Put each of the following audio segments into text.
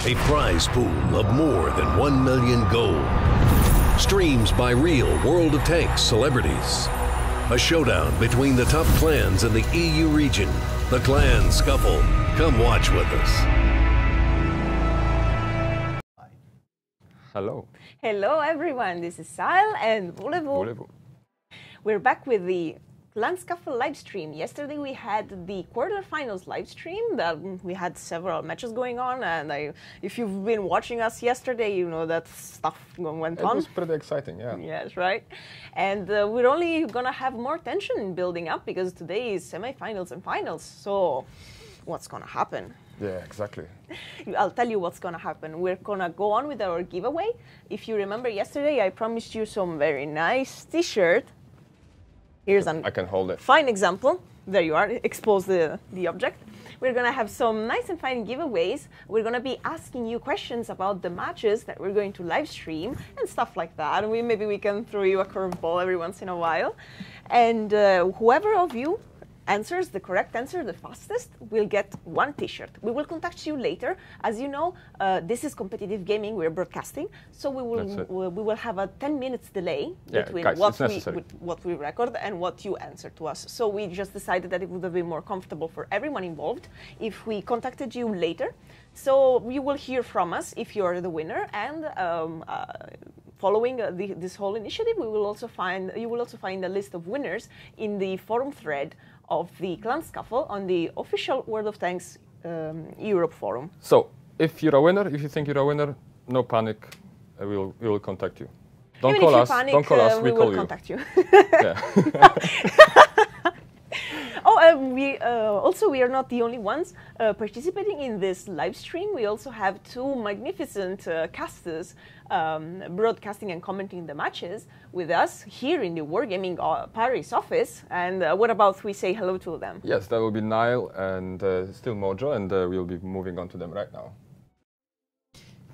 A prize pool of more than 1 million gold. Streams by real World of Tanks celebrities. A showdown between the top clans in the EU region. The Clan Scuffle. Come watch with us. Hello. Hello everyone, this is Sal and voulezvous. We're back with the Clan Scuffle live stream. Yesterday we had the quarterfinals live stream. We had several matches going on, and if you've been watching us yesterday, you know that stuff went on. It was pretty exciting, yeah. Yes, right. And we're only gonna have more tension building up because today is semifinals and finals. So, what's gonna happen? Yeah, exactly. I'll tell you what's gonna happen. We're gonna go on with our giveaway. If you remember yesterday, I promised you some very nice t-shirt. Here's an I can hold it. Fine example. There you are. Expose the object. We're gonna have some nice and fine giveaways. We're gonna be asking you questions about the matches that we're going to live stream and stuff like that. And maybe we can throw you a curveball every once in a while. And whoever of you answers the correct answer the fastest will get one t-shirt. We will contact you later. As you know, this is competitive gaming. We're broadcasting, so we will have a 10 minutes delay between guys, what we record and what you answer to us. So we just decided that it would have been more comfortable for everyone involved if we contacted you later. So you will hear from us if you are the winner, and following this whole initiative, you will also find a list of winners in the forum thread of the Clan Scuffle on the official World of Tanks Europe forum. So, if you're a winner, if you think you're a winner, no panic. We will contact you. Don't call us. Don't call us. We will contact you. Yeah. Also, we are not the only ones participating in this live stream. We also have two magnificent casters broadcasting and commenting the matches with us here in the Wargaming Paris office. And what about we say hello to them? Yes, that will be Niall and still Mojo, and we'll be moving on to them right now.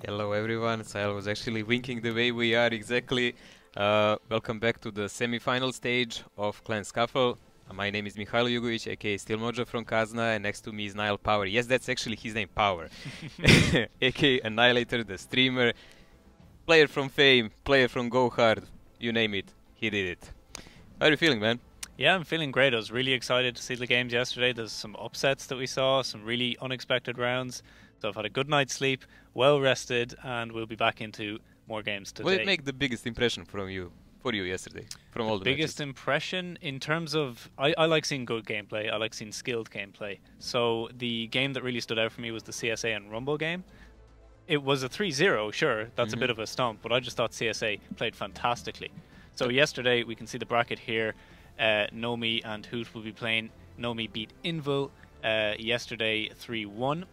Hello everyone, Sal was actually winking the way we are exactly. Welcome back to the semi-final stage of Clan Scuffle. My name is Mihailo Jugovic, aka Still Mojo from Kazna, and next to me is Niall Power. Yes, that's actually his name, Power. aka Annihilator, the streamer, player from Fame, player from Go Hard, you name it, he did it. How are you feeling, man? Yeah, I'm feeling great. I was really excited to see the games yesterday. There's some upsets that we saw, some really unexpected rounds. So I've had a good night's sleep, well rested, and we'll be back into more games today. What did make the biggest impression for you yesterday, from all the biggest matches? Impression in terms of, I like seeing good gameplay, I like seeing skilled gameplay. So the game that really stood out for me was the CSA and Rumble game. It was a 3-0, sure, that's a bit of a stomp, but I just thought CSA played fantastically. So yesterday, we can see the bracket here, Nomi and Hoot will be playing. Nomi beat Invul yesterday 3-1.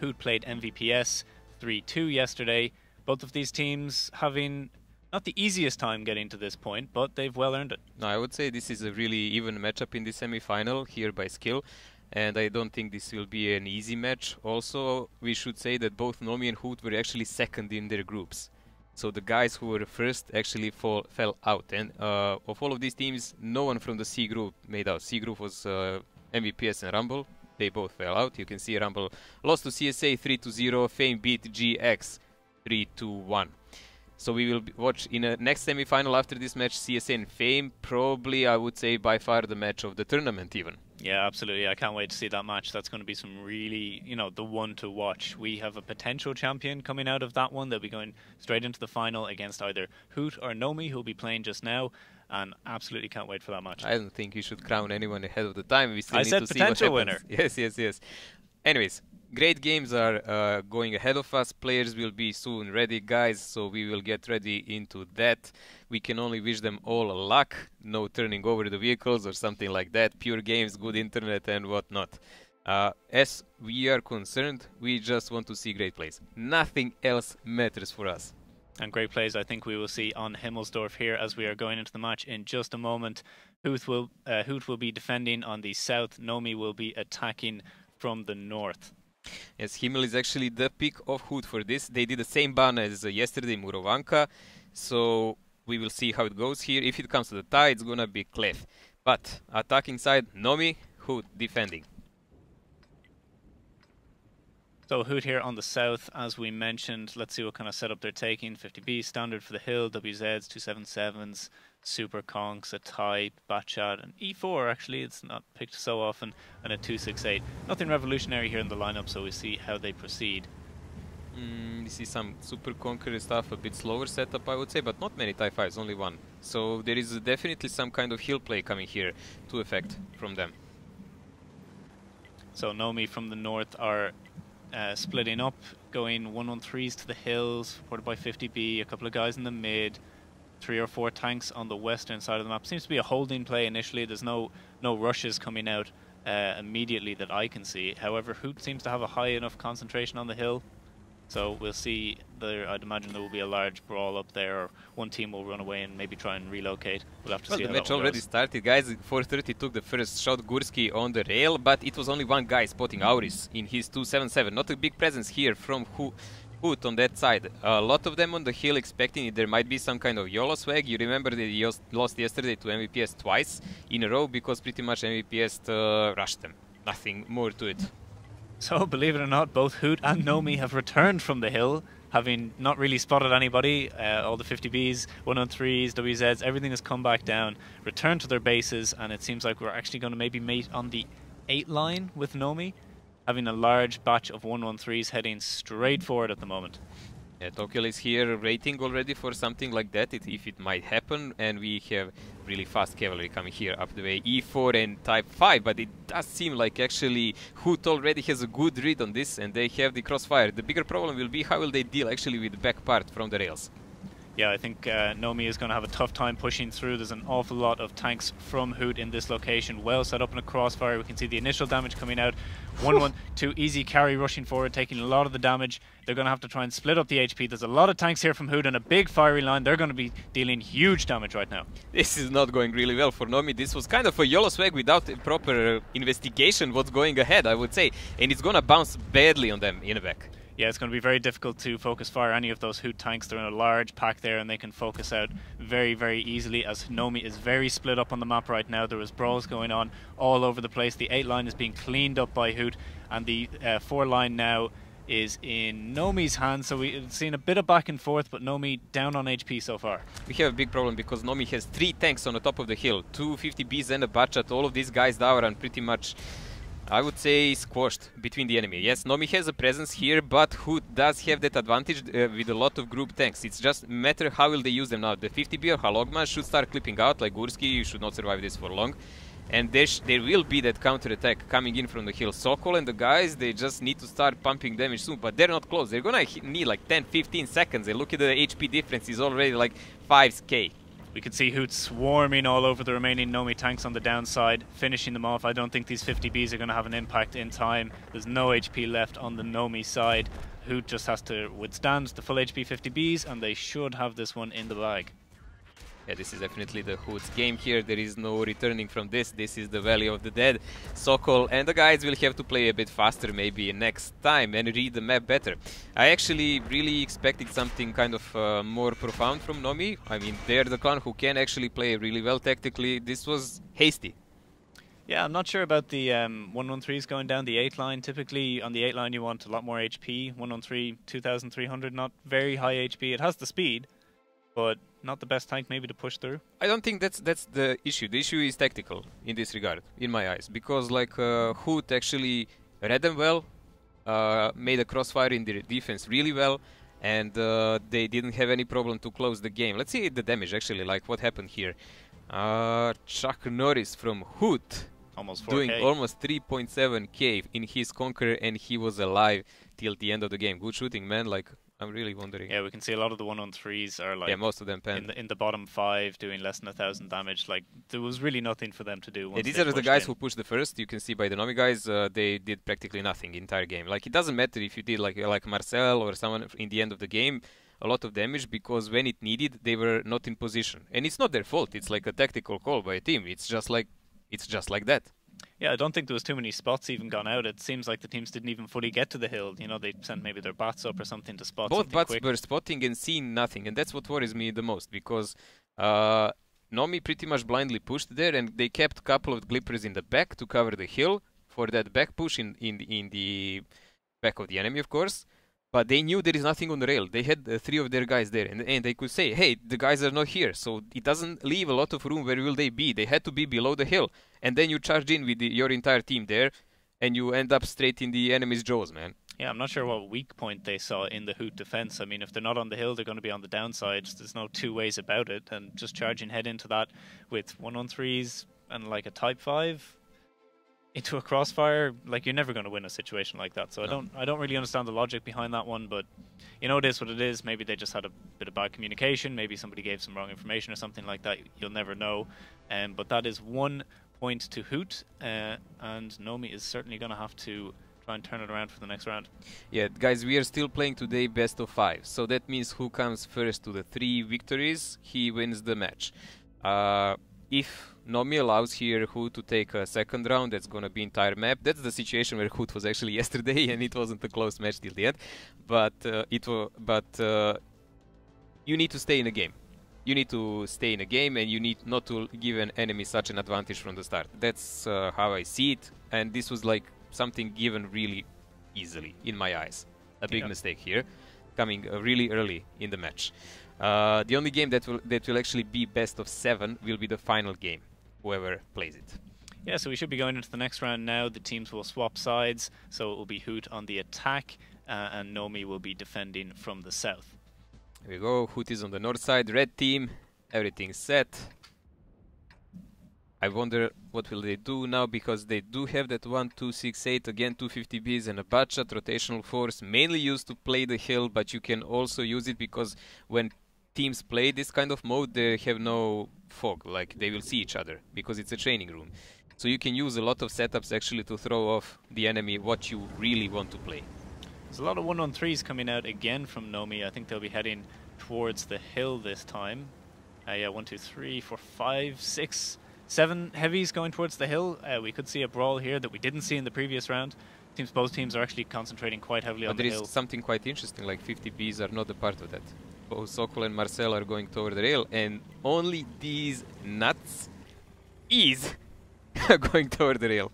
Hoot played MVPS 3-2 yesterday. Both of these teams having not the easiest time getting to this point, but they've well earned it. No, I would say this is a really even matchup in the semi-final here by skill, and I don't think this will be an easy match. Also, we should say that both Nomi and Hoot were actually second in their groups. So the guys who were first actually fell out, and of all of these teams, no one from the C group made out. C group was MVPS and Rumble. They both fell out. You can see Rumble lost to CSA 3-0, Fame beat GX 3-1. So we will watch in a next semi-final after this match, CSA and Fame. Probably, I would say, by far the match of the tournament even. Yeah, absolutely. I can't wait to see that match. That's going to be some really, the one to watch. We have a potential champion coming out of that one. They'll be going straight into the final against either Hoot or Nomi, who'll be playing just now. And absolutely can't wait for that match. I don't think you should crown anyone ahead of the time. We still I need said to potential see what winner. Yes. Anyways, great games are going ahead of us. Players will be soon ready, guys, so we will get ready into that. We can only wish them all luck. No turning over the vehicles or something like that. Pure games, good internet and whatnot. As we are concerned, we just want to see great plays. Nothing else matters for us. And great plays I think we will see on Himmelsdorf here as we are going into the match in just a moment. Hoot will be defending on the south. Nomi will be attacking from the north. Yes, Himmel is actually the pick of Hoot for this. They did the same ban as yesterday, Murovanka. So we will see how it goes here. If it comes to the tie, it's gonna be Clef. But attacking side, Nomi, Hoot defending. So Hoot here on the south, as we mentioned. Let's see what kind of setup they're taking. 50B standard for the hill, WZs, 277s, Super Conks, a type, Batchat, and E4 actually, it's not picked so often, and a 268. Nothing revolutionary here in the lineup, so we see how they proceed. You see some Super Conqueror stuff, a bit slower setup I would say, but not many Type 5s, only one. So there is definitely some kind of hill play coming here to effect from them. So Nomi from the north are splitting up, going 113s to the hills, supported by 50B, a couple of guys in the mid, 3 or 4 tanks on the western side of the map. Seems to be a holding play initially. There's no rushes coming out immediately that I can see. However, Hoot seems to have a high enough concentration on the hill. So we'll see there. I'd imagine there will be a large brawl up there, or one team will run away and maybe try and relocate. We'll have to see how that goes. The match already started, guys. 4:30 took the first shot, Gurski on the rail, but it was only one guy spotting Auris in his 277. Not a big presence here from Hoot on that side. A lot of them on the hill expecting there might be some kind of YOLO swag. You remember they lost yesterday to MVPS twice in a row because pretty much MVPS rushed them. Nothing more to it. So, believe it or not, both Hoot and Nomi have returned from the hill, having not really spotted anybody. All the 50Bs, 113s, WZs, everything has come back down, returned to their bases, and it seems like we're actually going to maybe mate on the 8 line with Nomi, having a large batch of 113s heading straight forward at the moment. Yeah, Tokyo is here rating already for something like that, if it might happen, and we have really fast cavalry coming here up the way, E4 and Type 5, but it does seem like actually Hoot already has a good read on this, and they have the crossfire. The bigger problem will be how will they deal actually with the back part from the rails. Yeah, I think Nomi is going to have a tough time pushing through. There's an awful lot of tanks from Hoot in this location. Well set up in a crossfire. We can see the initial damage coming out. 1-1-2 easy carry rushing forward, taking a lot of the damage. They're going to have to try and split up the HP. There's a lot of tanks here from Hoot and a big fiery line. They're going to be dealing huge damage right now. This is not going really well for Nomi. This was kind of a YOLO swag without a proper investigation what's going ahead, I would say. And it's going to bounce badly on them in the back. Yeah, it's going to be very difficult to focus fire any of those Hoot tanks. They're in a large pack there and they can focus out very, very easily, as Nomi is very split up on the map right now. There is brawls going on all over the place. The 8 line is being cleaned up by Hoot, and the 4 line now is in Nomi's hands. So we've seen a bit of back and forth, but Nomi down on HP so far. We have a big problem because Nomi has 3 tanks on the top of the hill, 2 50Bs and a Batchat. All of these guys down and pretty much, I would say, squashed between the enemy. Yes, Nomi has a presence here, but Hoot does have that advantage with a lot of group tanks. It's just matter how will they use them now. The 50B or Halogma should start clipping out, like Gurski. You should not survive this for long. And there will be that counter-attack coming in from the hill. Sokol and the guys, they just need to start pumping damage soon, but they're not close. They're gonna need like 10-15 seconds. And look at the HP difference, is already like 5k. We can see Hoot swarming all over the remaining Nomi tanks on the downside, finishing them off. I don't think these 50Bs are going to have an impact in time. There's no HP left on the Nomi side. Hoot just has to withstand the full HP 50Bs, and they should have this one in the bag. Yeah, this is definitely the Hoot's game here. There is no returning from this. This is the Valley of the Dead. Sokol and the guys will have to play a bit faster maybe next time and read the map better. I actually really expected something kind of more profound from Nomi. I mean, they're the clan who can actually play really well tactically. This was hasty. Yeah, I'm not sure about the 113s going down the 8 line. Typically, on the 8 line, you want a lot more HP. 113, 2,300, not very high HP. It has the speed, but not the best tank maybe to push through. I don't think that's the issue. The issue is tactical in this regard, in my eyes, because like Hoot actually read them well, made a crossfire in their defense really well, and they didn't have any problem to close the game. Let's see the damage actually, like what happened here. Chuck Norris from Hoot almost 4K. Doing almost 3.7k in his Conqueror, and he was alive till the end of the game. Good shooting, man. Like, I'm really wondering. Yeah, we can see a lot of the 1-on-3s are like, yeah, most of them panned. in the bottom 5 doing less than 1,000 damage. Like, there was really nothing for them to do. Yeah, these are the guys who pushed the first. You can see by the Nomi guys, they did practically nothing the entire game. Like, it doesn't matter if you did like Marcel or someone in the end of the game a lot of damage, because when it needed, they were not in position. And it's not their fault. It's like a tactical call by a team. It's just like that. Yeah, I don't think there was too many spots even gone out. It seems like the teams didn't even fully get to the hill. You know, they sent maybe their bats up or something to spot. Both bats quick. were spotting and seeing nothing, and that's what worries me the most, because Nomi pretty much blindly pushed there, and they kept a couple of glippers in the back to cover the hill for that back push in the back of the enemy, of course. But they knew there is nothing on the rail. They had 3 of their guys there, and they could say, hey, the guys are not here. So it doesn't leave a lot of room. Where will they be? They had to be below the hill. And then you charge in with your entire team there, and you end up straight in the enemy's jaws, man. Yeah, I'm not sure what weak point they saw in the Hoot defense. I mean, if they're not on the hill, they're going to be on the downside. There's no two ways about it. And just charging head into that with 1-on-3s and like a Type 5 into a crossfire, like, you're never going to win a situation like that. So I don't really understand the logic behind that one, but you know, it is what it is. Maybe they just had a bit of bad communication. Maybe somebody gave some wrong information or something like that. You'll never know. But that is 1 point to Hoot, and Nomi is certainly going to have to try and turn it around for the next round. Yeah, guys, we are still playing today best of 5. So that means who comes first to the 3 victories, he wins the match. If Nomi allows here Hoot to take a second round, that's going to be entire map. That's the situation where Hoot was actually yesterday, and it wasn't a close match till the end. But you need to stay in the game. You need to stay in a game, and you need not to give an enemy such an advantage from the start. That's how I see it, and this was like something given really easily in my eyes. A big mistake here, coming really early in the match. The only game that will actually be best of 7 will be the final game, whoever plays it. Yeah, so we should be going into the next round now. The teams will swap sides, so it will be Hoot on the attack, and Nomi will be defending from the south. Here we go. Hoot is on the north side. Red team, everything's set. I wonder what will they do now, because they do have that 1-2-6-8, again 250Bs and a butshot, rotational force, mainly used to play the hill, but you can also use it because when teams play this kind of mode, they have no fog, like they will see each other, because it's a training room. So you can use a lot of setups actually to throw off the enemy what you really want to play. There's a lot of 1-on-3s coming out again from Nomi. I think they'll be heading towards the hill this time. Yeah, 1, 2, 3, 4, 5, 6... 7 heavies going towards the hill. We could see a brawl here that we didn't see in the previous round. Both teams are actually concentrating quite heavily on the hill. But there is something quite interesting, like 50Bs are not a part of that. Both Sokol and Marcel are going toward the rail, and only these nuts is going toward the rail.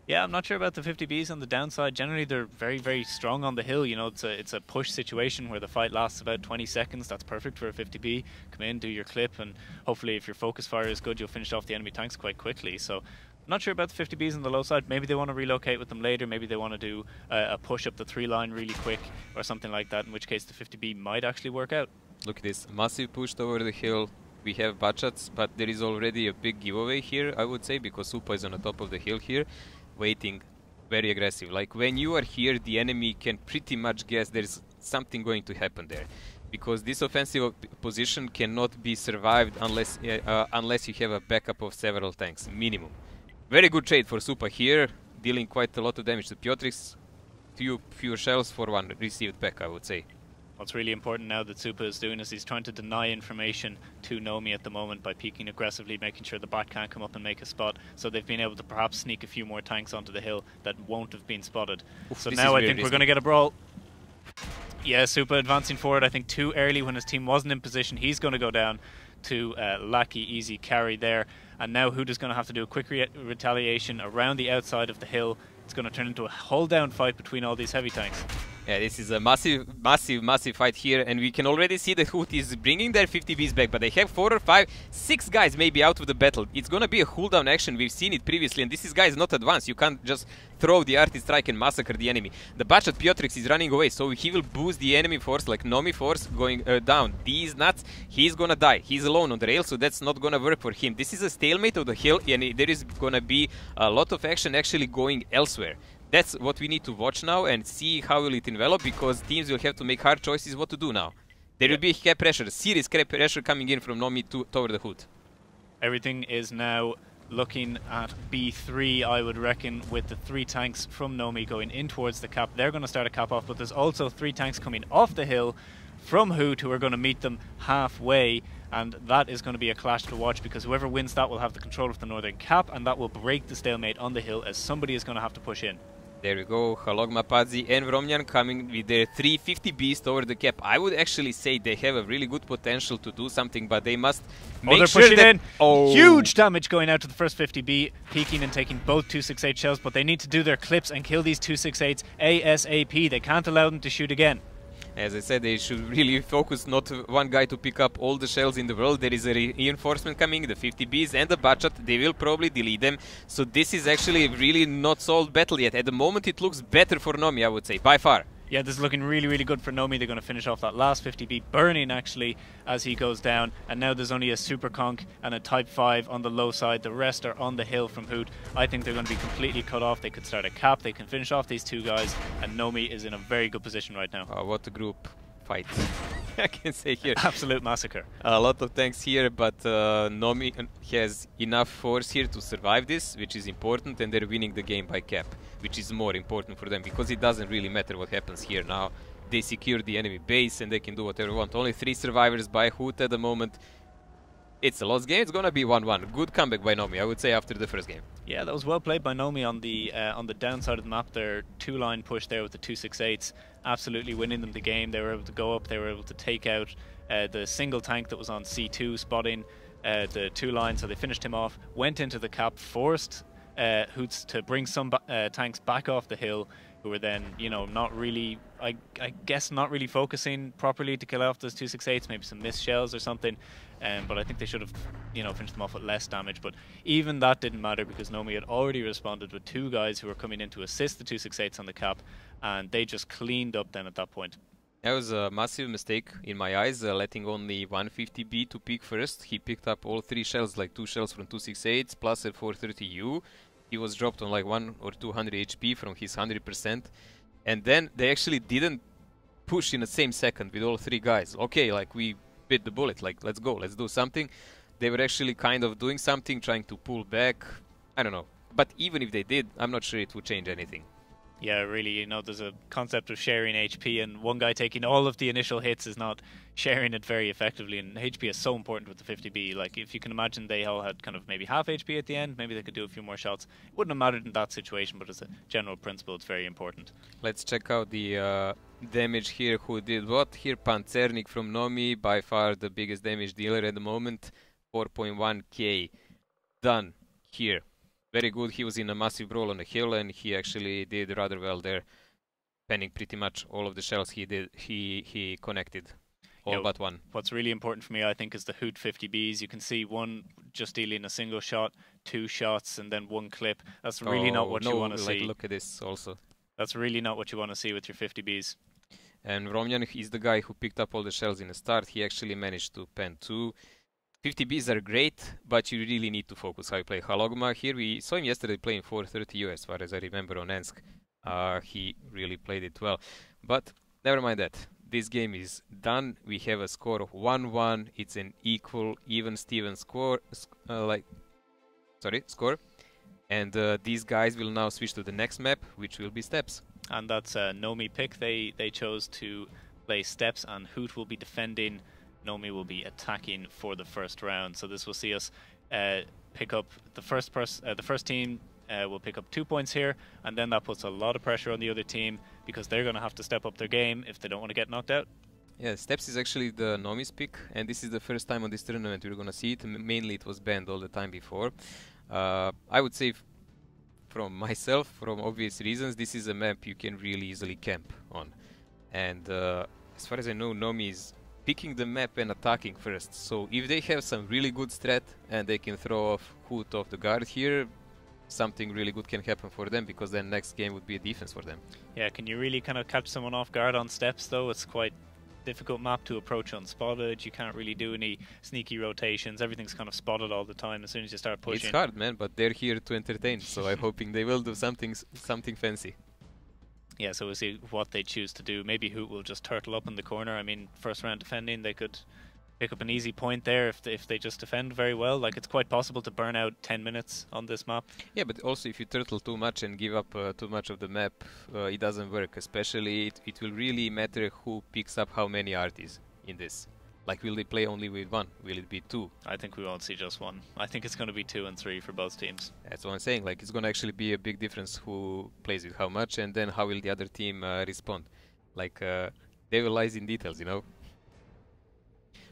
Yeah, I'm not sure about the 50Bs on the downside. Generally, they're very, very strong on the hill. You know, it's a push situation where the fight lasts about 20 seconds. That's perfect for a 50B. Come in, do your clip, and hopefully if your focus fire is good, you'll finish off the enemy tanks quite quickly. So I'm not sure about the 50Bs on the low side. Maybe they want to relocate with them later. Maybe they want to do a push up the 3 line really quick or something like that, in which case the 50B might actually work out. Look at this. Massive push over the hill. We have butshots, but there is already a big giveaway here, I would say, because Supa is on the top of the hill here, waiting, very aggressive. Like when you are here, the enemy can pretty much guess there's something going to happen there, because this offensive position cannot be survived unless unless you have a backup of several tanks, minimum. Very good trade for Supa here, dealing quite a lot of damage to Piotrix. Few shells for 1 received back, I would say. What's really important now that Supa is doing is he's trying to deny information to Nomi at the moment by peeking aggressively, making sure the bot can't come up and make a spot. So they've been able to perhaps sneak a few more tanks onto the hill that won't have been spotted. Oof, so now I think we're going to get a brawl. Yeah, Supa advancing forward, I think too early when his team wasn't in position. He's going to go down to Lackey, easy carry there. And now Hoot is going to have to do a quick retaliation around the outside of the hill. It's going to turn into a hold-down fight between all these heavy tanks. Yeah, this is a massive fight here, and we can already see that Hoot is bringing their 50Bs back, but they have 4 or 5, 6 guys maybe out of the battle. It's gonna be a cooldown action. We've seen it previously, and this is guys not advanced. You can't just throw the artist strike and massacre the enemy. The Bachat Piotrix is running away, so he will boost the enemy force, like Nomi force going down. These nuts, he's gonna die. He's alone on the rail, so that's not gonna work for him. This is a stalemate of the hill, and there is gonna be a lot of action actually going elsewhere. That's what we need to watch now and see how will it develop, because teams will have to make hard choices what to do now. There will be cap pressure, serious cap pressure coming in from Nomi toward the Hoot. Everything is now looking at B3, I would reckon, with the 3 tanks from Nomi going in towards the cap. They're going to start a cap off, but there's also 3 tanks coming off the hill from Hoot who are going to meet them halfway, and that is going to be a clash to watch, because whoever wins that will have the control of the northern cap, and that will break the stalemate on the hill as somebody is going to have to push in. There we go, Halogma, Padzi and Vromyan coming with their 350 beast over the cap. I would actually say they have a really good potential to do something, but they must make sure pushing that... in. Huge damage going out to the first 50B, peeking and taking both 268 shells, but they need to do their clips and kill these 268s ASAP. They can't allow them to shoot again. As I said, they should really focus not one guy to pick up all the shells in the world. There is a reinforcement coming, the 50Bs and the Bachat. They will probably delete them. So this is actually a really not solved battle yet. At the moment it looks better for Nomi, I would say, by far. Yeah, this is looking really, really good for Nomi. They're going to finish off that last 50B, burning actually as he goes down. And now there's only a Super Conk and a Type 5 on the low side. The rest are on the hill from Hoot. I think they're going to be completely cut off. They could start a cap. They can finish off these two guys. And Nomi is in a very good position right now. What a group fight. I can say here. Absolute massacre. A lot of tanks here, but Nomi has enough force here to survive this, which is important, and they're winning the game by cap, which is more important for them, because it doesn't really matter what happens here now. They secure the enemy base, and they can do whatever they want. Only 3 survivors by Hoot at the moment. It's a lost game. It's gonna be 1-1. Good comeback by Nomi, I would say, after the first game. Yeah, that was well played by Nomi on the downside of the map. Their 2-line push there with the 268s, absolutely winning them the game. They were able to go up. They were able to take out the single tank that was on C2, spotting the 2-line. So they finished him off. Went into the cap, forced Hoots to bring some tanks back off the hill, who were then, you know, not really, I guess, not really focusing properly to kill off those 268s. Maybe some missed shells or something. But I think they should have, you know, finished them off with less damage. But even that didn't matter, because Nomi had already responded with 2 guys who were coming in to assist the 268s on the cap, and they just cleaned up then at that point. That was a massive mistake in my eyes, letting only 150B to pick first. He picked up all 3 shells, like 2 shells from 268s plus a 430U. He was dropped on like 1 or 200 HP from his 100%. And then they actually didn't push in the same second with all 3 guys. Okay, like we bit the bullet, like let's go, let's do something. They were actually kind of doing something, trying to pull back. I don't know. But even if they did, I'm not sure it would change anything. Yeah, really, you know, there's a concept of sharing HP, and one guy taking all of the initial hits is not sharing it very effectively, and HP is so important with the 50B. Like, if you can imagine they all had kind of maybe half HP at the end, maybe they could do a few more shots. It wouldn't have mattered in that situation, but as a general principle, it's very important. Let's check out the damage here. Who did what? Here, Panzernik from Nomi, by far the biggest damage dealer at the moment. 4.1k done here. Very good. He was in a massive brawl on the hill, and he actually did rather well there, penning pretty much all of the shells he did. He connected all but one. What's really important for me, I think, is the Hoot 50Bs. You can see one just dealing a single shot, 2 shots, and then 1 clip. That's really not what you want to see. Look at this also. That's really not what you want to see with your 50Bs. And Vromyan is the guy who picked up all the shells in the start. He actually managed to pen 2. 50Bs are great, but you really need to focus how you play. Halogma here, we saw him yesterday playing 430U as far as I remember on Ensk. He really played it well. But never mind that. This game is done. We have a score of 1-1. It's an equal, even Steven score. Score. And these guys will now switch to the next map, which will be Steps. And that's a Nomi pick. They chose to play Steps, and Hoot will be defending. Nomi will be attacking for the first round. So this will see us pick up the first team will pick up 2 points here, and then that puts a lot of pressure on the other team, because they're going to have to step up their game if they don't want to get knocked out. Yeah, Steps is actually the Nomi's pick, and this is the first time on this tournament we're going to see it. Mainly it was banned all the time before. I would say from myself, from obvious reasons, this is a map you can really easily camp on. And as far as I know, Nomi is picking the map and attacking first. So if they have some really good strat and they can throw off Hoot off the guard here, something really good can happen for them, because then next game would be a defense for them. Yeah, can you really kind of catch someone off guard on Steps though? It's quite difficult map to approach unspotted. You can't really do any sneaky rotations. Everything's kind of spotted all the time as soon as you start pushing. It's hard, man, but they're here to entertain, so I'm hoping they will do something fancy. Yeah, so we'll see what they choose to do. Maybe Hoot will just turtle up in the corner. I mean, first round defending, they could pick up an easy point there if they just defend very well. Like, it's quite possible to burn out 10 minutes on this map. Yeah, but also if you turtle too much and give up too much of the map, it doesn't work. Especially, it will really matter who picks up how many arties in this. Like, will they play only with one? Will it be two? I think we won't see just one. I think it's going to be 2 and 3 for both teams. That's what I'm saying. Like, it's going to actually be a big difference who plays with how much, and then how will the other team respond. Like, devil lies in details, you know.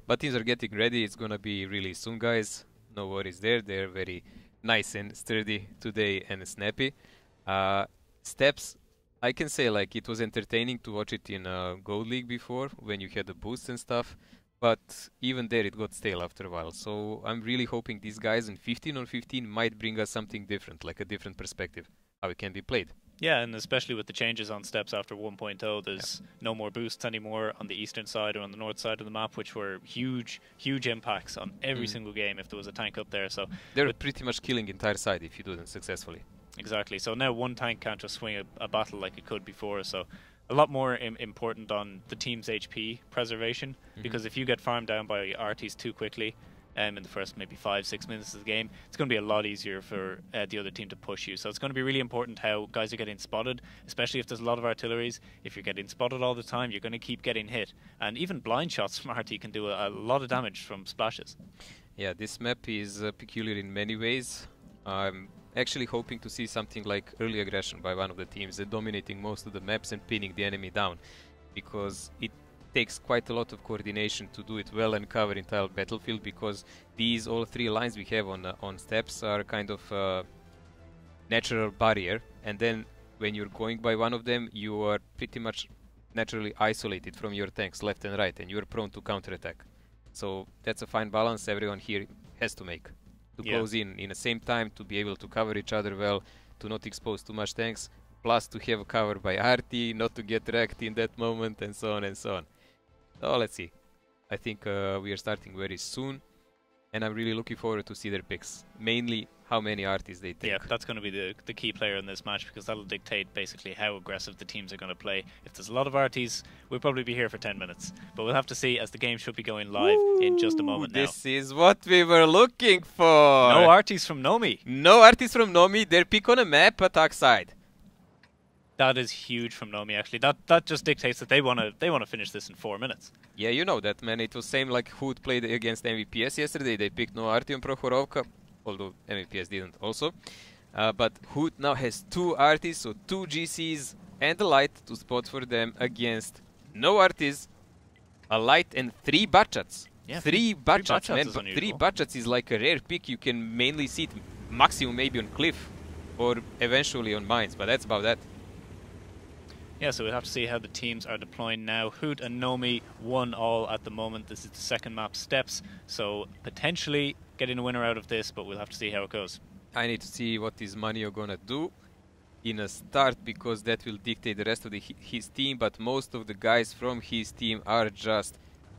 But teams are getting ready. It's going to be really soon, guys. No worries there. They're very nice and sturdy today and snappy. Steps, I can say, like, it was entertaining to watch it in Gold League before, when you had the boosts and stuff. But even there, it got stale after a while. So I'm really hoping these guys in 15 on 15 might bring us something different, like a different perspective, how it can be played. Yeah, and especially with the changes on steps after 1.0, there's no more boosts anymore on the eastern side or on the north side of the map, which were huge impacts on every single game if there was a tank up there. So they're pretty much killing entire side if you do them successfully. Exactly. So now one tank can't just swing a battle like it could before. So a lot more important on the team's HP preservation, because if you get farmed down by RTs too quickly in the first maybe 5-6 minutes of the game, it's going to be a lot easier for the other team to push you. So it's going to be really important how guys are getting spotted, especially if there's a lot of artilleries. If you're getting spotted all the time, you're going to keep getting hit. And even blind shots from RT can do a lot of damage from splashes. Yeah, this map is peculiar in many ways. I'm actually hoping to see something like early aggression by one of the teams, dominating most of the maps and pinning the enemy down, because it takes quite a lot of coordination to do it well and cover entire battlefield, because these all three lines we have on steps are kind of natural barrier, and then when you're going by one of them, you are pretty much naturally isolated from your tanks left and right, and you're prone to counterattack. So that's a fine balance everyone here has to make, to close in the same time, to be able to cover each other well, to not expose too much tanks, plus to have a cover by RT, not to get wrecked in that moment, and so on and so on. So let's see. I think we are starting very soon, and I'm really looking forward to see their picks. Mainly how many RTs they take. Yeah, that's going to be the key player in this match, because that'll dictate basically how aggressive the teams are going to play. If there's a lot of RTs, we'll probably be here for 10 minutes. But we'll have to see, as the game should be going live in just a moment now. This is what we were looking for! No RTs from Nomi. No RTs from Nomi. Their pick on a map, attack side. That is huge from Nomi, actually. That just dictates that they want to finish this in 4 minutes. Yeah, you know that, man. It was same like Hood played against MVPS yesterday. They picked no RT on Prokhorovka, although MVPS didn't also. But Hood now has 2 RTs, so 2 GCs and a light to spot for them against no RTs, a light and 3 Bachats. Yeah, 3 Bachats, man. is unusual. 3 Bachats is like a rare pick. You can mainly see it maximum maybe on Cliff or eventually on Mines, but that's about that. Yeah, so we'll have to see how the teams are deploying now. Hood and Nomi 1-all at the moment. This is the second map, Steps. So potentially getting a winner out of this, but we'll have to see how it goes. I need to see what is Manio gonna do in a start, because that will dictate the rest of his team. But most of the guys from his team are just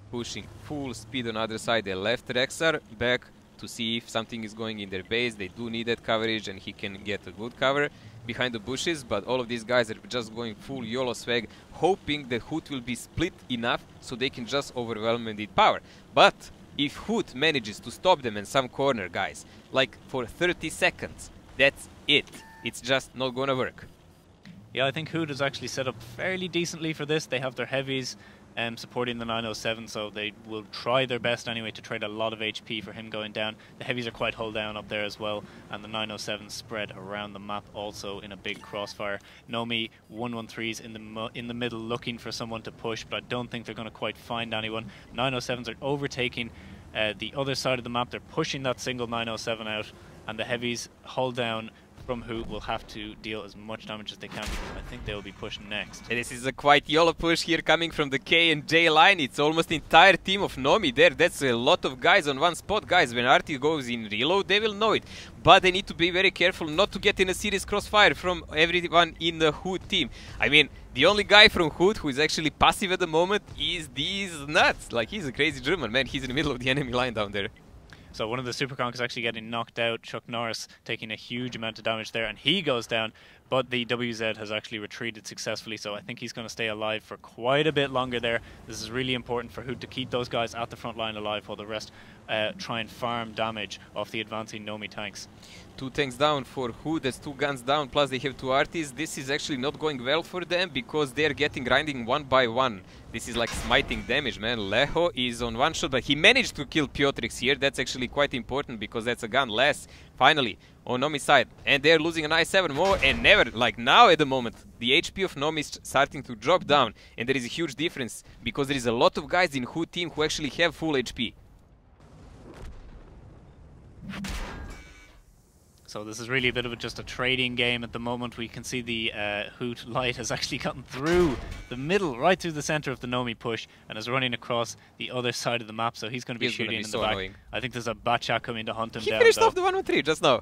pushing full speed on the other side. They left Rexar back to see if something is going in their base. They do need that coverage, and he can get a good cover behind the bushes, but all of these guys are just going full YOLO swag, hoping that Hood will be split enough so they can just overwhelm and need power. But if Hood manages to stop them in some corner, guys, like for 30 seconds, that's it. It's just not gonna work. Yeah, I think Hood is actually set up fairly decently for this. They have their heavies supporting the 907, so they will try their best anyway to trade a lot of HP for him going down. The heavies are quite hull down up there as well, and the 907 spread around the map also in a big crossfire. Nomi 113s in the middle looking for someone to push, but I don't think they're going to quite find anyone. 907s are overtaking the other side of the map. They're pushing that single 907 out, and the heavies hull down from Hood will have to deal as much damage as they can, because I think they will be pushing next. And this is a quite YOLO push here coming from the K and J line. It's almost the entire team of Nomi there. That's a lot of guys on one spot. Guys, when RT goes in reload, they will know it. But they need to be very careful not to get in a serious crossfire from everyone in the Hood team. I mean, the only guy from Hood who is actually passive at the moment is these nuts. Like, he's a crazy German, man. He's in the middle of the enemy line down there. So one of the Superconks is actually getting knocked out. Chuck Norris taking a huge amount of damage there, and he goes down. But the WZ has actually retreated successfully, so I think he's going to stay alive for quite a bit longer there. This is really important for Hoot to keep those guys at the front line alive while the rest try and farm damage off the advancing Nomi tanks. 2 tanks down for Hoot, that's 2 guns down, plus they have 2 arties. This is actually not going well for them because they're getting grinding 1 by 1. This is like smiting damage, man. Leho is on 1 shot, but he managed to kill Piotrix here. That's actually quite important because that's a gun less, finally, on Nomi's side. And they're losing an i7 more, and never, like now at the moment, the HP of Nomi is starting to drop down. And there is a huge difference because there is a lot of guys in Hoot team who actually have full HP. So this is really a bit of just a trading game at the moment. We can see the Hoot light has actually gotten through the middle, right through the center of the Nomi push, and is running across the other side of the map. So he's going to be shooting in the back. Annoying. I think there's a Batchat coming to hunt him down. He finished off the 113 just now.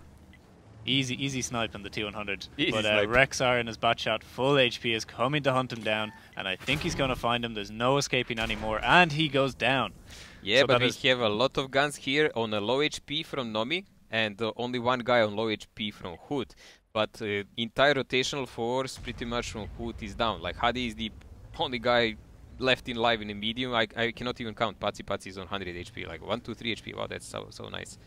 Easy snipe on the T100. Easy but snipe. Rexar and his Batchat, full HP, is coming to hunt him down, and I think he's going to find him. There's no escaping anymore, and he goes down. Yeah, so but we have a lot of guns here on a low HP from Nomi, and only 1 guy on low HP from Hoot. But entire rotational force pretty much from Hoot is down. Like Hadi is the only guy left in live in a medium. I cannot even count. Patsy is on 100 HP, like 1, 2, 3 HP. Wow, that's so nice.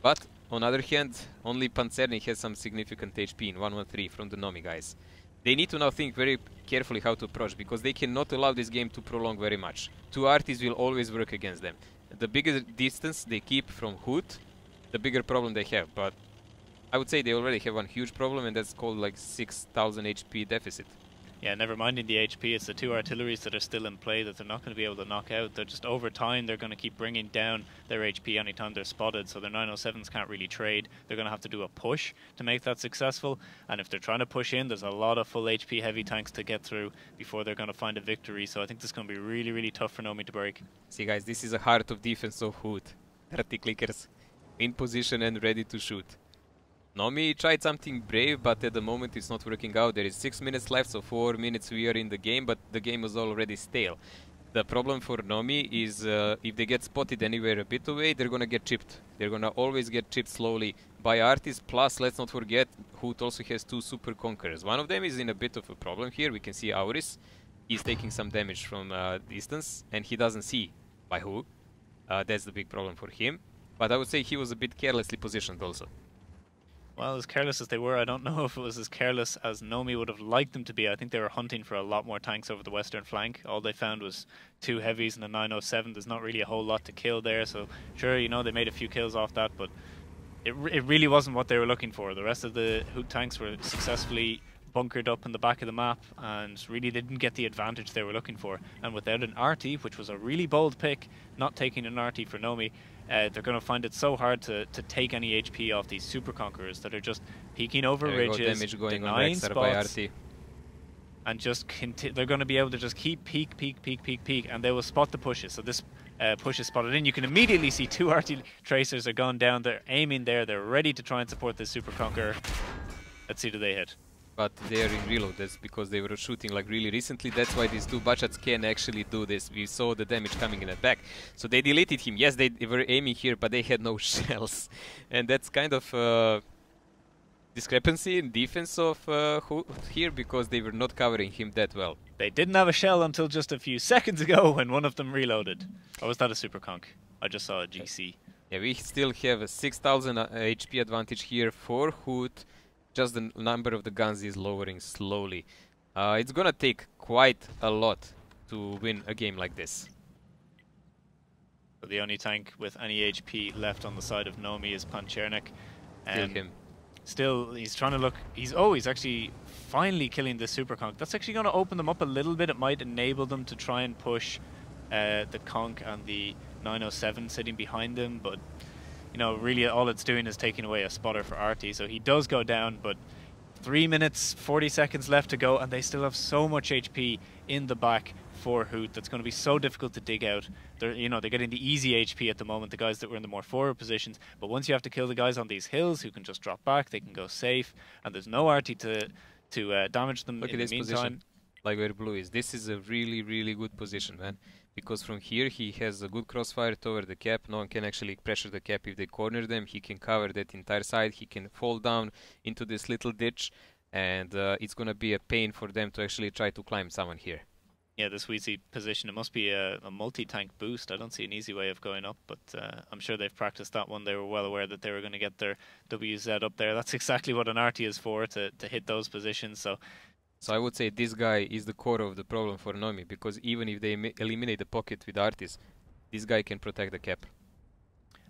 But on the other hand, only Panzerny has some significant HP in 113 from the Nomi guys. They need to now think very carefully how to approach, because they cannot allow this game to prolong very much. 2 arties will always work against them. The bigger distance they keep from Hoot, the bigger problem they have. But I would say they already have one huge problem, and that's called like 6,000 HP deficit. Yeah, never minding the HP, it's the 2 artilleries that are still in play that they're not going to be able to knock out. They're just over time, they're going to keep bringing down their HP anytime they're spotted, so their 907s can't really trade. They're going to have to do a push to make that successful, and if they're trying to push in, there's a lot of full HP heavy tanks to get through before they're going to find a victory, so I think this is going to be really, really tough for Nomi to break. See guys, this is the heart of defense of Hoot. 30 clickers in position and ready to shoot. Nomi tried something brave, but at the moment it's not working out. There is 6 minutes left, so 4 minutes we are in the game, but the game was already stale. The problem for Nomi is if they get spotted anywhere a bit away, they're gonna get chipped. They're gonna always get chipped slowly by artists. Plus, let's not forget, Hoot also has 2 super conquerors. One of them is in a bit of a problem here. We can see Auris. He's taking some damage from distance, and he doesn't see by who. That's the big problem for him. But I would say he was a bit carelessly positioned also. Well, as careless as they were, I don't know if it was as careless as Nomi would have liked them to be. I think they were hunting for a lot more tanks over the western flank. All they found was 2 heavies and a 907. There's not really a whole lot to kill there. So, sure, you know, they made a few kills off that, but it really wasn't what they were looking for. The rest of the Hoot tanks were successfully bunkered up in the back of the map, and really didn't get the advantage they were looking for. And without an RT, which was a really bold pick, not taking an RT for Nomi, they're going to find it so hard to take any HP off these super conquerors that are just peeking over ridges, damage going denying on spots, by RT. and just they're going to be able to just keep peek, and they will spot the pushes. So this push is spotted in. You can immediately see 2 RT tracers are gone down. They're aiming there. They're ready to try and support this super conqueror. Let's see, do they hit? But they are in reload. That's because they were shooting like really recently. That's why these 2 Batchats can actually do this. We saw the damage coming in the back. So they deleted him. Yes, they were aiming here, but they had no shells. And that's kind of discrepancy in defense of here, because they were not covering him that well. They didn't have a shell until just a few seconds ago when one of them reloaded. Or was that a super conk? I just saw a GC. Yeah, we still have a 6,000 HP advantage here for Hoot. Just the number of the guns is lowering slowly. It's gonna take quite a lot to win a game like this. So the only tank with any HP left on the side of Nomi is Panchernik. Kill him. Still, he's trying to look. He's actually finally killing the super conk. That's actually going to open them up a little bit. It might enable them to try and push the conk and the 907 sitting behind them, but you know, really all it's doing is taking away a spotter for RT. So he does go down, but 3 minutes, 40 seconds left to go, and they still have so much HP in the back for Hoot that's going to be so difficult to dig out. They're getting the easy HP at the moment, the guys that were in the more forward positions. But once you have to kill the guys on these hills who can just drop back, they can go safe, and there's no RT to damage them. Look in at the this meantime. position, like where blue is. This is a really, really good position, man. Because from here he has a good crossfire toward the cap. No one can actually pressure the cap if they corner them. He can cover that entire side. He can fall down into this little ditch. and it's going to be a pain for them to actually try to climb someone here. Yeah, this Wheezy position, it must be a multi-tank boost. I don't see an easy way of going up, but I'm sure they've practiced that one. They were well aware that they were going to get their WZ up there. That's exactly what an arty is for, to hit those positions. So I would say this guy is the core of the problem for Nomi, because even if they eliminate the pocket with arties, this guy can protect the cap.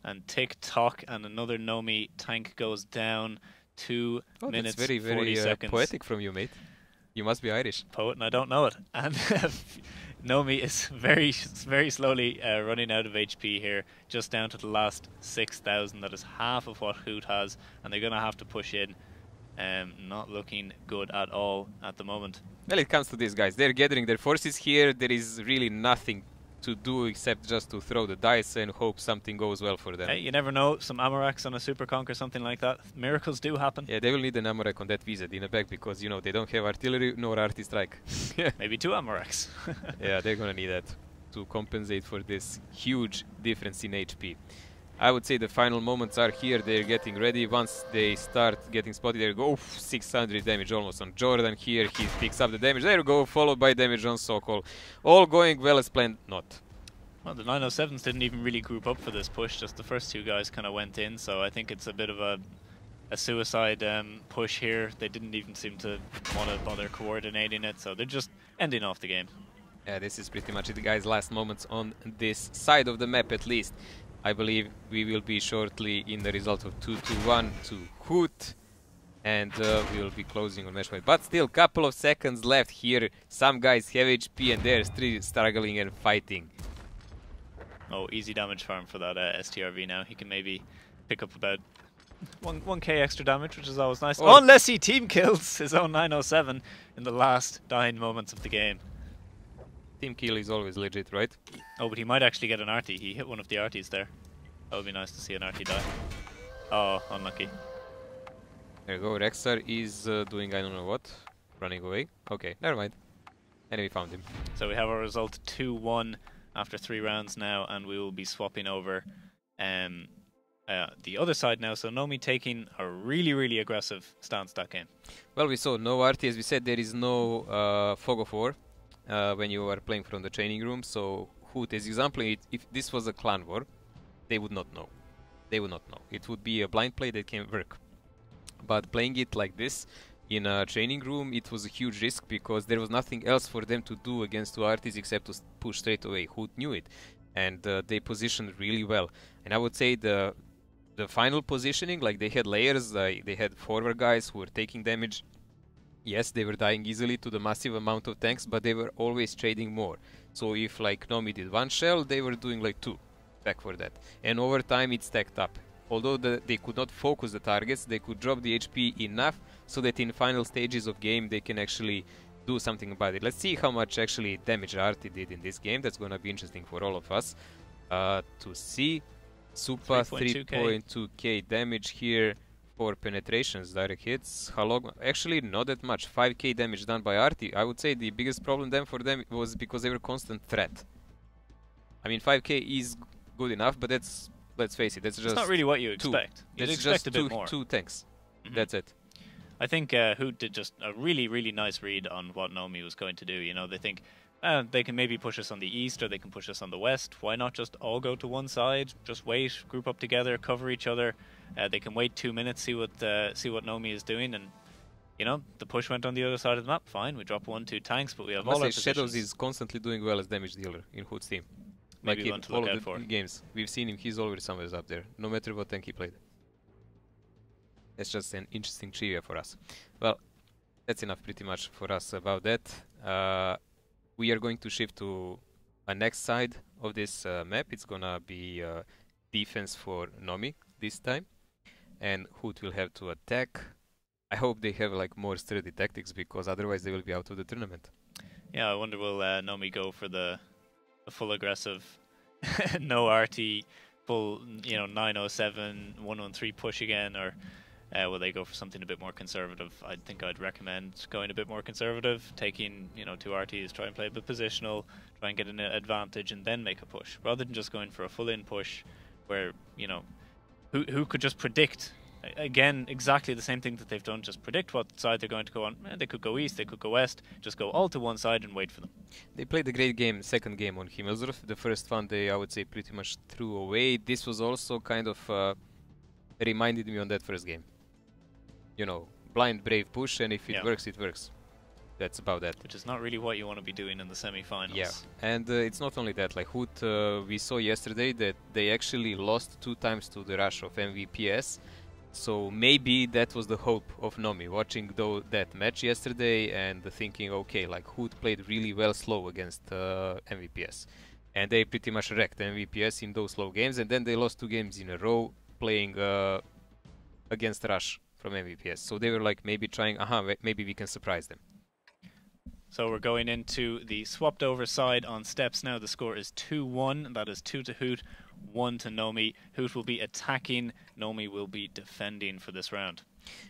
And tick-tock, and another Nomi tank goes down. 2 minutes, that's very, 40 seconds. Poetic from you, mate. You must be Irish. Poet, and I don't know it. And Nomi is very, very slowly running out of HP here, just down to the last 6,000. That is half of what Hoot has, and they're going to have to push in. Not looking good at all at the moment. Well, it comes to these guys. They're gathering their forces here. There is really nothing to do except just to throw the dice and hope something goes well for them. Hey, you never know. Some Amorax on a Super Conk or something like that. Miracles do happen. Yeah, they will need an Amorak on that VZ in the back because, you know, they don't have artillery nor arty strike. Maybe 2 Amorax. Yeah, they're gonna need that to compensate for this huge difference in HP. I would say the final moments are here. They're getting ready. Once they start getting spotted, they go 600 damage almost on Jordan here. He picks up the damage. There we go, followed by damage on Sokol. All going well as planned. Not. Well, the 907s didn't even really group up for this push. Just the first 2 guys kind of went in. So I think it's a bit of a suicide push here. They didn't even seem to want to bother coordinating it. So they're just ending off the game. Yeah, this is pretty much it, guys. Last moments on this side of the map at least. I believe we will be shortly in the result of 2-1 to Hoot, and we will be closing on match point. But still, couple of seconds left here. Some guys have HP and they're still struggling and fighting. Oh, easy damage farm for that STRV now. He can maybe pick up about 1k extra damage, which is always nice. Oh. Unless he team kills his own 907 in the last dying moments of the game. Team kill is always legit, right? Oh, but he might actually get an arty. He hit one of the arties there. That would be nice to see an arty die. Oh, unlucky. There you go. Rexar is doing I don't know what. Running away. Okay, never mind. And we found him. So we have our result 2-1 after 3 rounds now, and we will be swapping over the other side now. So Nomi taking a really, really aggressive stance that game. Well, we saw no arty. As we said, there is no fog of war. When you are playing from the training room, so Hoot, as example, if this was a clan war, they would not know. They would not know. It would be a blind play that can work. But playing it like this in a training room, it was a huge risk because there was nothing else for them to do against 2 arties except to push straight away. Hoot knew it, and they positioned really well. And I would say the final positioning, like they had layers, they had forward guys who were taking damage. Yes, they were dying easily to the massive amount of tanks, but they were always trading more. So if like Nomi did 1 shell, they were doing like 2 back for that. And over time it stacked up. Although they could not focus the targets, they could drop the HP enough so that in final stages of game they can actually do something about it. Let's see how much actually damage Arty did in this game. That's gonna be interesting for all of us to see. Supa 3.2k damage here. 4 penetrations, direct hits. Halog, actually not that much. 5k damage done by Arty. I would say the biggest problem then for them was because they were constant threat. I mean, 5k is good enough, but that's, let's face it, that's just... It's not really what you expect. You'd expect a bit more. 2 tanks. That's it. I think Hoot did just a really, really nice read on what Nomi was going to do. You know, they think they can maybe push us on the east or they can push us on the west. Why not just all go to one side, just wait, group up together, cover each other. They can wait 2 minutes, see what Nomi is doing, and you know the push went on the other side of the map. Fine, we drop 1-2 tanks, but we have all our positions. Shadows is constantly doing well as damage dealer in Hoot's team. Maybe like one to all look of out for. Games we've seen him, he's always somewhere up there, no matter what tank he played. That's just an interesting trivia for us. Well, that's enough pretty much for us about that. We are going to shift to a next side of this map. It's gonna be defense for Nomi this time, and Hoot will have to attack. I hope they have like more sturdy tactics because otherwise they will be out of the tournament. Yeah, I wonder will Nomi go for the full aggressive, no RT, full 907, 113 push again, or will they go for something a bit more conservative? I think I'd recommend going a bit more conservative, taking 2 RTs, try and play a bit positional, try and get an advantage, and then make a push, rather than just going for a full in push, where who could just predict again, exactly the same thing that they've done. Just predict what side they're going to go on. They could go east, they could go west. Just go all to one side and wait for them. They played a great game, second game on Himmelsdorf. The first one they, I would say, pretty much threw away. This was also kind of reminded me on that first game. You know, blind, brave push, and if it works, it works. That's about that. Which is not really what you want to be doing in the semi-finals. Yeah, and it's not only that. Like Hoot, we saw yesterday that they actually lost 2 times to the rush of MVPS. So maybe that was the hope of Nomi, watching that match yesterday and thinking, okay, like Hoot played really well slow against MVPS. And they pretty much wrecked MVPS in those slow games, and then they lost 2 games in a row playing against Rush from MVPS. So they were like maybe trying, maybe we can surprise them. So we're going into the swapped over side on steps now. The score is 2-1. That is 2 to Hoot, 1 to Nomi. Hoot will be attacking. Nomi will be defending for this round.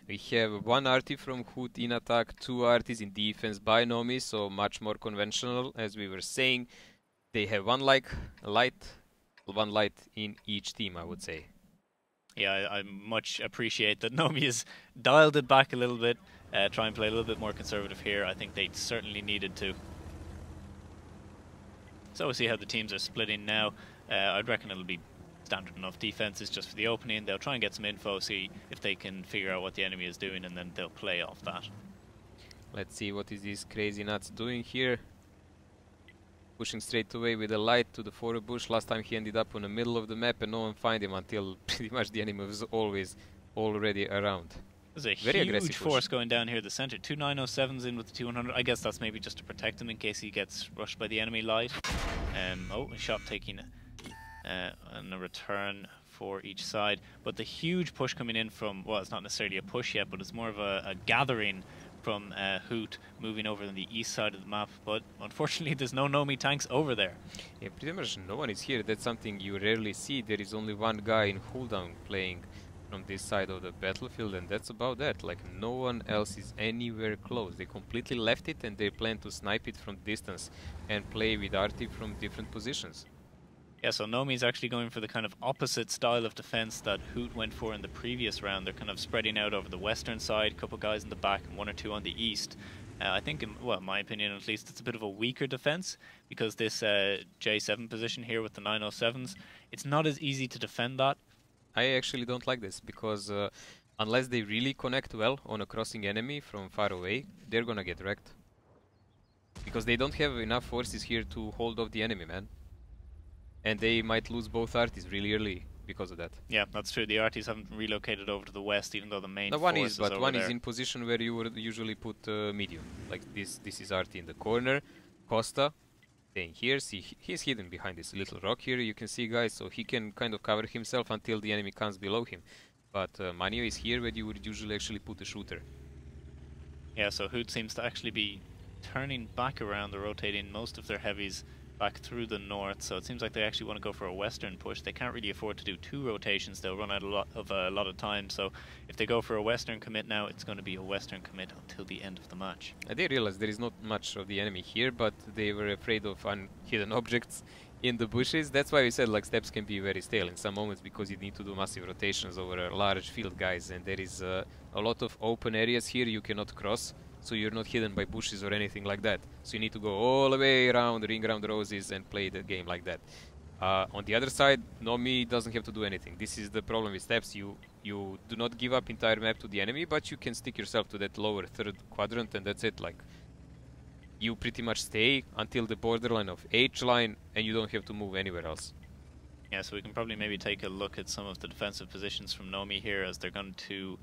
We have 1 arty from Hoot in attack, 2 arties in defense by Nomi, so much more conventional, as we were saying. They have 1 light in each team, I would say. Yeah, I much appreciate that Nomi has dialed it back a little bit, try and play a little bit more conservative here. I think they certainly needed to. So we'll see how the teams are splitting now. I'd reckon it'll be standard enough defenses just for the opening. They'll try and get some info, see if they can figure out what the enemy is doing, and then they'll play off that. Let's see what is this crazy nuts doing here. Pushing straight away with a light to the forward bush. Last time he ended up on the middle of the map and no one found him until pretty much the enemy was always already around. There's a Very huge force going down here the center. 2 907s in with the 200. I guess that's maybe just to protect him in case he gets rushed by the enemy light. Oh, a shot taking and a return for each side. But the huge push coming in from, well, it's not necessarily a push yet, but it's more of a gathering from Hoot moving over on the east side of the map, but unfortunately there's no Nomi tanks over there. Yeah, pretty much no one is here. That's something you rarely see. There is only 1 guy in cooldown playing from this side of the battlefield, and that's about that. Like, no one else is anywhere close. They completely left it and they plan to snipe it from distance and play with Arty from different positions. Yeah, so Nomi is actually going for the kind of opposite style of defense that Hoot went for in the previous round. They're kind of spreading out over the western side, a couple guys in the back and 1 or 2 on the east. I think, in my opinion at least, it's a bit of a weaker defense because this J7 position here with the 907s, it's not as easy to defend that. I actually don't like this because unless they really connect well on a crossing enemy from far away, they're gonna get wrecked. Because they don't have enough forces here to hold off the enemy, man. And they might lose both arties really early because of that. Yeah, that's true. The arties haven't relocated over to the west, even though the main force one is, but over one there. is in position where you would usually put medium. Like this is arty in the corner. Costa staying here. See, he's hidden behind this little rock here. You can see, guys, so he can kind of cover himself until the enemy comes below him. But Manio is here where you would usually actually put a shooter. Yeah, so Hoot seems to actually be turning back around. They're rotating most of their heavies back through the north, so it seems like they actually want to go for a western push. They can't really afford to do 2 rotations. They'll run out a lot of time, so if they go for a western commit now, it's going to be a western commit until the end of the match. They realized there is not much of the enemy here, but they were afraid of hidden objects in the bushes. That's why we said like steps can be very stale in some moments, because you need to do massive rotations over a large field, guys, and there is a lot of open areas here you cannot cross. So you're not hidden by bushes or anything like that. So you need to go all the way around, ring around the roses, and play the game like that. On the other side, Nomi doesn't have to do anything. This is the problem with steps. You do not give up entire map to the enemy, but you can stick yourself to that lower 3rd quadrant, and that's it. Like, you pretty much stay until the borderline of H line, and you don't have to move anywhere else. Yeah, so we can probably maybe take a look at some of the defensive positions from Nomi here, as they're going to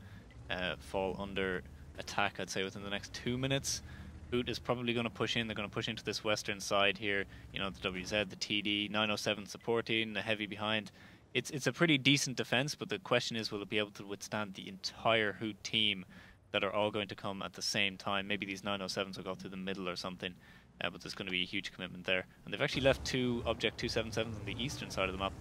fall under attack, I'd say, within the next 2 minutes. Hoot is probably going to push in. They're going to push into this western side here. You know, the WZ, the TD, 907 supporting, the heavy behind. It's a pretty decent defense, but the question is, will it be able to withstand the entire Hoot team that are all going to come at the same time? Maybe these 907s will go through the middle or something, but there's going to be a huge commitment there. And they've actually left 2 Object 277s on the eastern side of the map.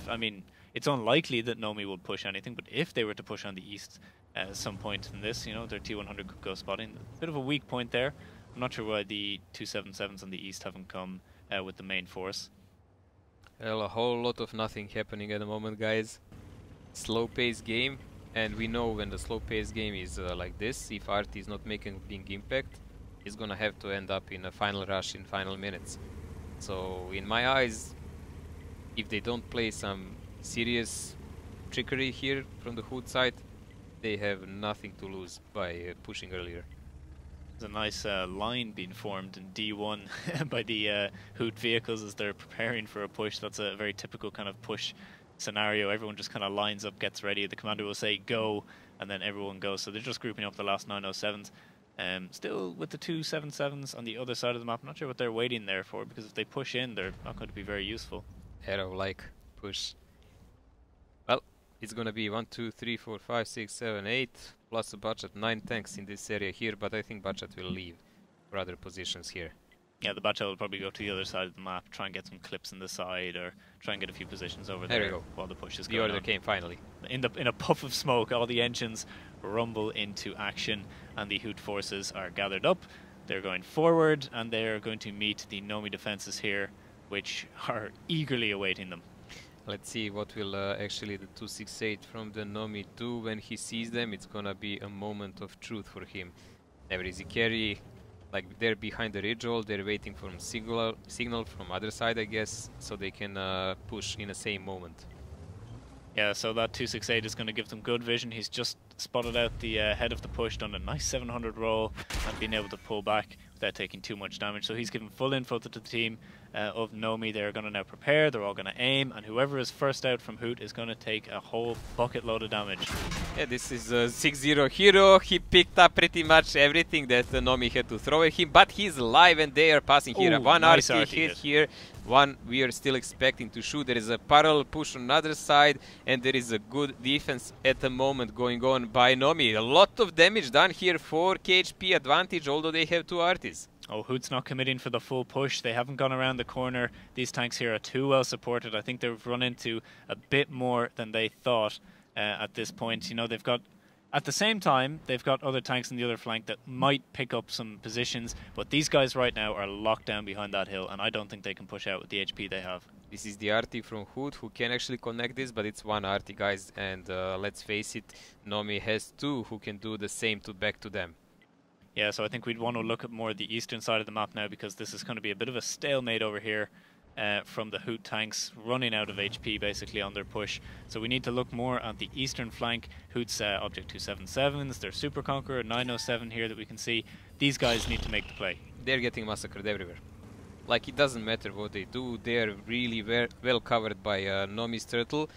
I mean, it's unlikely that Nomi will push anything, but if they were to push on the east at some point in this, you know, their T100 could go spotting. A bit of a weak point there. I'm not sure why the 277s on the east haven't come with the main force. Well, a whole lot of nothing happening at the moment, guys. Slow-paced game. And we know when the slow-paced game is like this, if Artie is not making a big impact, he's gonna have to end up in a final rush in final minutes. So in my eyes, if they don't play some serious trickery here from the Hood side, they have nothing to lose by pushing earlier. There's a nice line being formed in D1 by the Hood vehicles as they're preparing for a push. That's a very typical kind of push scenario. Everyone just kind of lines up, gets ready. The commander will say go, and then everyone goes. So they're just grouping up the last 907s. Still with the 277s on the other side of the map. I'm not sure what they're waiting there for, because if they push in, they're not going to be very useful. Arrow-like push. Well, it's gonna be 1, 2, 3, 4, 5, 6, 7, 8, plus a budget, 9 tanks in this area here, but I think budget will leave for other positions here. Yeah, the Batcha will probably go to the other side of the map, try and get some clips in the side, or try and get a few positions over there. There we go. While the push is going on. The order came finally. In a puff of smoke, all the engines rumble into action, and the Hoot forces are gathered up. They're going forward, and they're going to meet the Nomi defenses here, which are eagerly awaiting them. Let's see what will actually the 268 from the Nomi do when he sees them. It's gonna be a moment of truth for him. Never easy carry. Like, they're behind the ridge wall, they're waiting for signal from other side, I guess, so they can push in the same moment. Yeah, so that 268 is going to give them good vision. He's just spotted out the head of the push, done a nice 700 roll, and been able to pull back without taking too much damage. So he's given full info to the team of Nomi. They're going to now prepare, they're all going to aim, and whoever is first out from Hoot is going to take a whole bucket load of damage. Yeah, this is a 6-0 hero. He picked up pretty much everything that Nomi had to throw at him, but he's alive and they are passing here. One nice RT hit here, one we are still expecting to shoot. There is a parallel push on the other side, and there is a good defense at the moment going on by Nomi. A lot of damage done here, 4 KHP advantage, although they have 2 arties. Oh, Hoot's not committing for the full push. They haven't gone around the corner. These tanks here are too well supported. I think they've run into a bit more than they thought at this point. You know, they've got, at the same time, they've got other tanks on the other flank that might pick up some positions, but these guys right now are locked down behind that hill, and I don't think they can push out with the HP they have. This is the RT from Hood who can actually connect this, but it's one RT, guys, and let's face it, Nomi has 2 who can do the same to back to them. Yeah, so I think we'd want to look at more the eastern side of the map now, because this is going to be a bit of a stalemate over here from the Hoot tanks running out of HP basically on their push. So we need to look more at the eastern flank. Hoot's Object 277s, their Super Conqueror, 907 here that we can see. These guys need to make the play. They're getting massacred everywhere. Like, it doesn't matter what they do, they're really well covered by Nomi's turtle.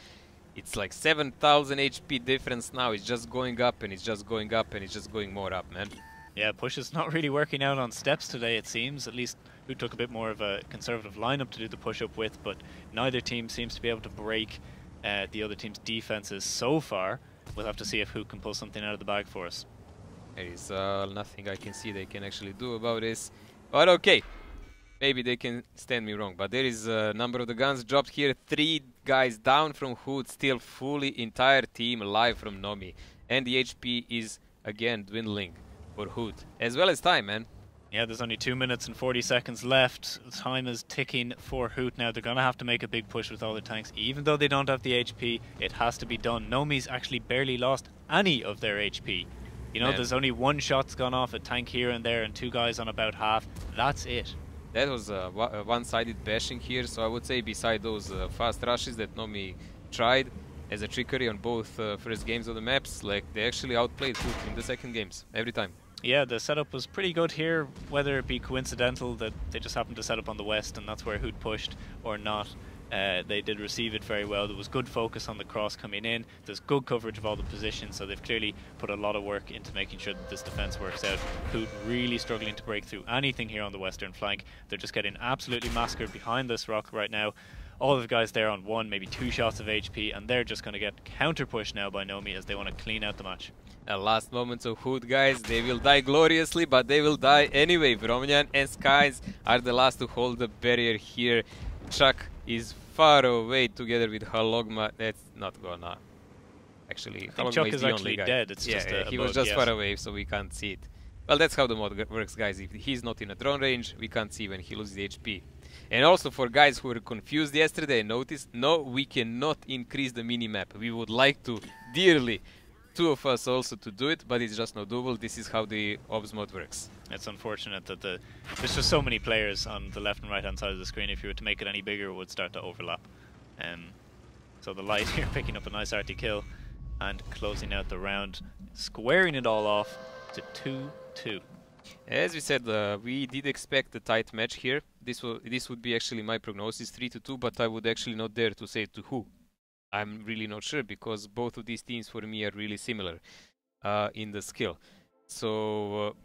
It's like 7,000 HP difference now. It's just going up and it's just going up and it's just going more up, man. Yeah, push is not really working out on steps today, it seems. At least Who took a bit more of a conservative lineup to do the push-up with, but neither team seems to be able to break the other team's defenses so far. We'll have to see if Who can pull something out of the bag for us. There is nothing I can see they can actually do about this. But okay, maybe they can stand me wrong. But there is a number of the guns dropped here. 3 guys down from Hood, still fully entire team alive from Nomi. And the HP is again dwindling for Hood, as well as time, man. Yeah, there's only 2 minutes and 40 seconds left. Time is ticking for Hoot now. They're going to have to make a big push with all the tanks. Even though they don't have the HP, it has to be done. Nomi's actually barely lost any of their HP. You know, there's only 1 shot's gone off, a tank here and there, and 2 guys on about half. That's it. That was a one-sided bashing here, so I would say beside those fast rushes that Nomi tried as a trickery on both first games of the maps, like, they actually outplayed Hoot in the second games, every time. Yeah, the setup was pretty good here, whether it be coincidental that they just happened to set up on the west and that's where Hoot pushed or not. They did receive it very well. There was good focus on the cross coming in. There's good coverage of all the positions, so they've clearly put a lot of work into making sure that this defense works out. Hoot really struggling to break through anything here on the western flank. They're just getting absolutely massacred behind this rock right now. All of the guys there on 1, maybe 2 shots of HP, and they're just going to get counter-pushed now by Nomi as they want to clean out the match. Last moments of Hood, guys. They will die gloriously, but they will die anyway. Vromnjan and Skies are the last to hold the barrier here. Chuck is far away together with Halogma. That's not gonna... Actually, I think Chuck is actually dead. It's just he was just far away, so we can't see it. Well, that's how the mod works, guys. If he's not in a drone range, we can't see when he loses the HP. And also for guys who were confused yesterday, notice, no, we cannot increase the minimap. We would like to dearly, two of us also to do it, but it's just not doable. This is how the obs mode works. It's unfortunate that there's just so many players on the left and right hand side of the screen. If you were to make it any bigger, it would start to overlap. So the light here picking up a nice arty kill and closing out the round, squaring it all off to 2-2. As we said, we did expect a tight match here. This would be actually my prognosis, 3-2, but I would actually not dare to say to who. I'm really not sure, because both of these teams for me are really similar in the skill. So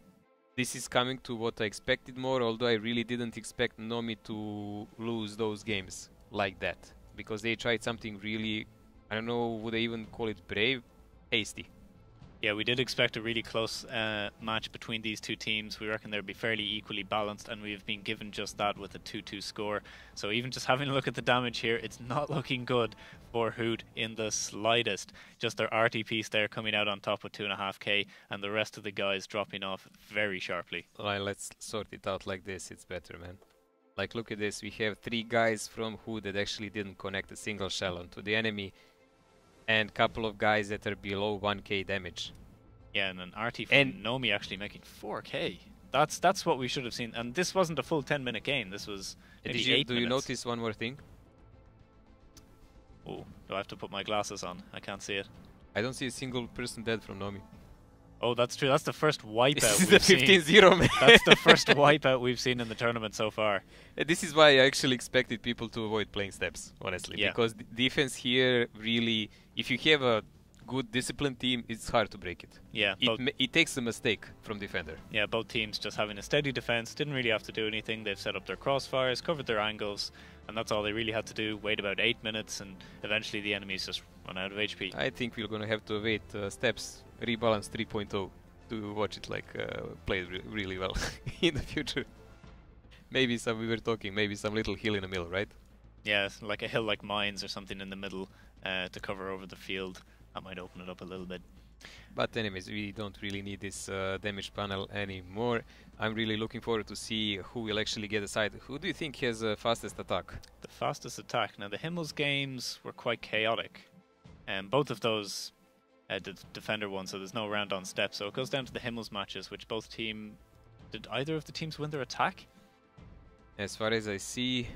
this is coming to what I expected more, although I really didn't expect Nomi to lose those games like that, because they tried something really, I don't know, would I even call it brave? Hasty. Yeah, we did expect a really close match between these two teams. We reckon they'd be fairly equally balanced, and we've been given just that with a 2-2 score. So even just having a look at the damage here, it's not looking good for Hoot in the slightest. Just their RT piece there coming out on top with 2.5k, and the rest of the guys dropping off very sharply. Well, let's sort it out like this, it's better, man. Like, look at this, we have 3 guys from Hoot that actually didn't connect a single shell onto the enemy, and couple of guys that are below 1k damage. Yeah, and an RT from Nomi actually making 4k. That's what we should have seen. And this wasn't a full 10-minute game. This was maybe 8 minutes. Do you notice one more thing? Oh, do I have to put my glasses on? I can't see it. I don't see a single person dead from Nomi. Oh, that's true. That's the first wipeout we've seen. This is the 15-0, man. That's the first wipeout we've seen in the tournament so far. This is why I actually expected people to avoid playing steps, honestly. Yeah. Because defense here really, if you have a good disciplined team, it's hard to break it. Yeah. It takes a mistake from defender. Yeah, both teams just having a steady defense, didn't really have to do anything. They've set up their crossfires, covered their angles, and that's all they really had to do. Wait about 8 minutes, and eventually the enemies just run out of HP. I think we're going to have to await steps rebalance 3.0 to watch it play really well in the future. Maybe we were talking, maybe some little hill in the middle, right? Yeah, like a hill like mines or something in the middle to cover over the field. That might open it up a little bit. But anyways, we don't really need this damage panel anymore. I'm really looking forward to see who will actually get aside. Who do you think has the fastest attack? The fastest attack? Now, the Himmels games were quite chaotic. And both of those the defender won, so there's no round on step. So it goes down to the Himmels matches, which both team... Did either of the teams win their attack? As far as I see,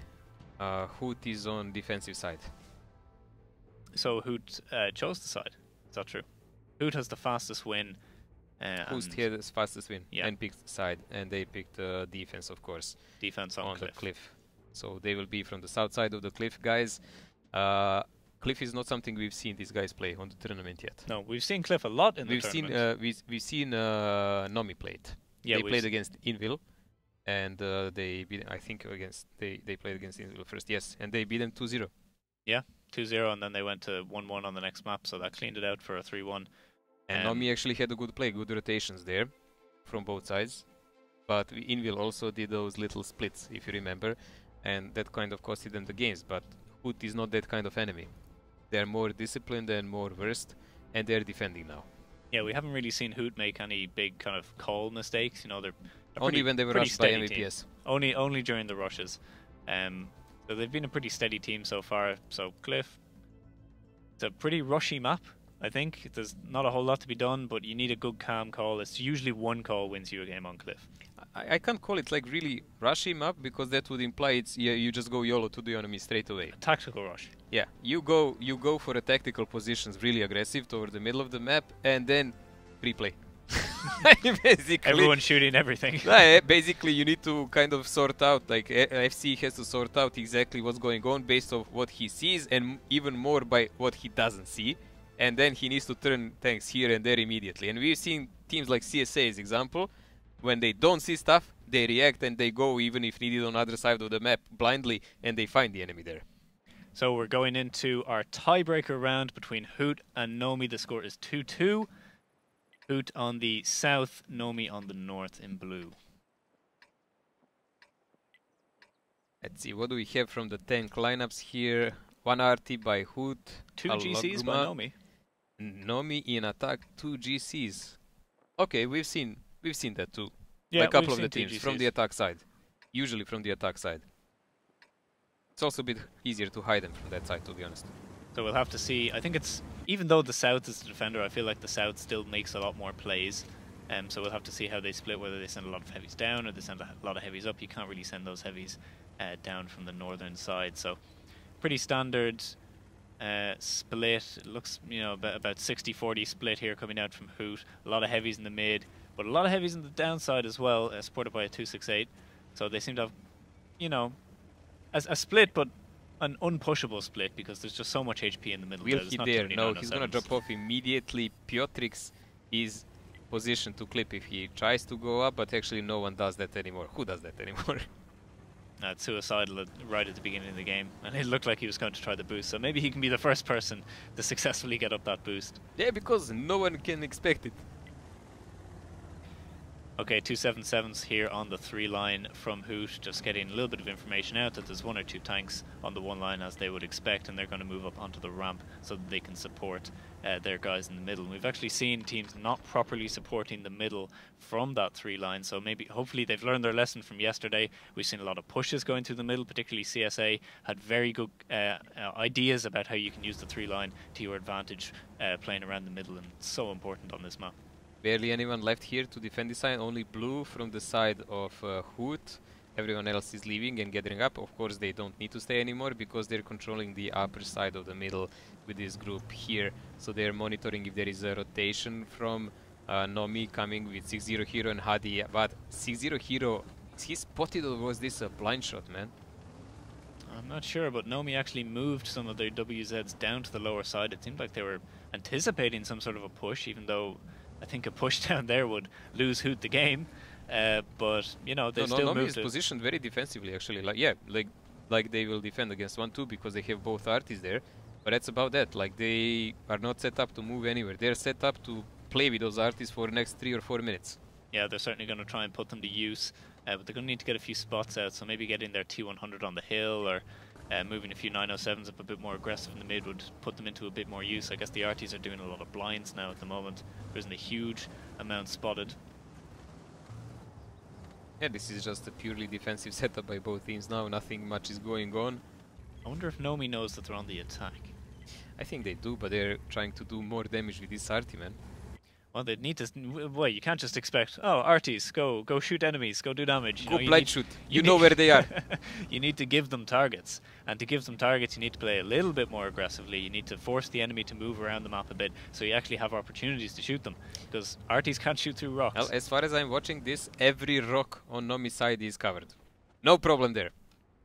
Hoot is on defensive side. So Hoot chose the side. Is that true? Hoot has the fastest win. Hoot had the fastest win, yeah, and picked the side, and they picked defense, of course. Defense on the cliff. So they will be from the south side of the cliff, guys. Cliff is not something we've seen these guys play on the tournament yet. No, we've seen Cliff a lot in the tournament. We've seen Nomi play it. Yeah, they played against Invil, and they beat. I think they played against Invil first. Yes, and they beat them 2-0. Yeah, 2-0, and then they went to 1-1 on the next map, so that cleaned it out for a 3-1. And Nomi actually had a good play, good rotations there from both sides. But Invil also did those little splits, if you remember, and that kind of costed them the games. But Hoot is not that kind of enemy. They're more disciplined and more versed, and they're defending now. Yeah, we haven't really seen Hoot make any big kind of call mistakes. You know, they're only when they were rushed by MVPs. Only during the rushes. So they've been a pretty steady team so far. So Cliff, it's a pretty rushy map. I think there's not a whole lot to be done, but you need a good calm call. It's usually one call wins you a game on Cliff. I can't call it like really rushy map, because that would imply it's you just go YOLO to the enemy straight away. A tactical rush. Yeah, you go for a tactical positions, really aggressive toward the middle of the map, and then replay. Basically, everyone's shooting everything. Basically, you need to kind of sort out, like FC has to sort out exactly what's going on based on what he sees, and even more by what he doesn't see. And then he needs to turn tanks here and there immediately. And we've seen teams like CSA, as example, when they don't see stuff, they react and they go, even if needed, on the other side of the map blindly, and they find the enemy there. So we're going into our tiebreaker round between Hoot and Nomi. The score is 2-2. Hoot on the south, Nomi on the north in blue. Let's see, what do we have from the tank lineups here? 1 RT by Hoot. 2 GCs by Nomi. Nomi in attack, 2 GCs. Okay, we've seen that too. Yeah, by a couple of the teams GCs. From the attack side. Usually from the attack side. It's also a bit easier to hide them from that side, to be honest. So we'll have to see. I think it's even though the South is the defender, I feel like the South still makes a lot more plays. So we'll have to see how they split, whether they send a lot of heavies down or they send a lot of heavies up. You can't really send those heavies down from the northern side. So pretty standard split. It looks, you know, about 60-40 split here coming out from Hoot. A lot of heavies in the mid, but a lot of heavies in the downside as well, supported by a 268. So they seem to have, you know, a split, but an unpushable split because there's just so much HP in the middle. Will he dare? No, he's gonna drop off immediately. Piotrix is positioned to clip if he tries to go up, but actually no one does that anymore. Who does that anymore? It's suicidal right at the beginning of the game, and it looked like he was going to try the boost, so maybe he can be the first person to successfully get up that boost. Yeah, because no one can expect it. Okay, 277s here on the 3 line from Hoot, just getting a little bit of information out that there's 1 or 2 tanks on the 1 line as they would expect, and they're going to move up onto the ramp so that they can support their guys in the middle. And we've actually seen teams not properly supporting the middle from that 3 line, so maybe hopefully they've learned their lesson from yesterday. We've seen a lot of pushes going through the middle, particularly CSA had very good ideas about how you can use the 3 line to your advantage playing around the middle, and it's so important on this map. Barely anyone left here to defend this side, only blue from the side of Hoot. Everyone else is leaving and gathering up. Of course, they don't need to stay anymore because they're controlling the upper side of the middle with this group here. So they're monitoring if there is a rotation from Nomi coming with 6-0 Hero and Hadi. But 6-0 Hero, is he spotted or was this a blind shot, man? I'm not sure, but Nomi actually moved some of their WZs down to the lower side. It seemed like they were anticipating some sort of a push, even though I think a push down there would lose Hoot the game, but you know they still Nomi moved. is positioned very defensively, actually. Like they will defend against 1-2 because they have both artists there. But that's about that. Like they are not set up to move anywhere. They're set up to play with those artists for the next 3 or 4 minutes. Yeah, they're certainly going to try and put them to use, but they're going to need to get a few spots out. So maybe getting their T100 on the hill or moving a few 907s up a bit more aggressive in the mid would put them into a bit more use. I guess the arties are doing a lot of blinds now at the moment. There isn't a huge amount spotted. Yeah, this is just a purely defensive setup by both teams now. Nothing much is going on. I wonder if Nomi knows that they're on the attack. I think they do, but they're trying to do more damage with this arty, man. Well, they need to. Well, you can't just expect, oh, arties, go shoot enemies, go do damage. Go blind shoot. You know where they are. You need to give them targets. And to give them targets, you need to play a little bit more aggressively. You need to force the enemy to move around the map a bit so you actually have opportunities to shoot them. Because arties can't shoot through rocks. Well, as far as I'm watching this, every rock on Nomi's side is covered. No problem there.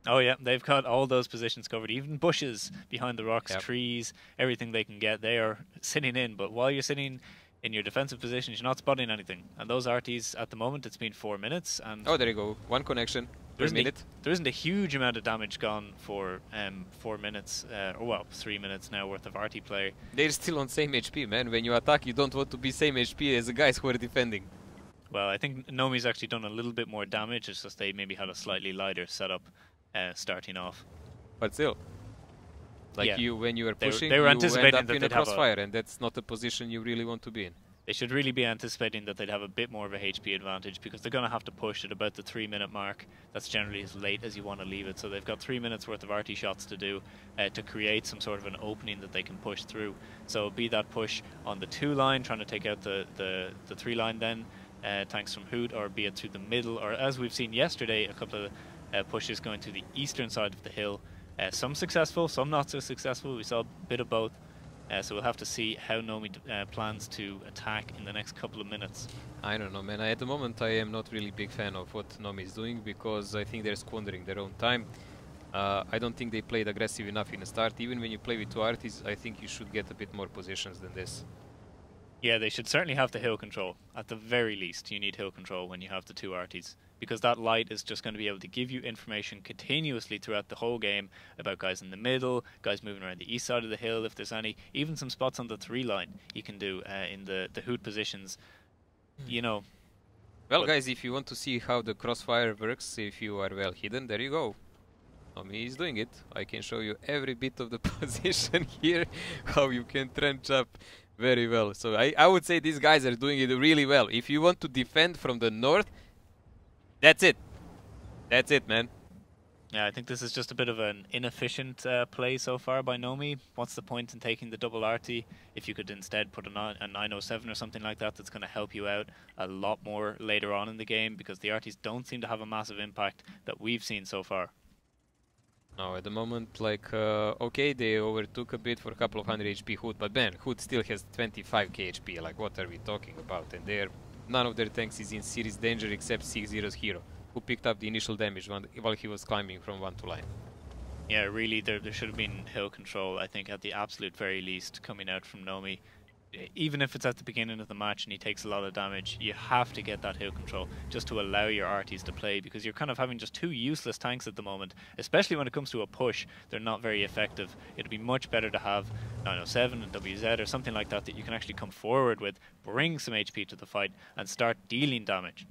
Oh yeah, they've got all those positions covered. Even bushes behind the rocks, trees, everything they can get, they are sitting in. But while you're sitting in your defensive positions, you're not spotting anything. And those arties, at the moment, it's been 4 minutes. And oh, there you go. 1 connection per minute. There isn't a huge amount of damage gone for 4 minutes, or well, 3 minutes now worth of arty play. They're still on same HP, man. When you attack, you don't want to be same HP as the guys who are defending. Well, I think Nomi's actually done a little bit more damage. It's just they maybe had a slightly lighter setup starting off. But still. Like when you are pushing, they were you anticipating end up in a crossfire, and that's not a position you really want to be in. They should really be anticipating that they'd have a bit more of a HP advantage because they're going to have to push at about the 3-minute mark. That's generally as late as you want to leave it. So they've got 3 minutes worth of RT shots to do to create some sort of an opening that they can push through. So be that push on the 2 line, trying to take out the 3 line then, tanks from Hoot, or be it through the middle, or as we've seen yesterday, a couple of pushes going to the eastern side of the hill. Some successful, some not so successful. We saw a bit of both. So we'll have to see how Nomi plans to attack in the next couple of minutes. I don't know, man. At the moment, I am not really big fan of what Nomi is doing because I think they're squandering their own time. I don't think they played aggressive enough in the start. Even when you play with 2 arties, I think you should get a bit more positions than this. Yeah, they should certainly have the hill control. At the very least, you need hill control when you have the 2 arties. Because that light is just going to be able to give you information continuously throughout the whole game about guys in the middle, guys moving around the east side of the hill if there's any, even some spots on the 3 line you can do in the Hoot positions, you know. Well, guys, if you want to see how the crossfire works, if you are well hidden, there you go. Nomi is doing it. I can show you every bit of the position here, how you can trench up very well. So I would say these guys are doing it really well. If you want to defend from the north, that's it. That's it, man. Yeah, I think this is just a bit of an inefficient play so far by Nomi. What's the point in taking the double RT if you could instead put a 907 or something like that that's going to help you out a lot more later on in the game, because the RTs don't seem to have a massive impact that we've seen so far. No, at the moment, like, okay, they overtook a bit for a couple of 100 HP Hood, but man, Hood still has 25k HP, like, what are we talking about? And none of their tanks is in serious danger except 6-0's hero, who picked up the initial damage while he was climbing from 1 to line. Yeah, really, there should have been hill control, I think, at the absolute very least, coming out from Nomi. Even if it's at the beginning of the match and he takes a lot of damage, you have to get that hill control just to allow your RTs to play, because you're kind of having just 2 useless tanks at the moment, especially when it comes to a push. They're not very effective. It'd be much better to have 907 and WZ or something like that you can actually come forward with, bring some HP to the fight, and start dealing damage.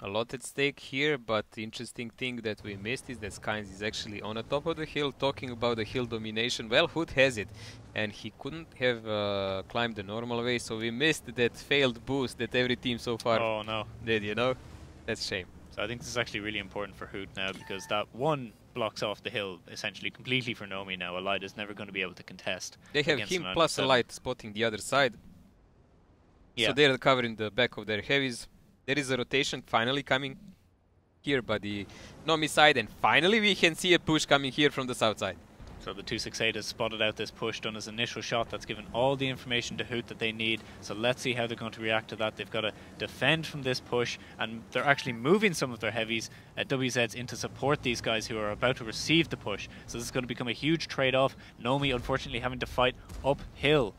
A lot at stake here, but the interesting thing that we missed is that Skynes is actually on the top of the hill talking about the hill domination. Well, Hood has it, and he couldn't have climbed the normal way, so we missed that failed boost that every team so far did, you know? That's a shame. So I think this is actually really important for Hood now, because that one blocks off the hill essentially completely for Nomi now. Allied is never going to be able to contest. They have him plus Allied spotting the other side. Yeah. So they're covering the back of their heavies. There is a rotation finally coming here by the Nomi side, and finally we can see a push coming here from the south side. So the 268 has spotted out this push, done his initial shot. That's given all the information to Hoot that they need. So let's see how they're going to react to that. They've got to defend from this push, and they're actually moving some of their heavies at WZs in to support these guys who are about to receive the push. So this is going to become a huge trade-off. Nomi unfortunately having to fight uphill.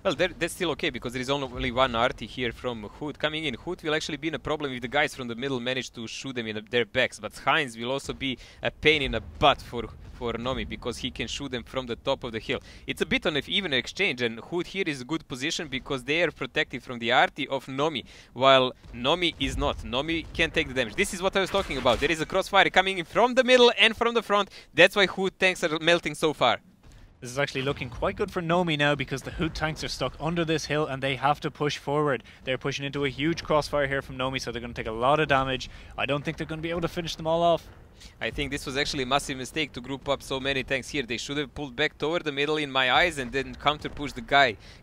Well, that's still okay, because there is only one RT here from Hood coming in. Hood will actually be in a problem if the guys from the middle manage to shoot them in their backs, but Heinz will also be a pain in the butt for Nomi, because he can shoot them from the top of the hill. It's a bit on an even exchange, and Hood here is a good position because they are protected from the RT of Nomi, while Nomi is not. Nomi can't take the damage. This is what I was talking about. There is a crossfire coming in from the middle and from the front. That's why Hood tanks are melting so far. This is actually looking quite good for Nomi now, because the Hood tanks are stuck under this hill and they have to push forward. They're pushing into a huge crossfire here from Nomi, so they're going to take a lot of damage. I don't think they're going to be able to finish them all off. I think this was actually a massive mistake to group up so many tanks here. They should have pulled back toward the middle in my eyes and then counter push the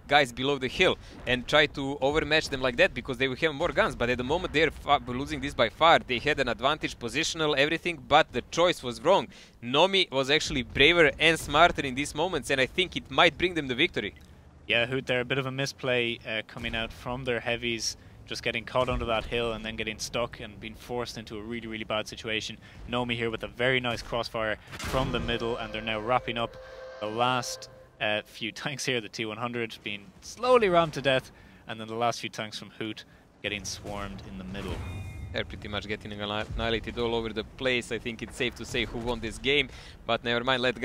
guys below the hill and try to overmatch them like that, because they will have more guns. But at the moment they're losing this by far. They had an advantage, positional, everything, but the choice was wrong. Nomi was actually braver and smarter in these moments, and I think it might bring them the victory. Yeah, Hood there, a bit of a misplay coming out from their heavies. Just getting caught under that hill and then getting stuck and being forced into a really, really bad situation. Nomi here with a very nice crossfire from the middle, and they're now wrapping up the last few tanks here. The T100 being slowly rammed to death, and then the last few tanks from Hoot getting swarmed in the middle. They're pretty much getting annihilated all over the place. I think it's safe to say who won this game, but never mind, let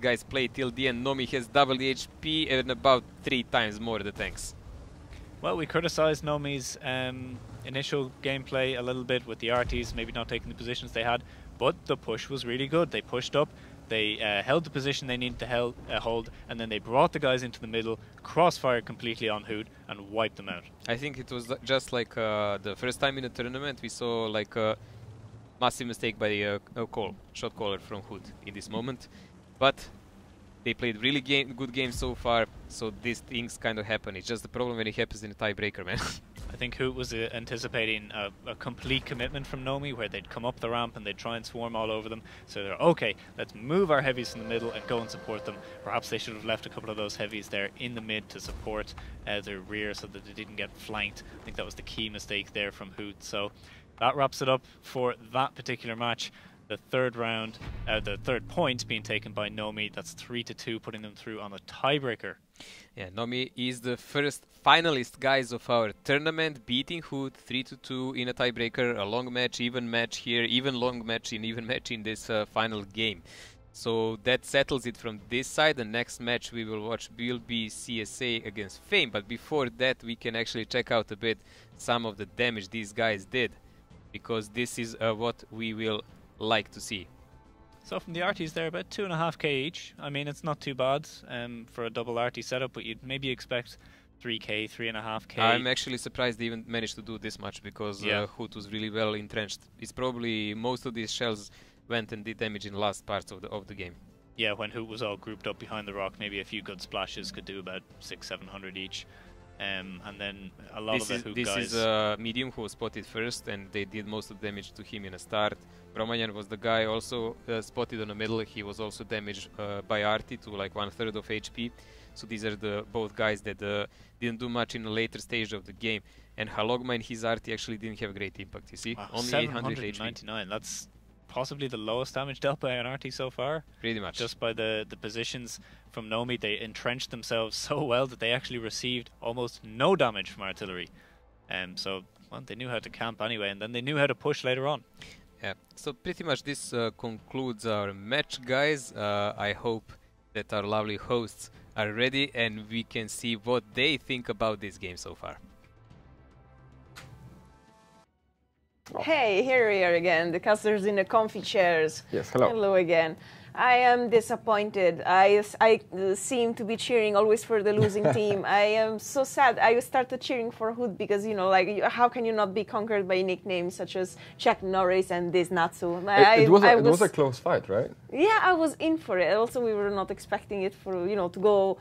guys play till the end. Nomi has double the HP and about 3 times more the tanks. Well, we criticised Nomi's initial gameplay a little bit with the RTs, maybe not taking the positions they had, but the push was really good. They pushed up, they held the position they needed to hold, and then they brought the guys into the middle, crossfired completely on Hood, and wiped them out. I think it was just like the first time in the tournament we saw like a massive mistake by the shot caller from Hood in this moment, but they played really good games so far, so these things kind of happen. It's just the problem when it happens in a tiebreaker, man. I think Hoot was anticipating a complete commitment from Nomi, where they'd come up the ramp and they'd try and swarm all over them. So they're, okay, let's move our heavies in the middle and go and support them. Perhaps they should have left a couple of those heavies there in the mid to support their rear so that they didn't get flanked. I think that was the key mistake there from Hoot. So that wraps it up for that particular match. The third round, the third point being taken by Nomi. That's 3-2, putting them through on a tiebreaker. Yeah, Nomi is the first finalist, guys, of our tournament, beating Hood 3-2 in a tiebreaker, a long match, even match here, even long match in this final game. So that settles it from this side. The next match we will watch will be CSA against Fame, but before that we can actually check out a bit some of the damage these guys did, because this is what we will like to see. So from the RTs there, about 2.5k each. I mean, it's not too bad for a double RT setup, but you'd maybe expect 3k, 3.5k. I'm actually surprised they even managed to do this much, because Hoot was really well entrenched. It's probably most of these shells went and did damage in the last parts of the game. Yeah, when Hoot was all grouped up behind the rock, maybe a few good splashes could do about 600-700 each. And then a lot of the Hoot guys... This is Medium who was spotted first, and they did most of the damage to him in a start. Romanyan was the guy also spotted on the middle. He was also damaged by Arti to like 1/3 of HP. So these are the both guys that didn't do much in the later stage of the game. And Halogma and his Arti actually didn't have great impact, you see? Wow, only 800 HP. That's possibly the lowest damage dealt by an Arti so far. Pretty much. Just by the positions from Nomi, they entrenched themselves so well that they actually received almost no damage from artillery. So well, they knew how to camp anyway, and then they knew how to push later on. Yeah, so pretty much this concludes our match, guys. I hope that our lovely hosts are ready and we can see what they think about this game so far. Hey, here we are again, the casters in the comfy chairs. Yes, hello. Hello again. I am disappointed. I seem to be cheering always for the losing team. I am so sad. I started cheering for Hood because, you know, like, how can you not be conquered by nicknames such as Chuck Norris and this Natsu? It was a close fight, right? Yeah, I was in for it. Also, we were not expecting it for, you know, to go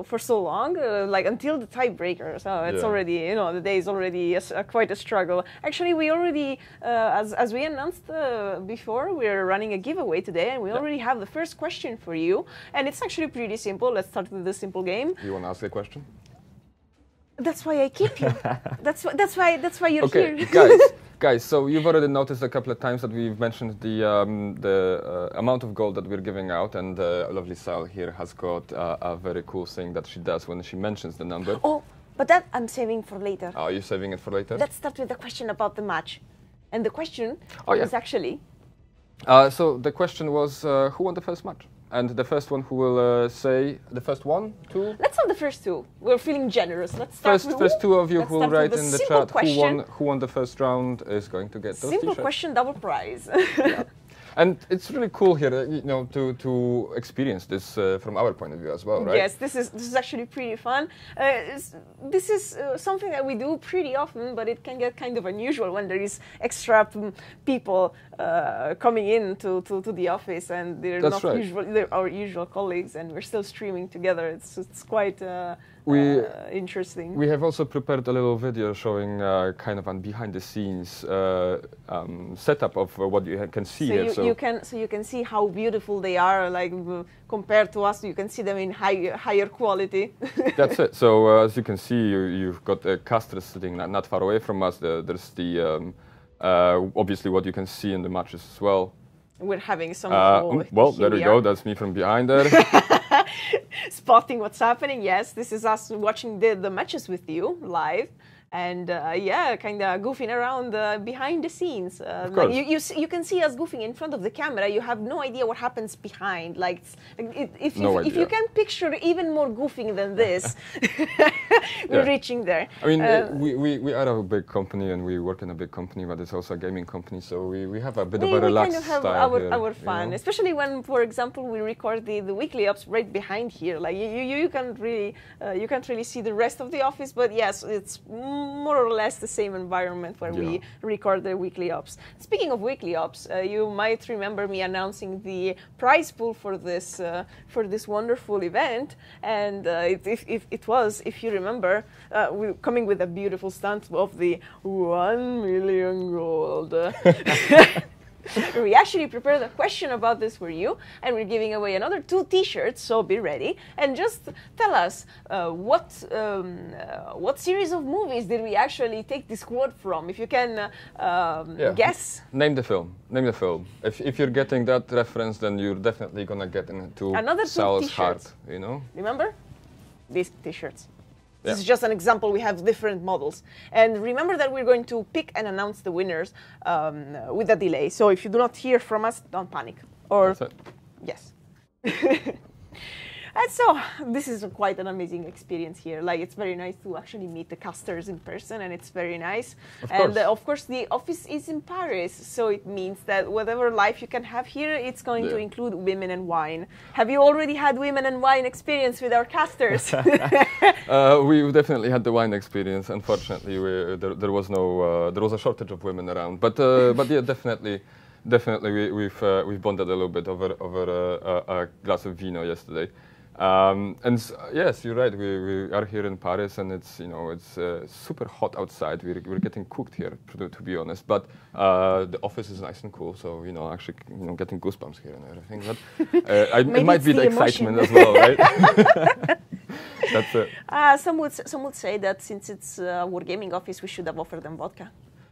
for so long, like until the tiebreaker. So it's already, you know, the day is already quite a struggle. Actually, we already, as we announced before, we're running a giveaway today. And we already have the first question for you, and it's actually pretty simple. Let's start with the simple game. You want to ask a question? That's why I keep you. that's why you're here. Guys. So you've already noticed a couple of times that we've mentioned the amount of gold that we're giving out, and lovely Sal here has got a very cool thing that she does when she mentions the number. Oh, but that I'm saving for later. Oh, you're saving it for later? Let's start with the question about the match, and the question is actually. So the question was, who won the first match? And the first one who will say the first one, two? Let's not the first two. We're feeling generous. Let's start first two of you who will write in the chat who won the first round is going to get those simple t-shirts. Question, double prize. Yeah. And it's really cool here, you know, to experience this from our point of view as well, right? Yes, this is actually pretty fun. This is something that we do pretty often, but it can get kind of unusual when there is extra people coming in to the office, and they're not usually they're our usual colleagues, and we're still streaming together. It's quite interesting. We have also prepared a little video showing kind of a behind-the-scenes setup of what you can see here. So you can see how beautiful they are, like compared to us. You can see them in higher quality. That's it. So as you can see, you've got a caster sitting not far away from us. There's the obviously what you can see in the matches as well. We're having some. Well, there we go. That's me from behind there. Spotting what's happening. Yes, this is us watching the matches with you live. And yeah, kind of goofing around behind the scenes. Like you can see us goofing in front of the camera. You have no idea what happens behind. Like if you can picture even more goofing than this, we're reaching there. I mean, we are a big company and we work in a big company, but it's also a gaming company. So we have a bit of a relaxed kind of have style our fun, you know? Especially when, for example, we record the weekly ops right behind here. Like you can't really see the rest of the office, but yes, it's more or less the same environment where we record the weekly ops. Speaking of weekly ops, you might remember me announcing the prize pool for this wonderful event, and if you remember, we're coming with a beautiful stunt of the 1 million gold. We actually prepared a question about this for you, and we're giving away another 2 t-shirts, so be ready. And just tell us what series of movies did we actually take this quote from? If you can guess. Name the film. Name the film. If you're getting that reference, then you're definitely gonna get into another 2 Sal's t-shirts. heart. You know. Remember these t-shirts. This is just an example. We have different models. And remember that we're going to pick and announce the winners with a delay. So if you do not hear from us, don't panic. Or, yes. And so this is quite an amazing experience here. Like, it's very nice to actually meet the casters in person, and it's very nice. Of course, the office is in Paris, so it means that whatever life you can have here, it's going to include women and wine. Have you already had women and wine experience with our casters? We definitely had the wine experience. Unfortunately, there was a shortage of women around. But yeah, definitely. definitely we've bonded a little bit over a glass of vino yesterday. Yes, you're right. We are here in Paris, and it's super hot outside. We're getting cooked here, to be honest. But the office is nice and cool, so actually getting goosebumps here and everything. But it might be the excitement as well, right? That's it. Some would say that since it's a wargaming office, we should have offered them vodka.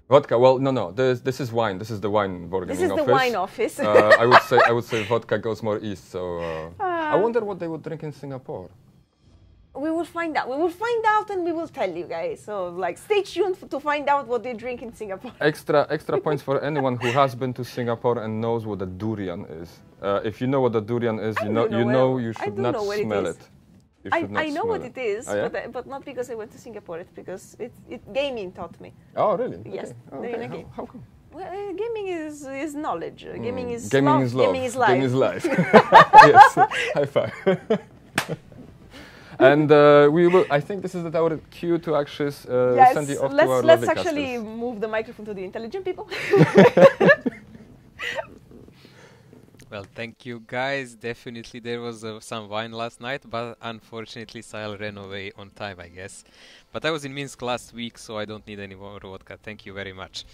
Vodka? Well, no. This is wine. This is the wine wargaming office. This is the wine office. I would say vodka goes more east. So I wonder what they would drink in Singapore. We will find out. We will find out, and we will tell you guys. So stay tuned to find out what they drink in Singapore. Extra points for anyone who has been to Singapore and knows what a durian is. If you know what a durian is, you should not smell it. I know what it is, but not because I went to Singapore. It's because gaming taught me. Oh, really? Yes. Okay. How come? Well, gaming is knowledge. Gaming is love. Gaming is life. Gaming is life. Yes. High five. And we will. I think this is our cue to actually send you off to our let's lovely actually casters. move the microphone to the intelligent people. Well, thank you guys. Definitely there was some wine last night, but unfortunately Sile ran away on time, I guess. But I was in Minsk last week, so I don't need any more vodka. Thank you very much.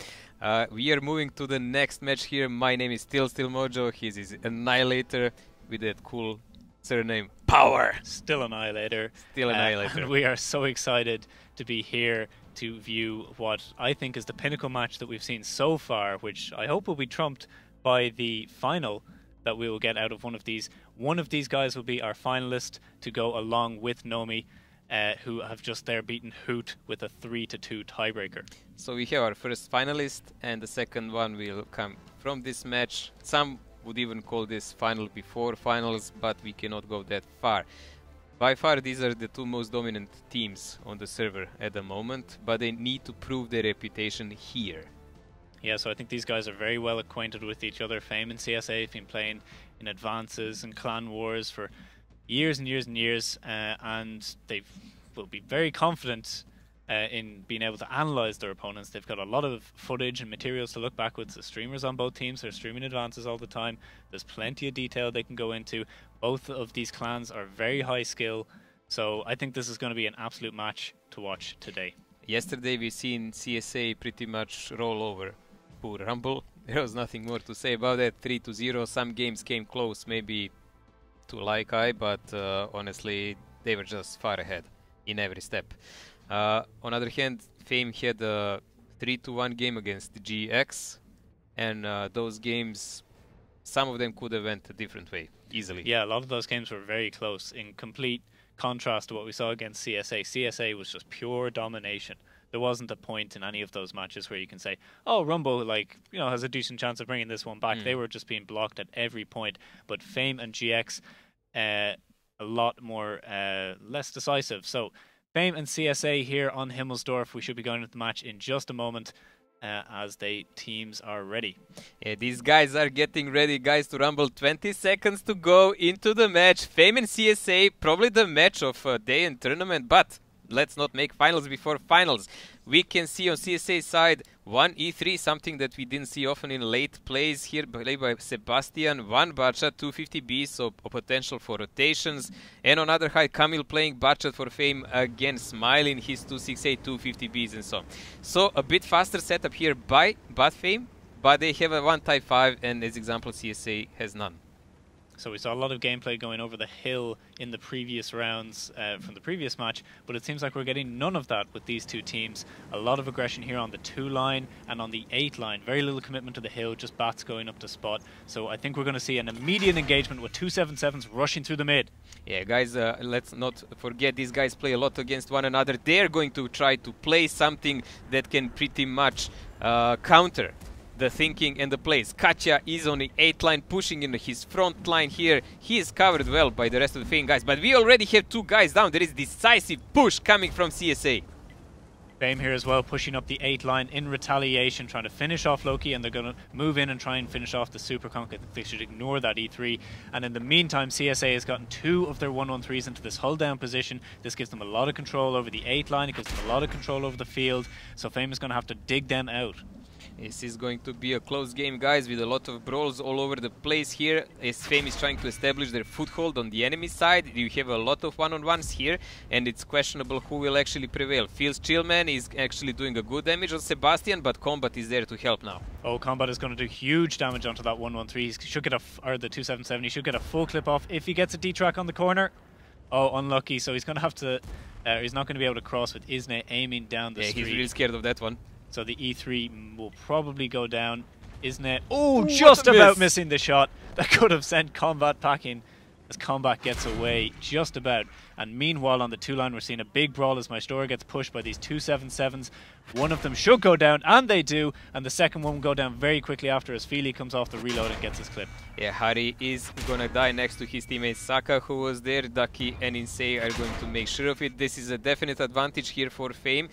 We are moving to the next match here. My name is Still Mojo. He's his Annihilator with that cool surname, Power. Still Annihilator. Still Annihilator. And we are so excited to be here to view what I think is the pinnacle match that we've seen so far, which I hope will be trumped by the final that we will get out of one of these. One of these guys will be our finalist to go along with Nomi, who have just there beaten Hoot with a 3-2 tiebreaker. So we have our first finalist, and the second one will come from this match. Some would even call this final before finals, but we cannot go that far. By far, these are the two most dominant teams on the server at the moment, but they need to prove their reputation here. Yeah, so I think these guys are very well acquainted with each other. Fame and CSA have been playing in advances and clan wars for years and years and years, and they will be very confident in being able to analyze their opponents. They've got a lot of footage and materials to look backwards. The streamers on both teams are streaming advances all the time. There's plenty of detail they can go into. Both of these clans are very high skill, so I think this is going to be an absolute match to watch today. Yesterday we've seen CSA pretty much roll over poor Rumble. There was nothing more to say about that. 3-0. Some games came close, maybe to like I, but honestly they were just far ahead in every step. On the other hand, Fame had a 3-1 game against GX, and those games, some of them could have went a different way easily. Yeah, a lot of those games were very close, in complete contrast to what we saw against CSA. CSA was just pure domination. There wasn't a point in any of those matches where you can say, oh, Rumble, has a decent chance of bringing this one back. They were just being blocked at every point. But Fame and GX, a lot more, less decisive. So Fame and CSA here on Himmelsdorf. We should be going into the match in just a moment as the teams are ready. Yeah, these guys are getting ready, guys, to Rumble. 20 seconds to go into the match. Fame and CSA, probably the match of day and tournament, but let's not make finals before finals. We can see on CSA side 1 E3, something that we didn't see often in late plays here, played by Sebastian. 1 Bachat, 250B, so a potential for rotations. And on other side, Camille playing Bachat for Fame again, smiling his 268, 250Bs and so on. So a bit faster setup here by Fame, but they have a 1 Type 5, and as example, CSA has none. So we saw a lot of gameplay going over the hill in the previous rounds from the previous match, but it seems like we're getting none of that with these two teams. A lot of aggression here on the 2 line and on the 8 line. Very little commitment to the hill, just bats going up to spot. So I think we're going to see an immediate engagement with 277s rushing through the mid. Yeah, guys, let's not forget these guys play a lot against one another. They're going to try to play something that can pretty much counter the thinking and the plays. Katya is on the 8 line, pushing in his front line here. He is covered well by the rest of the Fame guys, but we already have 2 guys down. There is decisive push coming from CSA. Fame here as well, pushing up the 8 line in retaliation, trying to finish off Loki, and they're going to move in and try and finish off the Super Conk. I think they should ignore that E3. And in the meantime, CSA has gotten 2 of their 1-1-3s into this hull down position. This gives them a lot of control over the 8 line. It gives them a lot of control over the field. So Fame is going to have to dig them out. This is going to be a close game, guys, with a lot of brawls all over the place here, as Fame is trying to establish their foothold on the enemy side. You have a lot of one-on-ones here, and it's questionable who will actually prevail. Feels Chillman is actually doing a good damage on Sebastian, but Combat is there to help now. Oh, Combat is going to do huge damage onto that 113. He should get or the 277. He should get a full clip off if he gets a D-track on the corner. Oh, unlucky. So he's going to have to... he's not going to be able to cross with Isne aiming down the street. He's really scared of that one. So the E3 will probably go down. Isne... Oh, just about missing the shot. That could have sent Combat packing as Combat gets away just about. And meanwhile on the 2-line we're seeing a big brawl as Maestora gets pushed by these 277s. One of them should go down, and they do. And the second one will go down very quickly after as Feely comes off the reload and gets his clip. Yeah, Hari is gonna die next to his teammate Saka, who was there. Ducky and Insei are going to make sure of it. This is a definite advantage here for Fame,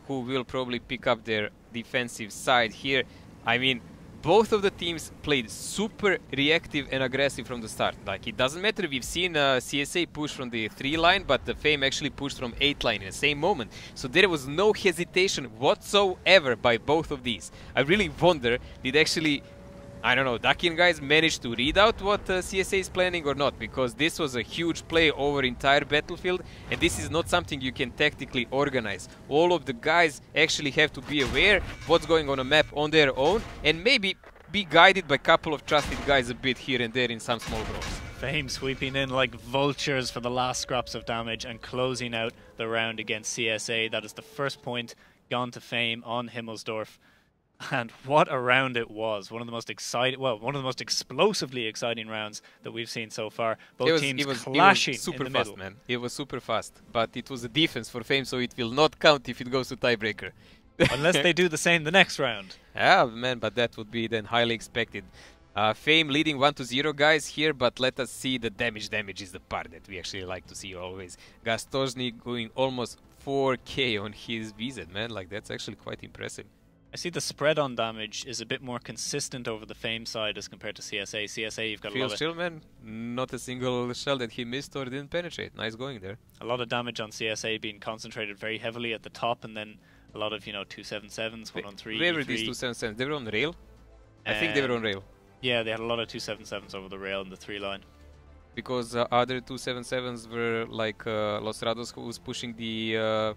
who will probably pick up their defensive side here. I mean, both of the teams played super reactive and aggressive from the start. Like, it doesn't matter, we've seen CSA push from the 3-line, but the Fame actually pushed from 8-line in the same moment. So there was no hesitation whatsoever by both of these. I really wonder, did actually... I don't know, Dakin guys managed to read out what CSA is planning or not, because this was a huge play over entire battlefield, and this is not something you can tactically organize. All of the guys actually have to be aware what's going on a map on their own, and maybe be guided by a couple of trusted guys a bit here and there in some small brawls. Fame sweeping in like vultures for the last scraps of damage and closing out the round against CSA. That is the first point gone to Fame on Himmelsdorf. And what a round it was. One of the most exciting, well, one of the most explosively exciting rounds that we've seen so far. Both teams clashing super in the fast, middle. man. It was super fast. But it was a defense for Fame, so it will not count if it goes to tiebreaker. Unless they do the same the next round. Yeah, man, but that would be then highly expected. Fame leading 1-0, guys, here, but let us see the damage. Damage is the part that we actually like to see always. Gastozny going almost 4k on his VZ, man. Like, that's actually quite impressive. I see the spread on damage is a bit more consistent over the Fame side as compared to CSA. CSA, you've got a lot of... Chillman, not a single shell that he missed or didn't penetrate. Nice going there. A lot of damage on CSA being concentrated very heavily at the top, and then a lot of, you know, 277s, 1-on-3, Where were these 277s? They were on rail? I think they were on rail. Yeah, they had a lot of 277s over the rail in the 3-line. Because other 277s were like Los Rados, who was pushing the...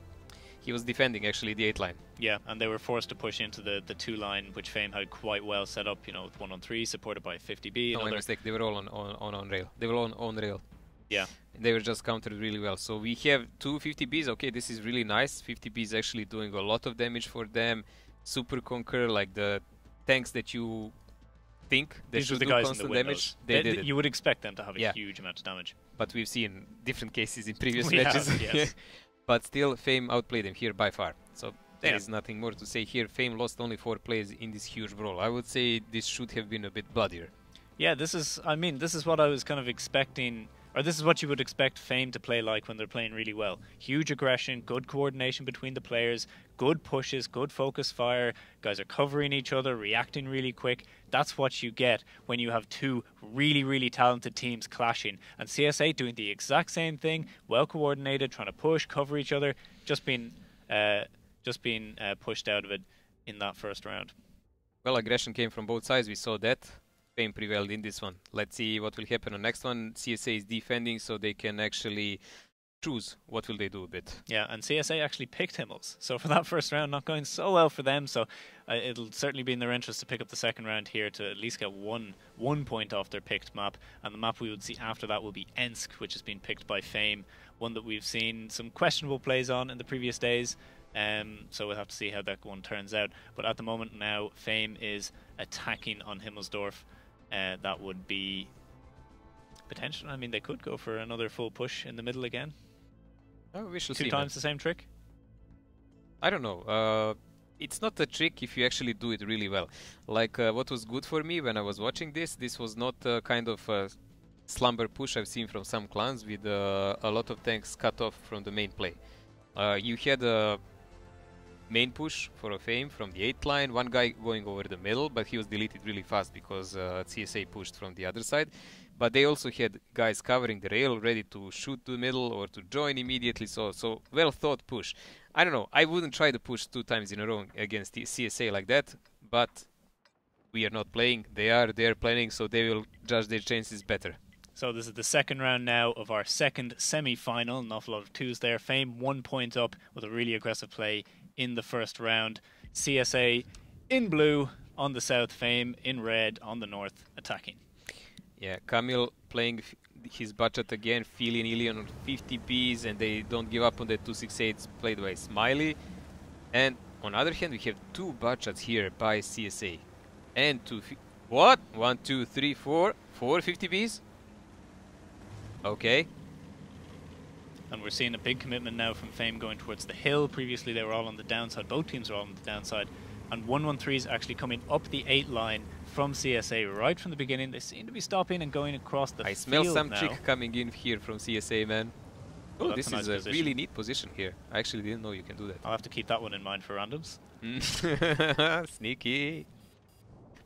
he was defending actually the 8-line. Yeah, and they were forced to push into the 2-line, which Fame had quite well set up, you know, with 1-on-3, supported by 50B. No, my mistake. They were all on rail. They were all on rail. Yeah. They were just countered really well. So we have two 50Bs. Okay, this is really nice. 50B is actually doing a lot of damage for them. Super Conquer, like the tanks that you think they should do constant damage. They did it. You would expect them to have a huge amount of damage. But we've seen different cases in previous matches. Yes. But still, Fame outplayed them here by far. So there is nothing more to say here. Fame lost only 4 plays in this huge brawl. I would say this should have been a bit bloodier. Yeah, this is what I was kind of expecting, or this is what you would expect Fame to play like when they're playing really well. Huge aggression, good coordination between the players, good pushes, good focus fire. Guys are covering each other, reacting really quick. That's what you get when you have two really, really talented teams clashing. And CSA doing the exact same thing, well coordinated, trying to push, cover each other, just being pushed out of it in that first round. Well, aggression came from both sides. We saw that. Fame prevailed in this one. Let's see what will happen on next one. CSA is defending, so they can actually choose what will they do a bit. Yeah, and CSA actually picked Himmels. So for that first round, not going so well for them. So it'll certainly be in their interest to pick up the second round here to at least get one point off their picked map. And the map we would see after that will be Ensk, which has been picked by Fame. One that we've seen some questionable plays on in the previous days. So we'll have to see how that one turns out. But at the moment now, Fame is attacking on Himmelsdorf. That would be potential. I mean, they could go for another full push in the middle again. Oh, we shall see. 2 times the same trick? I don't know. It's not a trick if you actually do it really well. Like, what was good for me when I was watching this was not a kind of slumber push I've seen from some clans with a lot of tanks cut off from the main play. You had a main push for a Fame from the 8th line, one guy going over the middle, but he was deleted really fast because CSA pushed from the other side. But they also had guys covering the rail, ready to shoot to the middle or to join immediately, so well thought push. I don't know, I wouldn't try to push 2 times in a row against the CSA like that, but we are not playing. They're playing, so they will judge their chances better. So this is the second round now of our second semi-final. An awful lot of twos there. Fame 1 point up with a really aggressive play in the first round. CSA in blue on the south, Fame in red on the north, attacking. Yeah, Camille playing his budget again, feeling Ilion on 50 Bs, and they don't give up on the 268s played by Smiley. And on the other hand, we have two budgets here by CSA. And what? 1, 2, 3, 4 50 Bs? Okay. And we're seeing a big commitment now from Fame going towards the hill. Previously they were all on the downside. Both teams are all on the downside. And 113 is actually coming up the 8 line from CSA right from the beginning. They seem to be stopping and going across the field. I smell some now. trick coming in here from CSA, man. Well, oh, this is nice a really neat position here. I actually didn't know you can do that. I'll have to keep that one in mind for randoms. Sneaky.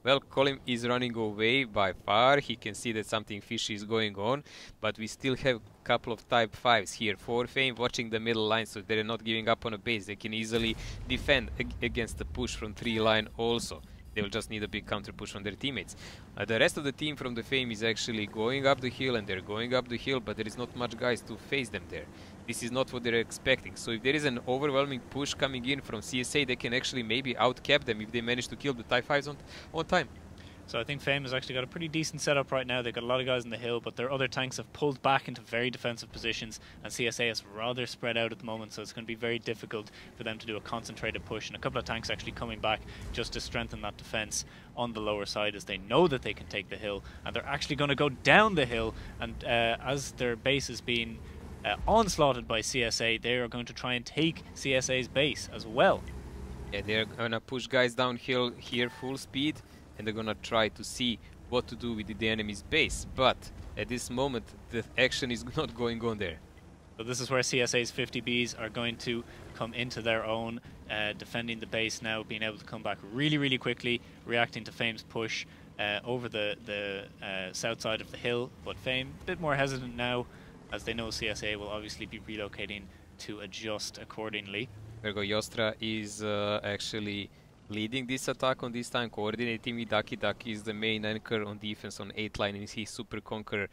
Well, Colin is running away by far. He can see that something fishy is going on, but we still have a couple of type 5s here for Fame watching the middle line, so they're not giving up on a base. They can easily defend against the push from 3 line also. They will just need a big counter push from their teammates. The rest of the team from the Fame is actually going up the hill, and they're going up the hill, but there is not much guys to face them there. This is not what they're expecting. So if there is an overwhelming push coming in from CSA, they can actually maybe outcap them if they manage to kill the type 5s on time. So I think Fame has actually got a pretty decent setup right now. They've got a lot of guys in the hill, but their other tanks have pulled back into very defensive positions, and CSA is rather spread out at the moment, so it's going to be very difficult for them to do a concentrated push. And a couple of tanks actually coming back just to strengthen that defense on the lower side, as they know that they can take the hill, and they're actually going to go down the hill. And as their base is being onslaughted by CSA, they are going to try and take CSA's base as well. Yeah, they're going to push guys downhill here full speed, and they're gonna try to see what to do with the enemy's base, but at this moment the action is not going on there. So this is where CSA's 50Bs are going to come into their own, defending the base now, being able to come back really quickly, reacting to Fame's push over the south side of the hill, but Fame a bit more hesitant now, as they know CSA will obviously be relocating to adjust accordingly. Ergo Yostra is actually leading this attack on this time, coordinating with Ducky. Ducky is the main anchor on defense on 8 line, and he's Super Conqueror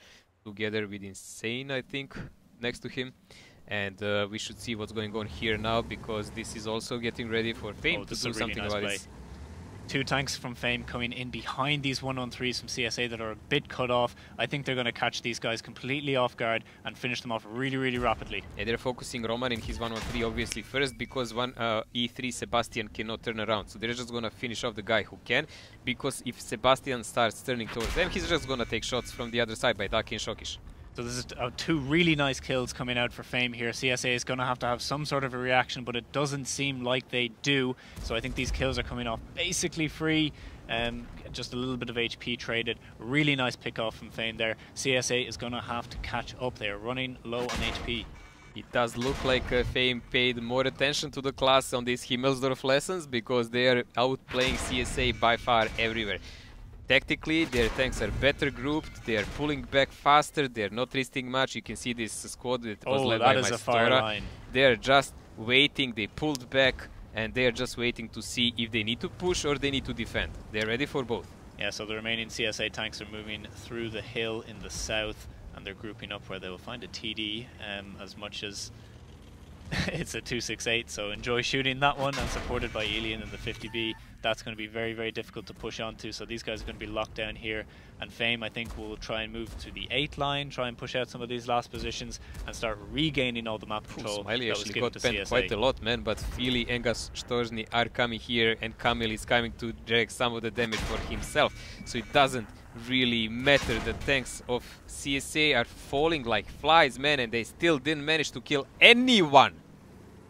together with Insane, I think, next to him. And we should see what's going on here now, because this is also getting ready for Fame to do something about it. 2 tanks from Fame coming in behind these 1-on-3s from CSA that are a bit cut off. I think they're going to catch these guys completely off guard and finish them off really rapidly. Yeah, they're focusing Roman in his 1-on-3 obviously first, because E3 Sebastian cannot turn around. So they're just going to finish off the guy who can, because if Sebastian starts turning towards them, he's just going to take shots from the other side by Ducky and Shokish. So this is 2 really nice kills coming out for Fame here. CSA is going to have some sort of a reaction, but it doesn't seem like they do. So I think these kills are coming off basically free. Just a little bit of HP traded. Really nice pick off from Fame there. CSA is going to have to catch up. They are running low on HP. It does look like Fame paid more attention to the class on these Himmelsdorf lessons, because they are outplaying CSA by far everywhere. Tactically, their tanks are better grouped, they are pulling back faster, they are not risking much. You can see this squad that was led by Maestora. They are just waiting, they pulled back, and they are just waiting to see if they need to push or they need to defend. They're ready for both. Yeah, so the remaining CSA tanks are moving through the hill in the south, and they're grouping up where they will find a TD, as much as it's a 268, so enjoy shooting that one, and supported by Alien and the 50B. That's going to be very difficult to push onto, so these guys are going to be locked down here, and Fame I think will try and move to the 8 line, try and push out some of these last positions and start regaining all the map control. Smiley actually got bent quite a lot, man, but Fili and Storzny are coming here, and Kamil is coming to drag some of the damage for himself, so it doesn't really matter. The tanks of CSA are falling like flies, man, and they still didn't manage to kill anyone.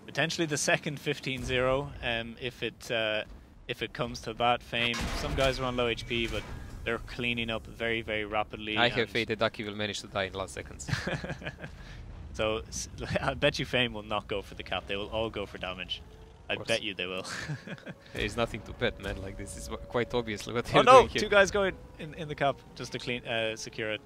Potentially the second 15-0, if it comes to that. Fame, some guys are on low HP, but they're cleaning up very rapidly. I have faith that Ducky will manage to die in the last seconds. So I bet you Fame will not go for the cap. They will all go for damage. I bet you they will. There is nothing to bet, man. Like, this is quite obviously what they're doing here. 2 guys going in the cap just to clean secure it.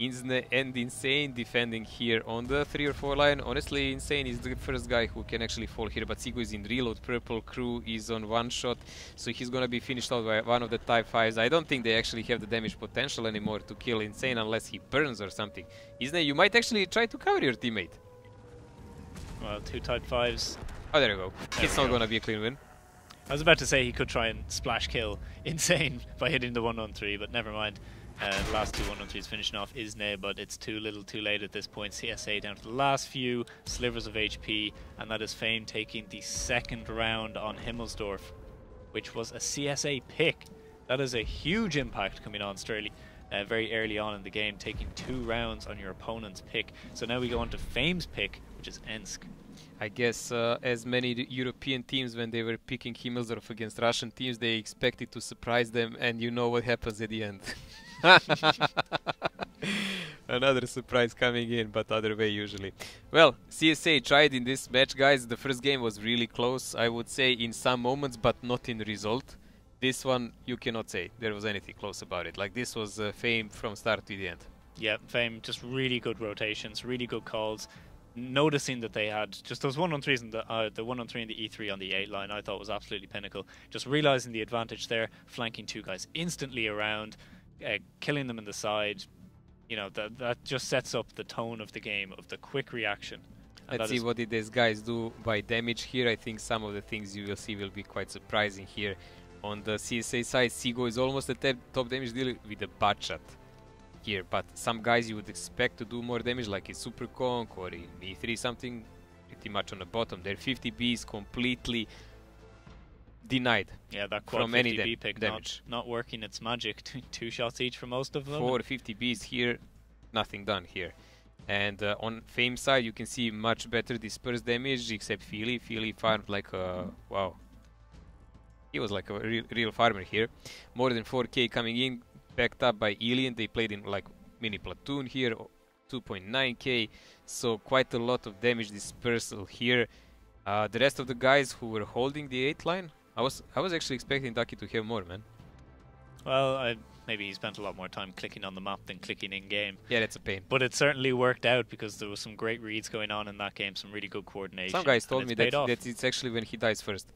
Insane and Insane defending here on the 3 or 4 line. Honestly, Insane is the first guy who can actually fall here, but Sigo is in reload. Purple Crew is on 1 shot, so he's gonna be finished out by one of the Type 5s. I don't think they actually have the damage potential anymore to kill Insane unless he burns or something. Insane, you might actually try to cover your teammate. Well, 2 Type 5s. Oh, there you go. It's not gonna be a clean win. I was about to say he could try and splash kill Insane by hitting the 1-on-3, but never mind. The last 2 1-on-3s finishing off Isne, but it's too little too late at this point. CSA down to the last few slivers of HP, and that is Fame taking the 2nd round on Himmelsdorf, which was a CSA pick. That is a huge impact coming on Sturley very early on in the game, taking 2 rounds on your opponent's pick. So now we go on to Fame's pick, which is Ensk. I guess as many European teams, when they were picking Himmelsdorf against Russian teams, they expected to surprise them, and you know what happens at the end. Another surprise coming in, but other way usually. Well, CSA tried in this match, guys. The first game was really close, I would say, in some moments, but not in result. This one, you cannot say there was anything close about it. Like, this was Fame from start to the end. Yeah, Fame, just really good rotations, really good calls. Noticing that they had just those 1-on-3s and the 1-on-3 and the E3 on the 8 line, I thought was absolutely pinnacle. Just realizing the advantage there, flanking 2 guys instantly around, killing them in the side. You know, that just sets up the tone of the game, of the quick reaction. And let's see what did these guys do by damage here. I think some of the things you will see will be quite surprising here. On the CSA side, Sigo is almost a top damage dealer with a butt shot here, but some guys you would expect to do more damage, like in Super Conk or in E3 something, pretty much on the bottom. Their 50B is completely denied. Yeah, that quad from 50B any pick damage. Not working its magic. 2 shots each for most of them. 4 50Bs here, nothing done here. And on Fame side, you can see much better dispersed damage, except Philly. Philly farmed like a... wow. He was like a real farmer here. More than 4k coming in, backed up by Alien. They played in like mini platoon here, 2.9k, so quite a lot of damage dispersal here. The rest of the guys who were holding the 8 line, I was actually expecting Ducky to have more, man. Well, maybe he spent a lot more time clicking on the map than clicking in game. Yeah, that's a pain. But it certainly worked out because there was some great reads going on in that game, some really good coordination. Some guys told me that it's actually when he dies first.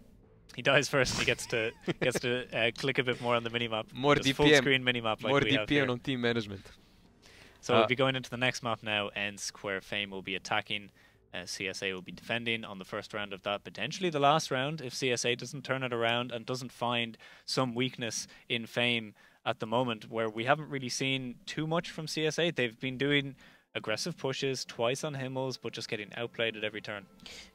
He dies first and he gets to click a bit more on the minimap. More DPM. full screen minimap like more we have DPM here. on team management. So we'll be going into the next map now, Ensk, where Fame will be attacking. CSA will be defending on the first round of that, potentially the last round if CSA doesn't turn it around and doesn't find some weakness in Fame at the moment, where we haven't really seen too much from CSA. They've been doing aggressive pushes twice on Himmels, but just getting outplayed at every turn.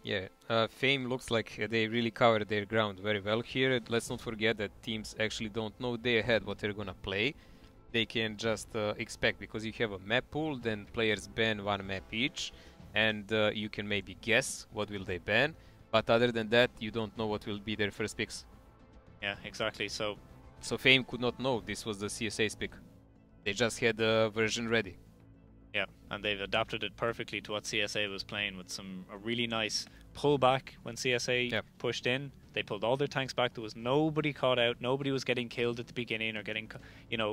Yeah, Fame looks like they really covered their ground very well here. Let's not forget that teams actually don't know day ahead what they're gonna play. They can just expect, because you have a map pool, then players ban 1 map each, and you can maybe guess what will they ban, but other than that you don't know what will be their first picks. Yeah, exactly. So Fame could not know this was the CSA's pick. They just had the version ready. Yeah, and they've adapted it perfectly to what CSA was playing, with a really nice pullback when CSA pushed in. They pulled all their tanks back. There was nobody caught out. Nobody was getting killed at the beginning or getting,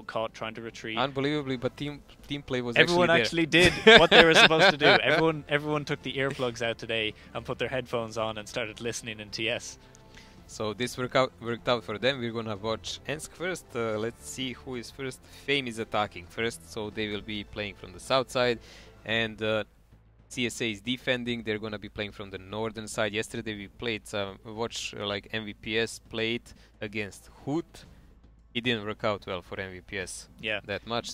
caught trying to retreat. Unbelievably, but team play was everyone actually did what they were supposed to do. Everyone took the earplugs out today and put their headphones on and started listening in TS. So this worked out for them. We're gonna watch Ensk first. Let's see who is first. Fame is attacking first, so they will be playing from the south side, and CSA is defending. They're gonna be playing from the northern side. Yesterday we played like MVPS played against Hoot. It didn't work out well for MVPS. Yeah, that much.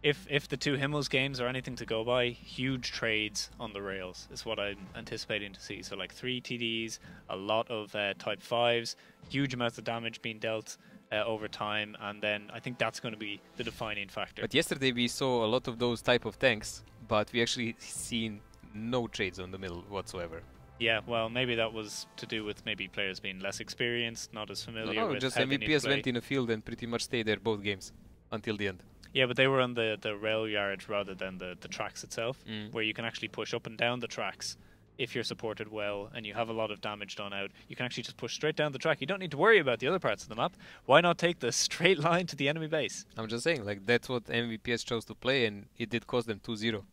If the 2 Himmels games are anything to go by, huge trades on the rails is what I'm anticipating to see. So like 3 TDs, a lot of Type 5s, huge amounts of damage being dealt over time, and then I think that's going to be the defining factor. But yesterday we saw a lot of those type of tanks, but we actually seen no trades on the middle whatsoever. Yeah, well, maybe that was to do with maybe players being less experienced, not as familiar with just how they need to MVPS play. went in the field and pretty much stayed there both games until the end. Yeah, but they were on the rail yard rather than the tracks itself, where you can actually push up and down the tracks if you're supported well and you have a lot of damage done out, you can actually just push straight down the track. You don't need to worry about the other parts of the map. Why not take the straight line to the enemy base? I'm just saying, like, that's what MVPS chose to play, and it did cost them 2-0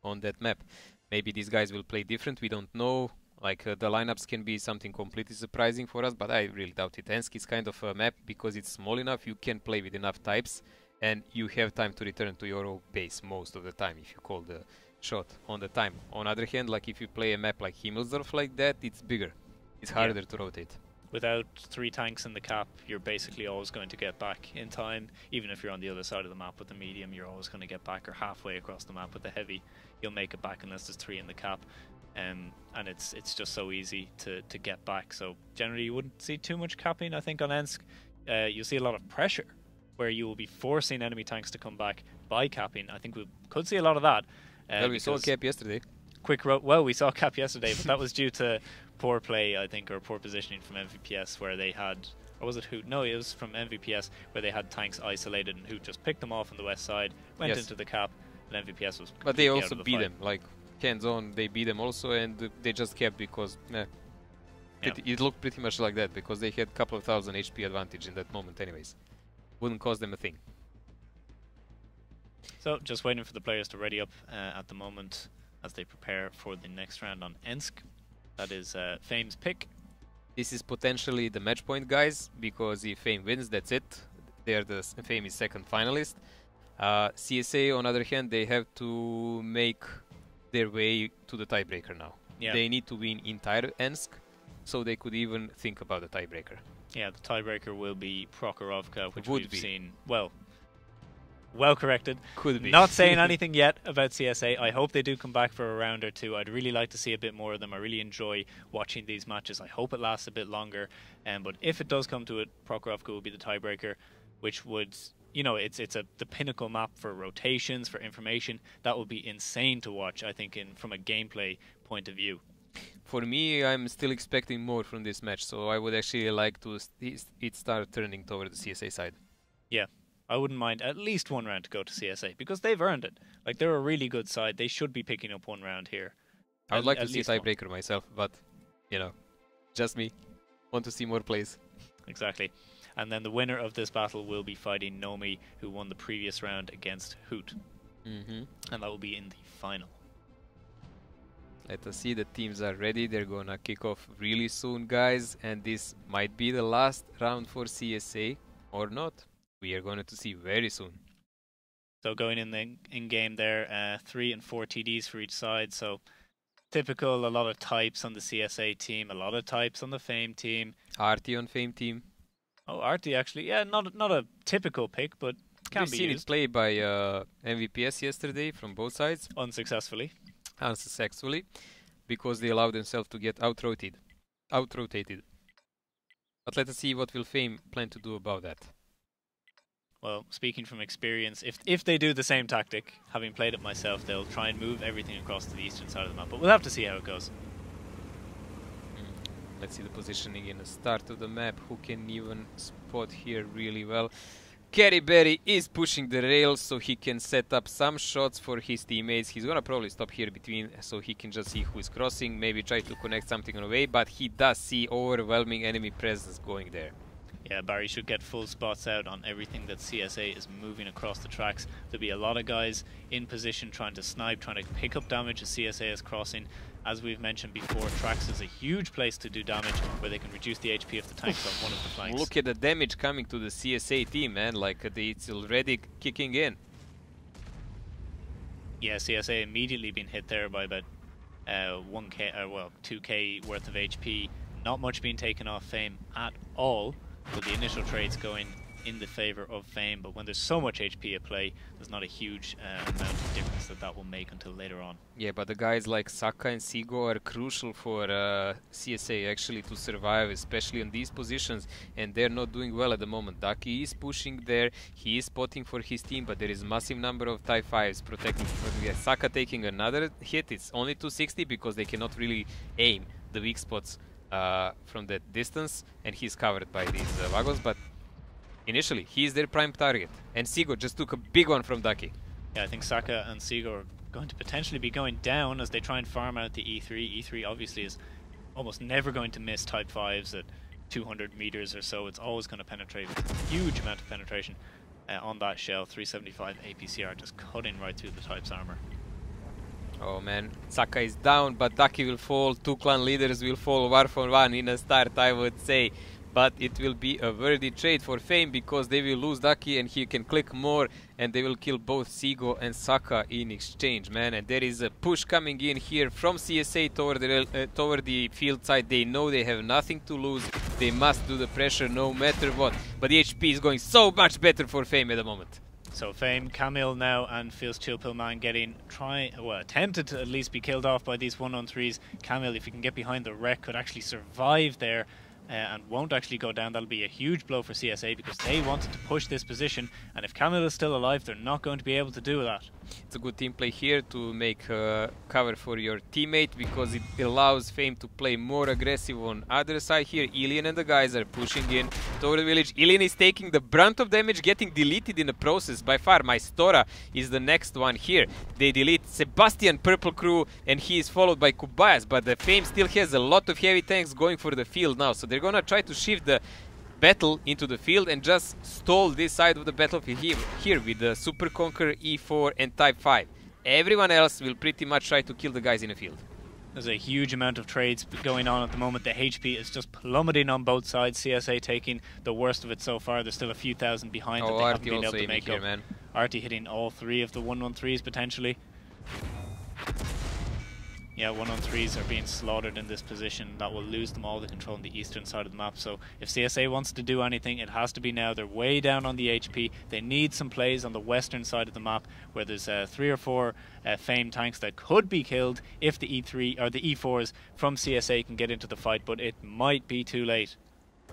on that map. Maybe these guys will play different, we don't know. Like, the lineups can be something completely surprising for us, but I really doubt it. Ensk is kind of a map, because it's small enough, you can play with enough types, and you have time to return to your own base most of the time if you call the shot on the time. On the other hand, like, if you play a map like Himmelsdorf like that, it's bigger. It's harder to rotate. Without 3 tanks in the cap, you're basically always going to get back in time. Even if you're on the other side of the map with the medium, you're always going to get back, or halfway across the map with the heavy. You'll make it back unless there's 3 in the cap. And it's just so easy to get back. So generally you wouldn't see too much capping, I think, on Ensk. You'll see a lot of pressure, where you will be forcing enemy tanks to come back by capping. I think we could see a lot of that. Well, we saw cap yesterday. Well, we saw cap yesterday, but that was due to poor play, I think, or poor positioning from MVPS, where they had, or was it Hoot? No, it was from MVPS, where they had tanks isolated, and Hoot just picked them off on the west side, went into the cap, and MVPS was. But they also beat them, like hands-on. They beat them also, and they just kept because it looked pretty much like that, because they had a couple of thousand HP advantage in that moment, anyways. Wouldn't cost them a thing. So, just waiting for the players to ready up at the moment as they prepare for the next round on Ensk. That is Fame's pick. This is potentially the match point, guys, because if Fame wins, that's it. Fame is second finalist. CSA, on the other hand, they have to make their way to the tiebreaker now. Yeah. They need to win entire Ensk, so they could even think about the tiebreaker. Yeah, the tiebreaker will be Prokhorovka, which we've seen, well corrected. Could be. Not saying anything yet about CSA. I hope they do come back for a round or two. I'd really like to see a bit more of them. I really enjoy watching these matches. I hope it lasts a bit longer. But if it does come to it, Prokhorovka will be the tiebreaker, which would, you know, it's the pinnacle map for rotations, for information. That would be insane to watch, I think, from a gameplay point of view. For me, I'm still expecting more from this match, so I would actually like to it start turning toward the CSA side. Yeah. I wouldn't mind at least one round to go to CSA, because they've earned it. Like, they're a really good side. They should be picking up one round here. I would like to see tiebreaker myself, but, you know, just me. Want to see more plays. Exactly. And then the winner of this battle will be fighting Nomi, who won the previous round against Hoot. And that will be in the final. Let us see, the teams are ready. They're gonna kick off really soon, guys. And this might be the last round for CSA, or not. We are going to see very soon. So going in game there, 3 and 4 TDs for each side. So typical, a lot of types on the CSA team, a lot of types on the Fame team. Arty on Fame team. Oh, Arty actually, yeah, not a typical pick, but can be used. We've seen it played by MVPS yesterday from both sides. Unsuccessfully, because they allowed themselves to get out-rotated. But let us see what will Fame plan to do about that. Well, speaking from experience, if they do the same tactic, having played it myself, they'll try and move everything across to the eastern side of the map. But we'll have to see how it goes. Let's see the positioning in the start of the map. Who can even spot here really well? Kerry Berry is pushing the rails so he can set up some shots for his teammates. He's gonna probably stop here between so he can just see who is crossing, maybe try to connect something on the way, but he does see overwhelming enemy presence going there. Yeah, Barry should get full spots out on everything that CSA is moving across the tracks. There'll be a lot of guys in position trying to snipe, trying to pick up damage as CSA is crossing. As we've mentioned before, tracks is a huge place to do damage, where they can reduce the HP of the tanks on one of the flanks. Look at the damage coming to the CSA team, man. Like, it's already kicking in. Yeah, CSA immediately been hit there by about 2k worth of HP. Not much being taken off Fame at all. But the initial trade's going in the favor of Fame, but when there's so much HP at play, there's not a huge amount of difference that will make until later on. Yeah, but the guys like Saka and Sigo are crucial for CSA actually to survive, especially in these positions, and they're not doing well at the moment. Ducky is pushing there, he is spotting for his team, but there is massive number of Type 5s protecting. Saka taking another hit. It's only 260 because they cannot really aim the weak spots from that distance, and he's covered by these wagons, but initially he is their prime target, and Sigo just took a big one from Ducky. Yeah, I think Saka and Sigo are going to potentially be going down as they try and farm out the E3. E3 obviously is almost never going to miss Type 5s at 200 meters or so. It's always going to penetrate with a huge amount of penetration on that shell. 375 APCR just cutting right through the Type's armor. Oh man, Saka is down, but Ducky will fall. 2 clan leaders will fall 1-for-1 in a start, I would say. But it will be a worthy trade for Fame because they will lose Ducky and he can click more, and they will kill both Seago and Saka in exchange, man. And there is a push coming in here from CSA toward the field side. They know they have nothing to lose. They must do the pressure no matter what. But the HP is going so much better for Fame at the moment. So Fame, Camille now, and feels Chillpillman getting attempted to at least be killed off by these 1-on-3s. Camille, if he can get behind the wreck, could actually survive there. And won't actually go down. That'll be a huge blow for CSA because they wanted to push this position, and if Camille is still alive, they're not going to be able to do that. It's a good team play here to make cover for your teammate because it allows Fame to play more aggressive on other side here. Ilian and the guys are pushing in toward the village. Ilian is taking the brunt of damage, getting deleted in the process by far. Maestora is the next one here. They delete Sebastian, Purple Crew, and he is followed by Kubayas, but the Fame still has a lot of heavy tanks going for the field now, so they're gonna try to shift the battle into the field and just stall this side of the battlefield here with the Super Conqueror, E4 and Type 5. Everyone else will pretty much try to kill the guys in the field. There's a huge amount of trades going on at the moment. The HP is just plummeting on both sides. CSA taking the worst of it so far. There's still a few thousand behind that they haven't been able to make up. Man. Artie hitting all 3 of the 1-on-3s potentially. Yeah, 1-on-3s are being slaughtered in this position. That will lose them all the control on the eastern side of the map. So if CSA wants to do anything, it has to be now. They're way down on the HP. They need some plays on the western side of the map where there's 3 or 4 Fame tanks that could be killed if the E3 or the E4s from CSA can get into the fight, but it might be too late.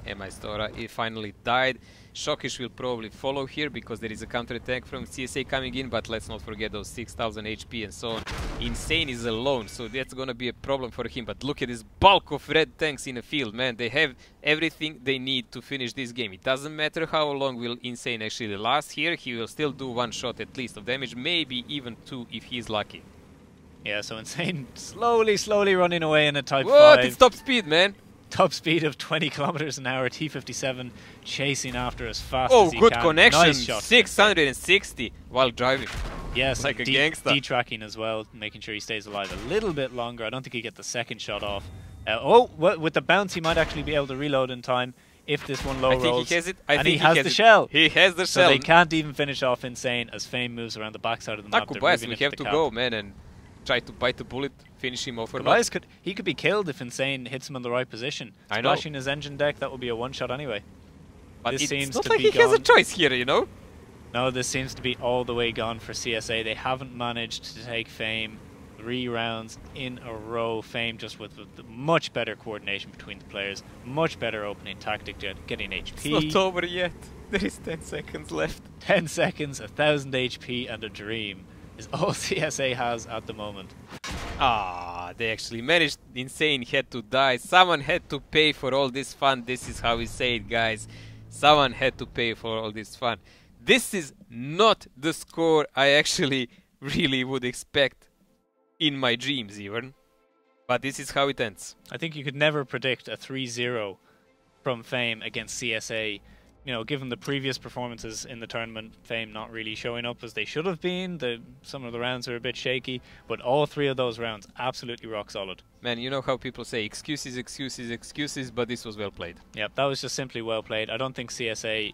Maestora, he finally died. Shockish will probably follow here because there is a counter-attack from CSA coming in, but let's not forget those 6000 HP and so on. Insane is alone, so that's gonna be a problem for him. But look at this bulk of red tanks in the field, man. They have everything they need to finish this game. It doesn't matter how long will Insane actually last here. He will still do 1 shot at least of damage, maybe even 2 if he's lucky. Yeah, so Insane slowly running away in a Type 5. What? It's top speed, man. Top speed of 20 kilometers an hour. T57 chasing after as fast as he can. Oh, good connection. Nice shot. 660 while driving. Yes, like a gangster. D-tracking as well, making sure he stays alive a little bit longer. I don't think he get the second shot off. With the bounce, he might actually be able to reload in time if this one low rolls. I think he has it. And he has the shell. He has the shell. So they can't even finish off Insane as Fame moves around the backside of the map. Kubayas, we have to go, man, and try to bite the bullet, finish him off. Kubayas could be killed if Insane hits him in the right position. I know. Splashing his engine deck, that would be a 1-shot anyway. But this it's not like he has a choice here, you know? No, this seems to be all the way gone for CSA. They haven't managed to take Fame 3 rounds in a row. Fame just with much better coordination between the players, much better opening tactic, getting HP. It's not over yet. There is 10 seconds left. 10 seconds, 1000 HP and a dream is all CSA has at the moment. Ah, they actually managed. Insane had to die. Someone had to pay for all this fun. This is how we say it, guys. Someone had to pay for all this fun. This is not the score I actually really would expect in my dreams even. But this is how it ends. I think you could never predict a 3-0 from Fame against CSA. You know, given the previous performances in the tournament, Fame not really showing up as they should have been. Some of the rounds are a bit shaky, but all 3 of those rounds absolutely rock solid. Man, you know how people say excuses, excuses, excuses, but this was well played. Yep, that was just simply well played. I don't think CSA,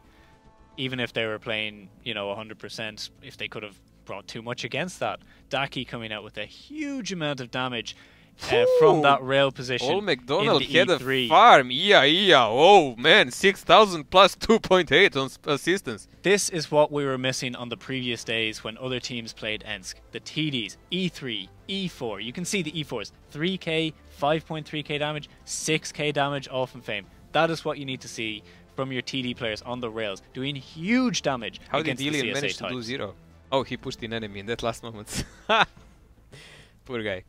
even if they were playing, 100%, if they could have brought too much against that. Daki coming out with a huge amount of damage from that rail position. Old McDonald had E3. a farm. Yeah. Oh, man. 6,000 plus 2.8 on assistance. This is what we were missing on the previous days when other teams played Ensk. The TDs, E3, E4. You can see the E4s. 3k, 5.3k damage, 6k damage all from Fame. That is what you need to see from your TD players on the rails, doing huge damage. How did against the Ilian CSA manage to do 0? Oh, he pushed an enemy in that last moment. Poor guy.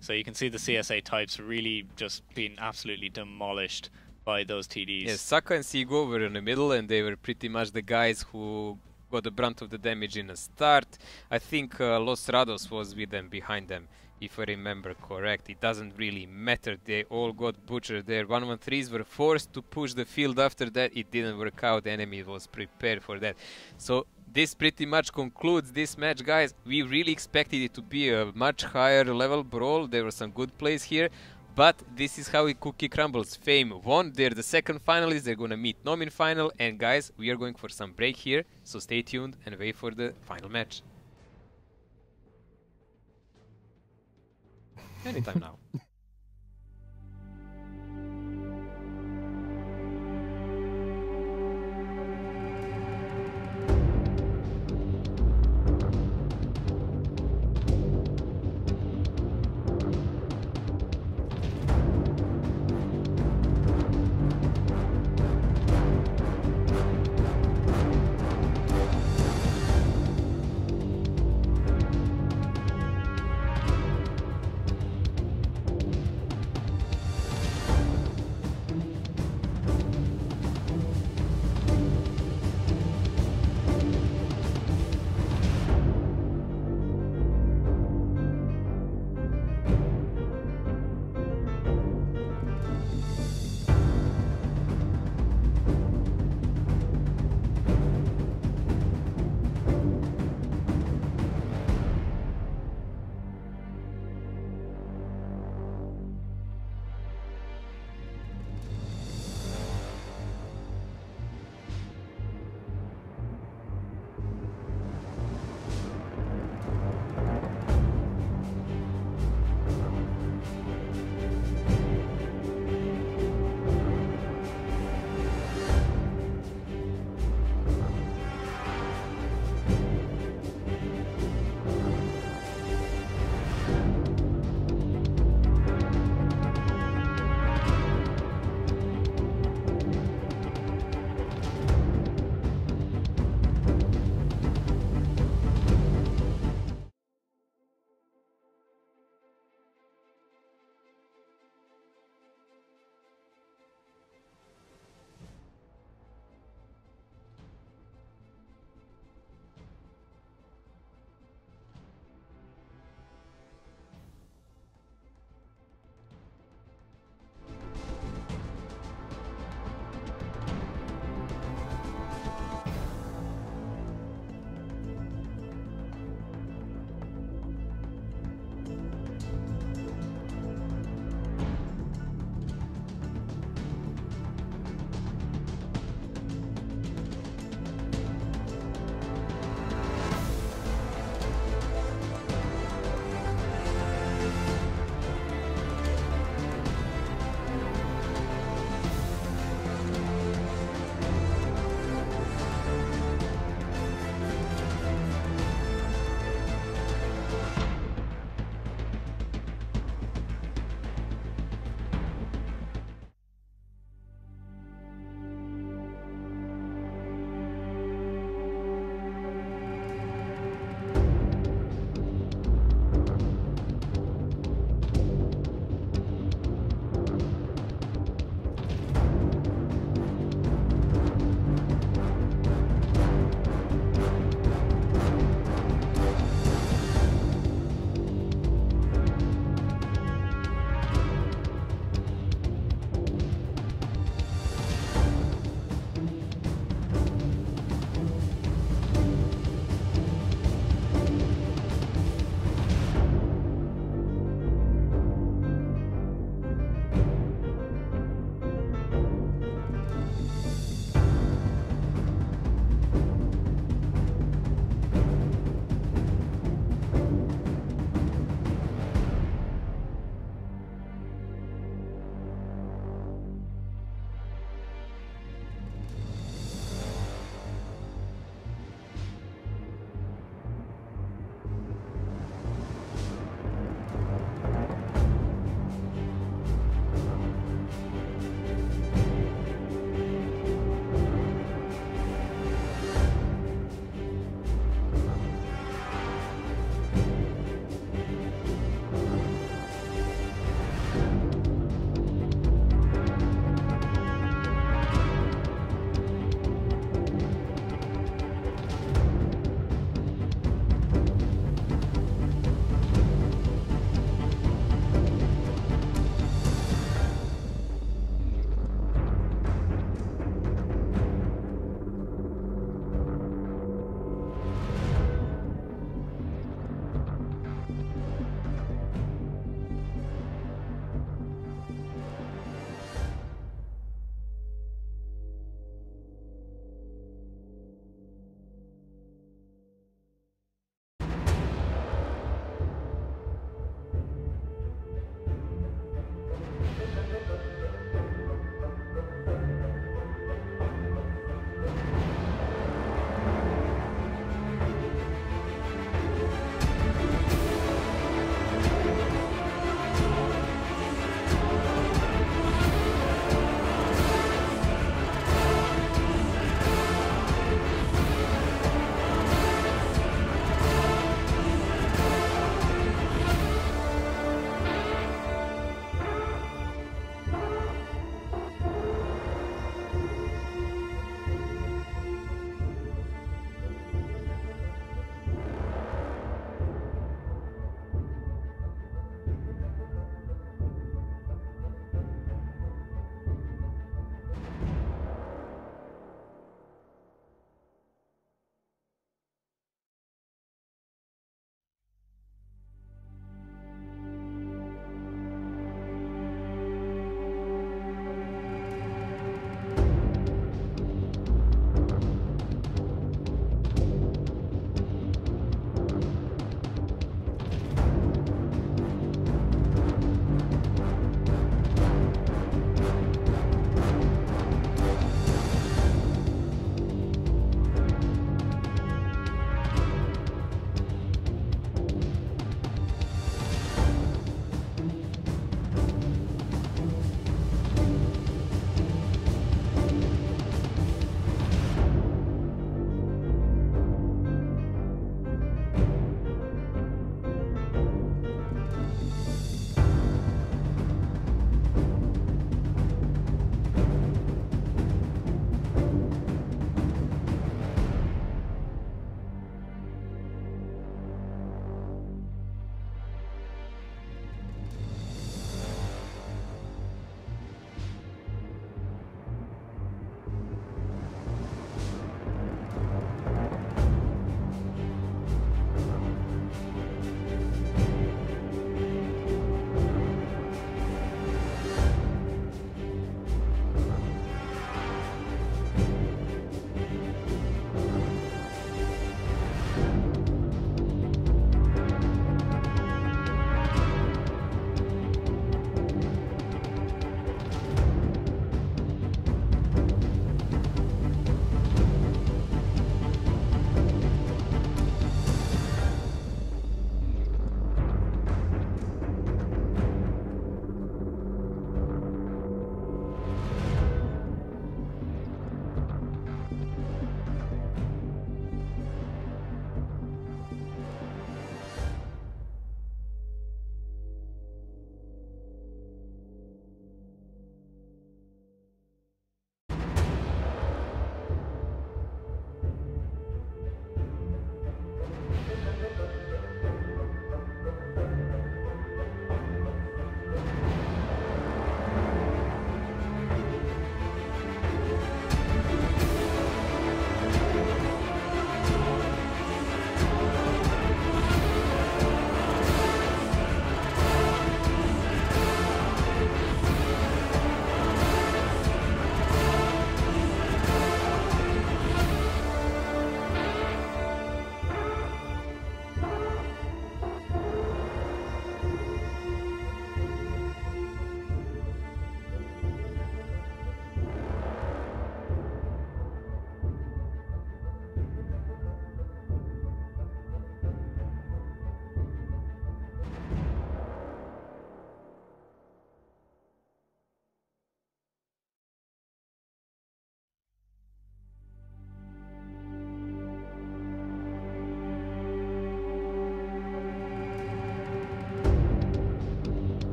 So you can see the CSA types really just being absolutely demolished by those TDs. Yes, Saka and Seago were in the middle, and they were pretty much the guys who got the brunt of the damage in the start. I think Los Rados was with them, behind them, if I remember correct. It doesn't really matter, they all got butchered there. 1-1-3s were forced to push the field after that. It didn't work out, the enemy was prepared for that. So this pretty much concludes this match, guys. We really expected it to be a much higher level brawl. There were some good plays here, but this is how Cookie crumbles. Fame won, they're the second finalists, they're gonna meet Nom in final, and guys, we are going for some break here, so stay tuned and wait for the final match. Anytime now.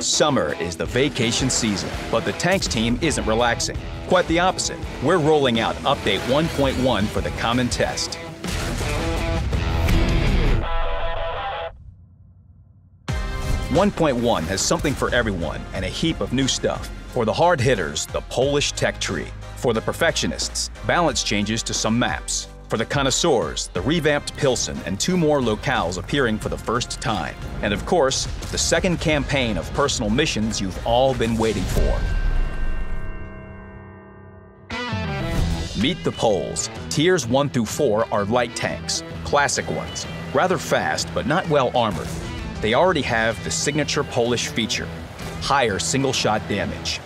Summer is the vacation season, but the tanks team isn't relaxing. Quite the opposite. We're rolling out Update 1.1 for the common test. .1 has something for everyone and a heap of new stuff. For the hard hitters, the Polish tech tree. For the perfectionists, balance changes to some maps. For the connoisseurs, the revamped Pilsen and 2 more locales appearing for the first time. And of course, the second campaign of personal missions you've all been waiting for. Meet the Poles. Tiers 1 through 4 are light tanks, classic ones, rather fast but not well armored. They already have the signature Polish feature, higher single-shot damage.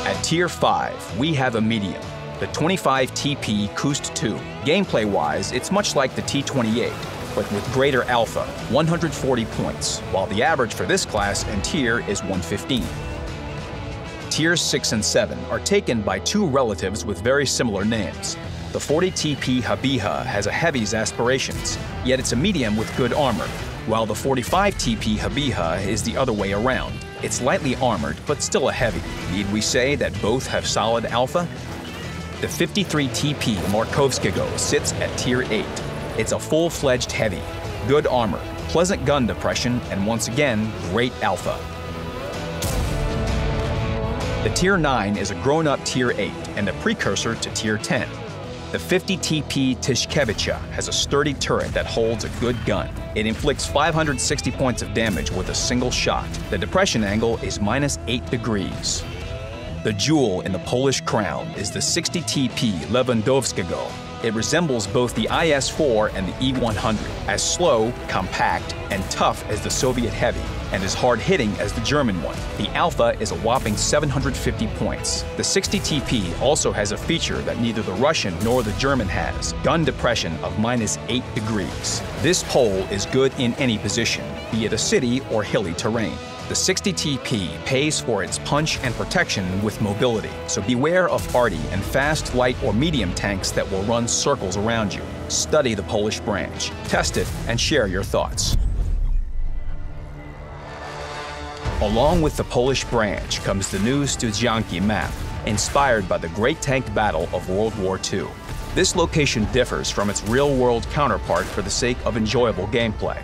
At Tier 5, we have a medium, the 25 TP Kust 2. Gameplay-wise, it's much like the T28, but with greater alpha, 140 points, while the average for this class and tier is 115. Tiers 6 and 7 are taken by 2 relatives with very similar names. The 40 TP Habiha has a heavy's aspirations, yet it's a medium with good armor, while the 45 TP Habiha is the other way around. It's lightly armored, but still a heavy. Need we say that both have solid alpha? The 53 TP Markovskiego sits at Tier 8. It's a full-fledged heavy, good armor, pleasant gun depression, and once again, great alpha. The Tier 9 is a grown-up Tier 8 and a precursor to Tier 10. The 50 TP Tishkevicha has a sturdy turret that holds a good gun. It inflicts 560 points of damage with a single shot. The depression angle is -8 degrees. The jewel in the Polish crown is the 60 TP Lewandowskiego. It resembles both the IS-4 and the E-100, as slow, compact, and tough as the Soviet Heavy, and as hard-hitting as the German one. The Alpha is a whopping 750 points. The 60 TP also has a feature that neither the Russian nor the German has, gun depression of -8 degrees. This pole is good in any position, be it a city or hilly terrain. The 60 TP pays for its punch and protection with mobility, so beware of arty and fast, light, or medium tanks that will run circles around you. Study the Polish branch, test it, and share your thoughts. Along with the Polish branch comes the new Studzianki map, inspired by the Great Tank Battle of World War II. This location differs from its real-world counterpart for the sake of enjoyable gameplay.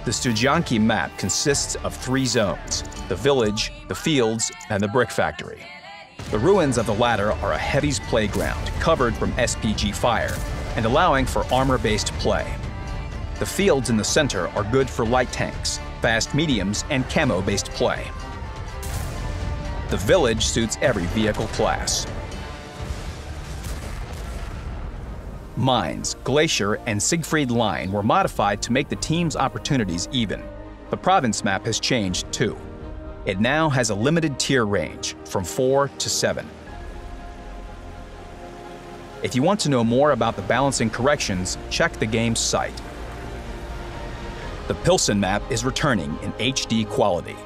The Studzianki map consists of 3 zones: the village, the fields, and the brick factory. The ruins of the latter are a heavy's playground, covered from SPG fire, and allowing for armor-based play. The fields in the center are good for light tanks, fast mediums, and camo-based play. The village suits every vehicle class. Mines, Glacier, and Siegfried Line were modified to make the team's opportunities even. The province map has changed too. It now has a limited tier range, from 4 to 7. If you want to know more about the balancing corrections, check the game's site. The Pilsen map is returning in HD quality.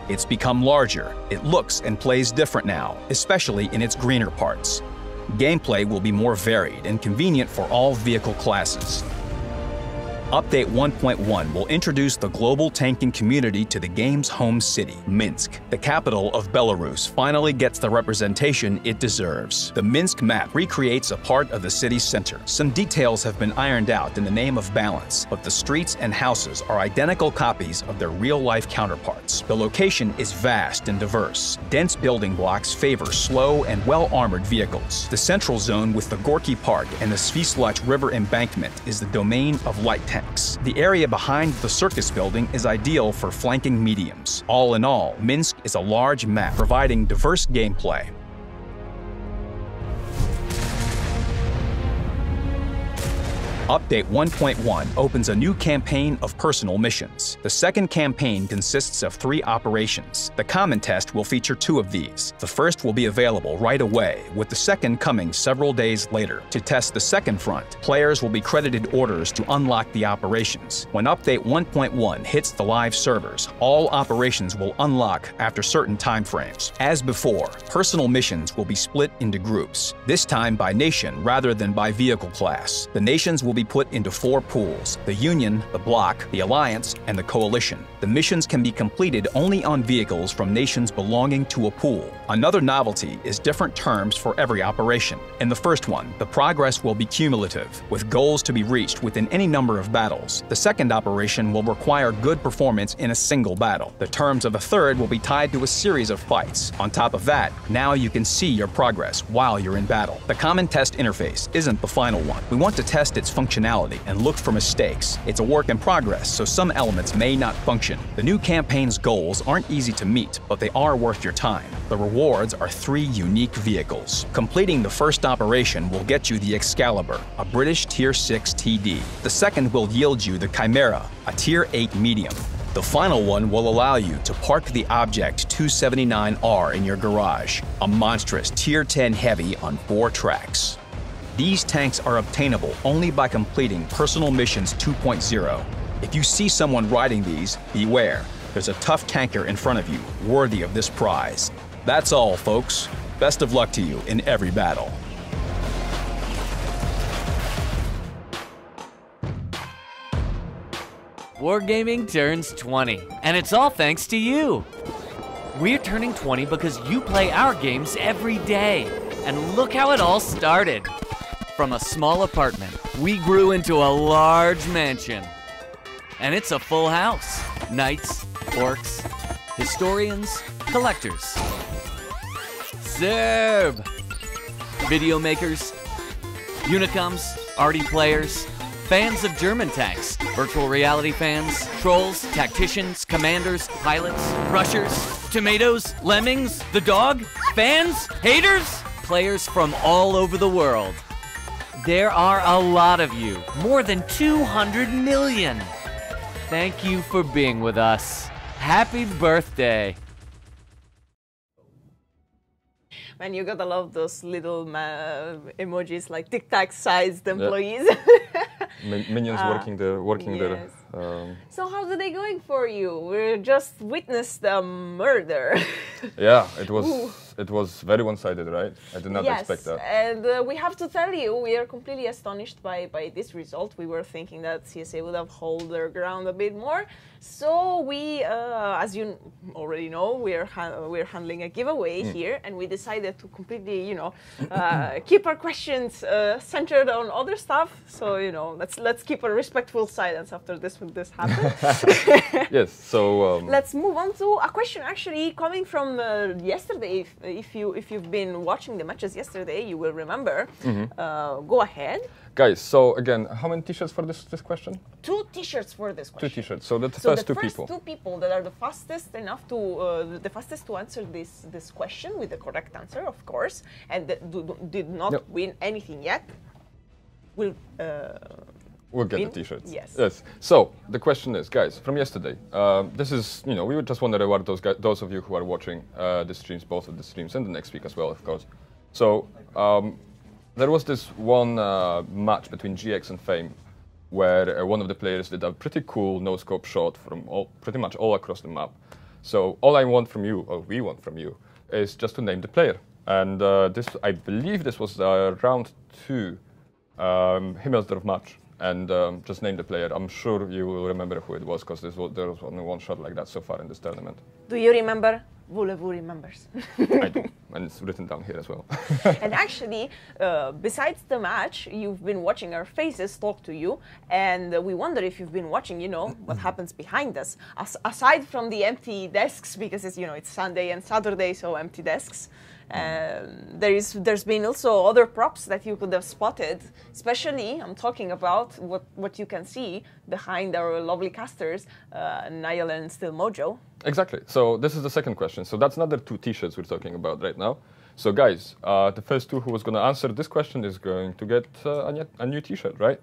It's become larger, it looks and plays different now, especially in its greener parts. Gameplay will be more varied and convenient for all vehicle classes. Update 1.1 will introduce the global tanking community to the game's home city, Minsk. The capital of Belarus finally gets the representation it deserves. The Minsk map recreates a part of the city's center. Some details have been ironed out in the name of balance, but the streets and houses are identical copies of their real-life counterparts. The location is vast and diverse. Dense building blocks favor slow and well-armored vehicles. The central zone with the Gorky Park and the Svisluch River embankment is the domain of light tanks. The area behind the circus building is ideal for flanking mediums. All in all, Minsk is a large map providing diverse gameplay. Update 1.1 opens a new campaign of personal missions. The second campaign consists of 3 operations. The common test will feature 2 of these. The first will be available right away, with the second coming several days later. To test the second front, players will be credited orders to unlock the operations. When Update 1.1 hits the live servers, all operations will unlock after certain timeframes. As before, personal missions will be split into groups, this time by nation rather than by vehicle class. The nations will be be put into 4 pools: the Union, the Bloc, the Alliance, and the Coalition. The missions can be completed only on vehicles from nations belonging to a pool. Another novelty is different terms for every operation. In the first one, the progress will be cumulative, with goals to be reached within any number of battles. The second operation will require good performance in a single battle. The terms of a third will be tied to a series of fights. On top of that, now you can see your progress while you're in battle. The common test interface isn't the final one. We want to test its functionality and look for mistakes. It's a work in progress, so some elements may not function. The new campaign's goals aren't easy to meet, but they are worth your time. The rewards are 3 unique vehicles. Completing the first operation will get you the Excalibur, a British Tier 6 TD. The second will yield you the Chimera, a Tier 8 medium. The final one will allow you to park the Object 279R in your garage, a monstrous Tier 10 heavy on 4 tracks. These tanks are obtainable only by completing Personal Missions 2.0. If you see someone riding these, beware. There's a tough tanker in front of you, worthy of this prize. That's all, folks. Best of luck to you in every battle. Wargaming turns 20, and it's all thanks to you. We're turning 20 because you play our games every day. And look how it all started. From a small apartment, we grew into a large mansion. And it's a full house. Knights, orcs, historians, collectors. Serb! Video makers, Unicoms, arty players, fans of German tanks, virtual reality fans, trolls, tacticians, commanders, pilots, rushers, tomatoes, lemmings, the dog, fans, haters, players from all over the world. There are a lot of you, more than 200 million. Thank you for being with us. Happy birthday. Man, you gotta love those little emojis like Tic Tac-sized employees. Minions working there. So how's the day going for you? We just witnessed a murder. Yeah, it was very one-sided, right? I did not expect that. And we have to tell you, we are completely astonished by this result. We were thinking that CSA would have held their ground a bit more. So we, as you already know, we're handling a giveaway here, and we decided to completely, keep our questions centered on other stuff. So let's keep a respectful silence after this when this happens. Yes. So let's move on to a question actually coming from yesterday. If you've been watching the matches yesterday, you will remember. Go ahead. Guys, so again, how many t-shirts for this question? 2 t-shirts for this question. 2 t-shirts. So the first two people. The first 2 people that are the fastest to answer this question with the correct answer, of course, and that did not win anything yet, will get the t-shirts. Yes. So the question is, guys, from yesterday. This is, we would just want to reward those of you who are watching the streams, both of the streams, and the next week as well, of course. So there was this one match between GX and Fame, where one of the players did a pretty cool no-scope shot from pretty much all across the map. So all I want from you, or we want from you, is just to name the player. And I believe this was round 2 Himmelsdorf match. And just name the player. I'm sure you will remember who it was, because there was only one shot like that so far in this tournament. Do you remember? voulezvous remembers. I do, and it's written down here as well. And actually, besides the match, you've been watching our faces talk to you, and we wonder if you've been watching, what happens behind us. Aside from the empty desks, because it's, it's Sunday and Saturday, so empty desks. There's been also other props that you could have spotted, especially I'm talking about what you can see behind our lovely casters, Niall and Still Mojo. Exactly. So this is the second question. So that's another 2 t-shirts we're talking about right now. So guys, the first 2 who was going to answer this question is going to get a new t-shirt, right?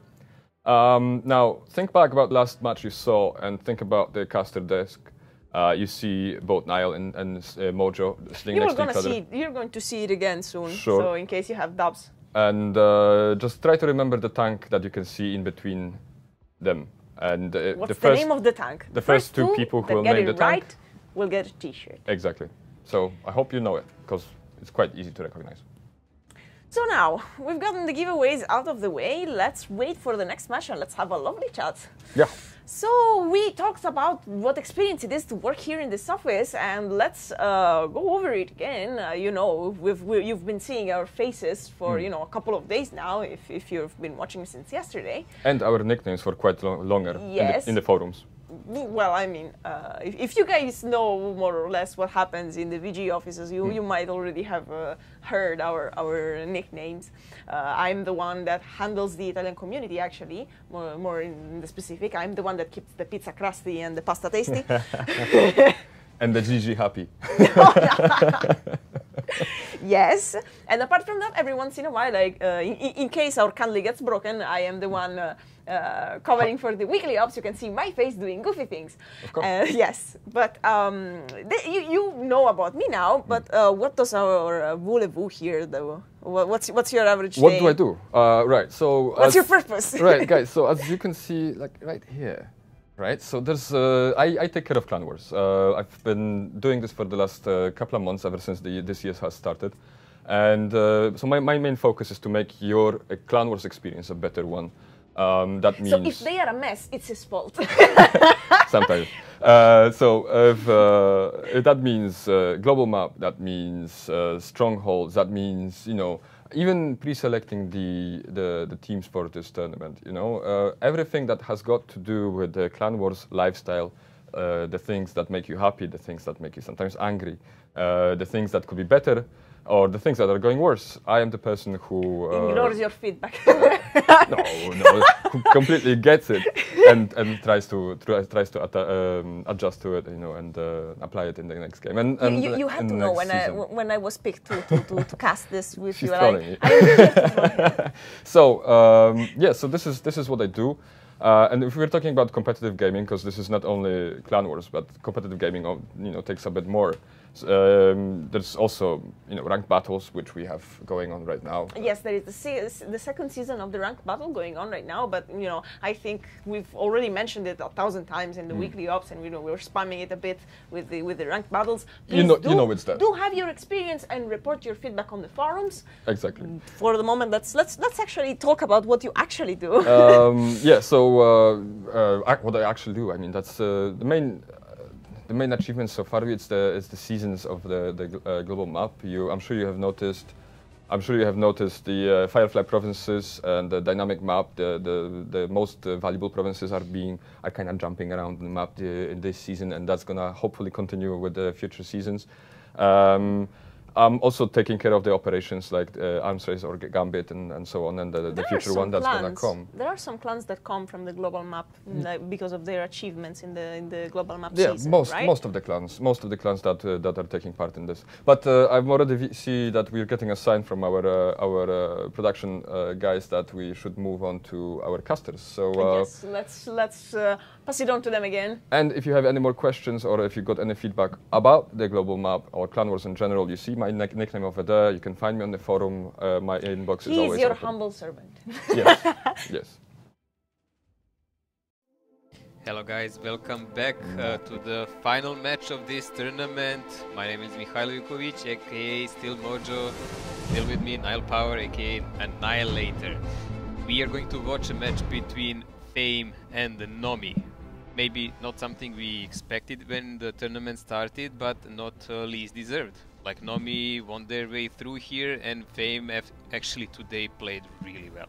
Now, think back about last match you saw and think about the caster desk. You see both Niall and Mojo sitting next to each other. You're going to see it again soon, sure. So in case you have doubts. And just try to remember the tank that you can see in between them. And what's the name of the tank? The first 2 people who will name the tank will get a t-shirt. Exactly. So I hope you know it, because it's quite easy to recognize. So now, we've gotten the giveaways out of the way. Let's wait for the next match and let's have a lovely chat. Yeah. So we talked about what experience it is to work here in this office, and let's go over it again. You know, you've been seeing our faces for a couple of days now, if you've been watching since yesterday. And our nicknames for quite longer in the forums. Well, I mean, if you guys know more or less what happens in the VG offices, you might already have heard our nicknames. I'm the one that handles the Italian community, actually, more in the specific. I'm the one that keeps the pizza crusty and the pasta tasty. And the GG happy. Yes, and apart from that, every once in a while, like in case our candy gets broken, I am the one covering for the weekly ops. You can see my face doing goofy things. Of course. Yes, but you know about me now. But what does our voulezvous here do? What's your average day? What do I do? Right. So. What's your purpose? Right, guys. So as you can see, like right here. Right, so there's I take care of Clan Wars. I've been doing this for the last couple of months, ever since this year has started, and so my main focus is to make your Clan Wars experience a better one. That means. So if they are a mess, it's his fault. Sometimes. So if that means global map, that means strongholds, that means even pre-selecting the teams for this tournament, everything that has got to do with the Clan Wars lifestyle, the things that make you happy, the things that make you sometimes angry, the things that could be better, or the things that are going worse. I am the person who ignores your feedback. no, who completely gets it and tries to adjust to it, and apply it in the next game. And you had to know when I was picked to cast this with She's you. trolling you. So so this is what I do. And if we're talking about competitive gaming, because this is not only Clan Wars, but competitive gaming, takes a bit more. There's also, ranked battles, which we have going on right now. Yes, there is the second season of the ranked battle going on right now. But I think we've already mentioned it 1,000 times in the weekly ops, and we're spamming it a bit with the ranked battles. Please it's that. Do have your experience and report your feedback on the forums. Exactly. For the moment, let's actually talk about what you actually do. Yeah. So what I actually do, I mean, that's the main achievement so far. It's the seasons of the global map. I'm sure you have noticed the Firefly provinces and the dynamic map. The most valuable provinces are kind of jumping around the map in this season, and that's gonna hopefully continue with the future seasons. I'm also taking care of the operations like Arms Race or Gambit and so on, and the future one that's going to come. There are some clans that come from the global map because of their achievements in the global map season, right? most of the clans that are taking part in this. But I've already see that we're getting a sign from our production guys that we should move on to our casters. So yes, let's pass it on to them again. And if you have any more questions, or if you got any feedback about the global map or Clan Wars in general, you see my nickname over there. You can find me on the forum. My inbox is always open. He's your open. humble servant. Yes, yes. Hello guys, welcome back to the final match of this tournament. My name is Mihailo Jukovic, aka Still Mojo. Still with me, Nile Power, aka Annihilator. We are going to watch a match between Fame and Nomi. Maybe not something we expected when the tournament started, but not least deserved. Like Nomi won their way through here, and Fame actually today played really well.